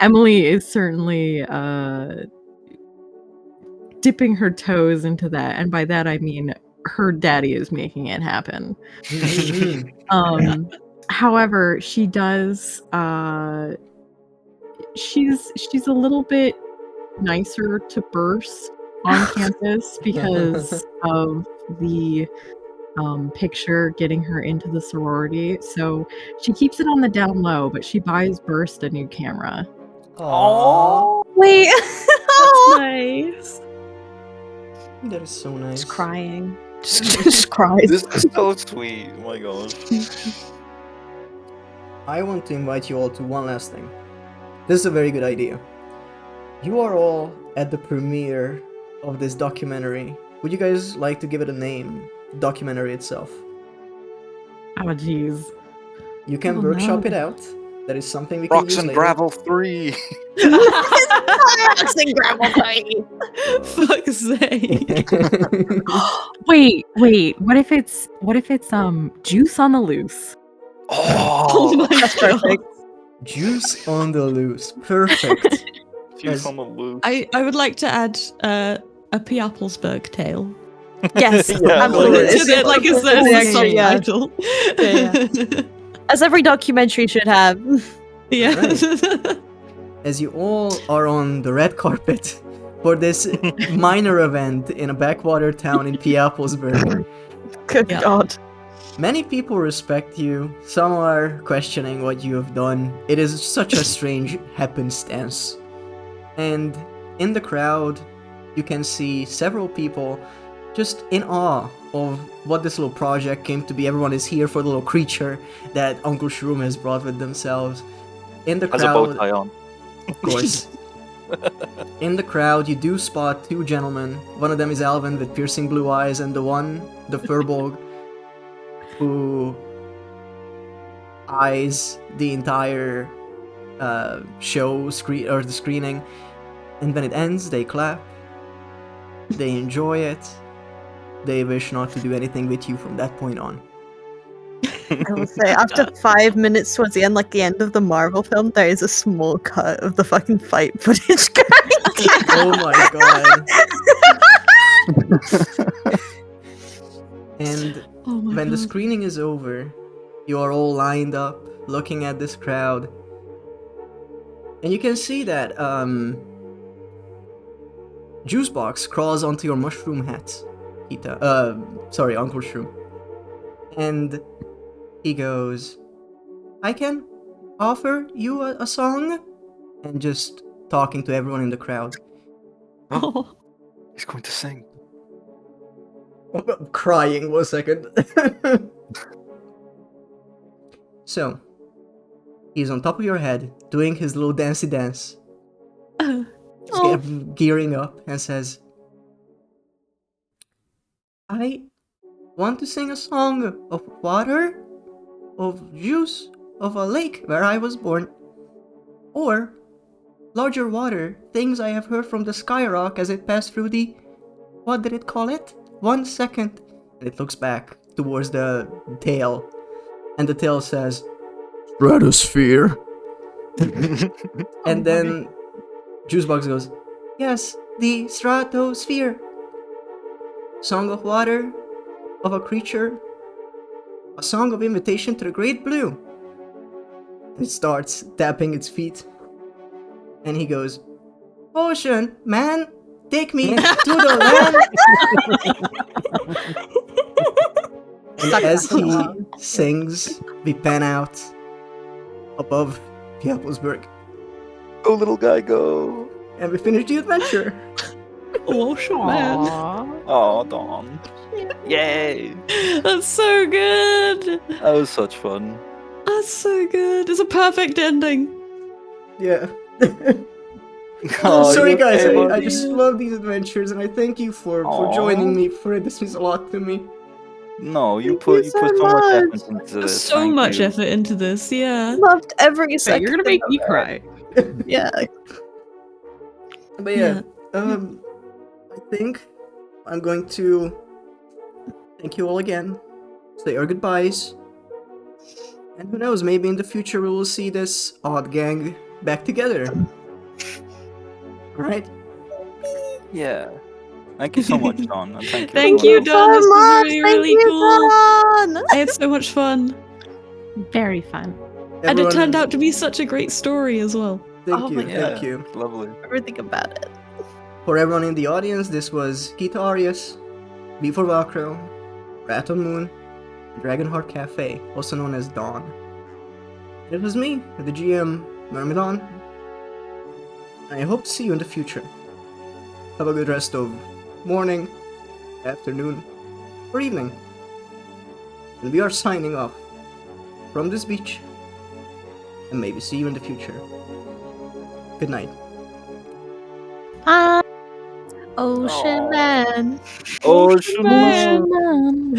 Emily is certainly dipping her toes into that, and by that I mean her daddy is making it happen. However, she does she's a little bit nicer to Burst on campus because of the picture getting her into the sorority. So she keeps it on the down low, but she buys Burst a new camera. Aww. Wait. Nice. That is so nice. Just crying. Just cries. This is so sweet. Oh my gosh. I want to invite you all to one last thing. This is a very good idea. You are all at the premiere of this documentary. Would you guys like to give it a name? The documentary itself. Oh, jeez. You can Oh, workshop no. it out. That is something we can Rocks use and later. Gravel 3. Rocks and gravel fight. Fuck's sake. Wait. What if it's Juice on the Loose? Oh my That's god. perfect. Juice on the loose. Perfect. Juice on the loose. I would like to add a Piaplesberg tale. Yes, Yeah, absolutely. To the, like a certain Actually, yeah. subtitle. As every documentary should have. Yeah. As you all are on the red carpet for this minor event in a backwater town in Piaplesberg, Good Yeah. God. many people respect you. Some are questioning what you have done. It is such a strange happenstance. And in the crowd, you can see several people just in awe of what this little project came to be. Everyone is here for the little creature that Uncle Shroom has brought with themselves. In the Has a bow crowd, tie on. of course. In the crowd, you do spot two gentlemen. One of them is Alvin with piercing blue eyes, and the Furbolg, who eyes the entire show or the screening. And when it ends, they clap. They enjoy it. They wish not to do anything with you from that point on. I will say, after 5 minutes towards the end, like the end of the Marvel film, there is a small cut of the fucking fight footage going down. Oh my god. And Oh my when the god. screening is over, you are all lined up looking at this crowd. And you can see that Juicebox crawls onto your mushroom hat. Sorry, Uncle Shroom. And he goes, I can offer you a song? And just talking to everyone in the crowd. Oh. He's going to sing. I'm crying 1 second. So, he's on top of your head, doing his little dancey dance. He's gearing up and says, I want to sing a song of water, of juice, of a lake where I was born, or larger water, things I have heard from the skyrock as it passed through the, what did it call it? 1 second. And it looks back towards the tail, and the tail says, Stratosphere. And then Juicebox goes, yes, the stratosphere. Song of water, of a creature, a song of invitation to the great blue. It starts tapping its feet. And he goes, Ocean, man, take me to the land. And as he sings, we pan out above Piaplesberg. Go, little guy, go. And we finish the adventure. Oh, shit, man. Oh, Dawn. Yay. That's so good. That was such fun. That's so good. It's a perfect ending. Yeah. Oh, Sorry you guys, okay, I buddy? just love these adventures and I thank you for Aw. joining me for it. This means a lot to me. No, you Thank put you so so much much. effort into There's this. so Thank much you. effort into this, yeah. Loved every Wait, second. you're gonna make of me it. cry. Yeah. But yeah, I think I'm going to thank you all again, say our goodbyes, and who knows, maybe in the future we will see this odd gang back together. Right? Yeah. Thank you so much, Dawn. And thank you. Thank everyone you, else. Dawn. This So was much. really, Thank really you, cool. Dawn. I had so much fun. Very fun. And it Everyone- turned out to be such a great story as well. Thank Oh you, my thank Yeah, you. lovely. Everything about it. For everyone in the audience, this was KitaArias, V4Velcrow, RattonMoon, DragonheartCafe, also known as Dawn. It was me, the GM, Myrmidon. I hope to see you in the future. Have a good rest of morning, afternoon, or evening. And we are signing off from this beach, and maybe see you in the future. Good night. Ocean Man. Ocean Man. Man.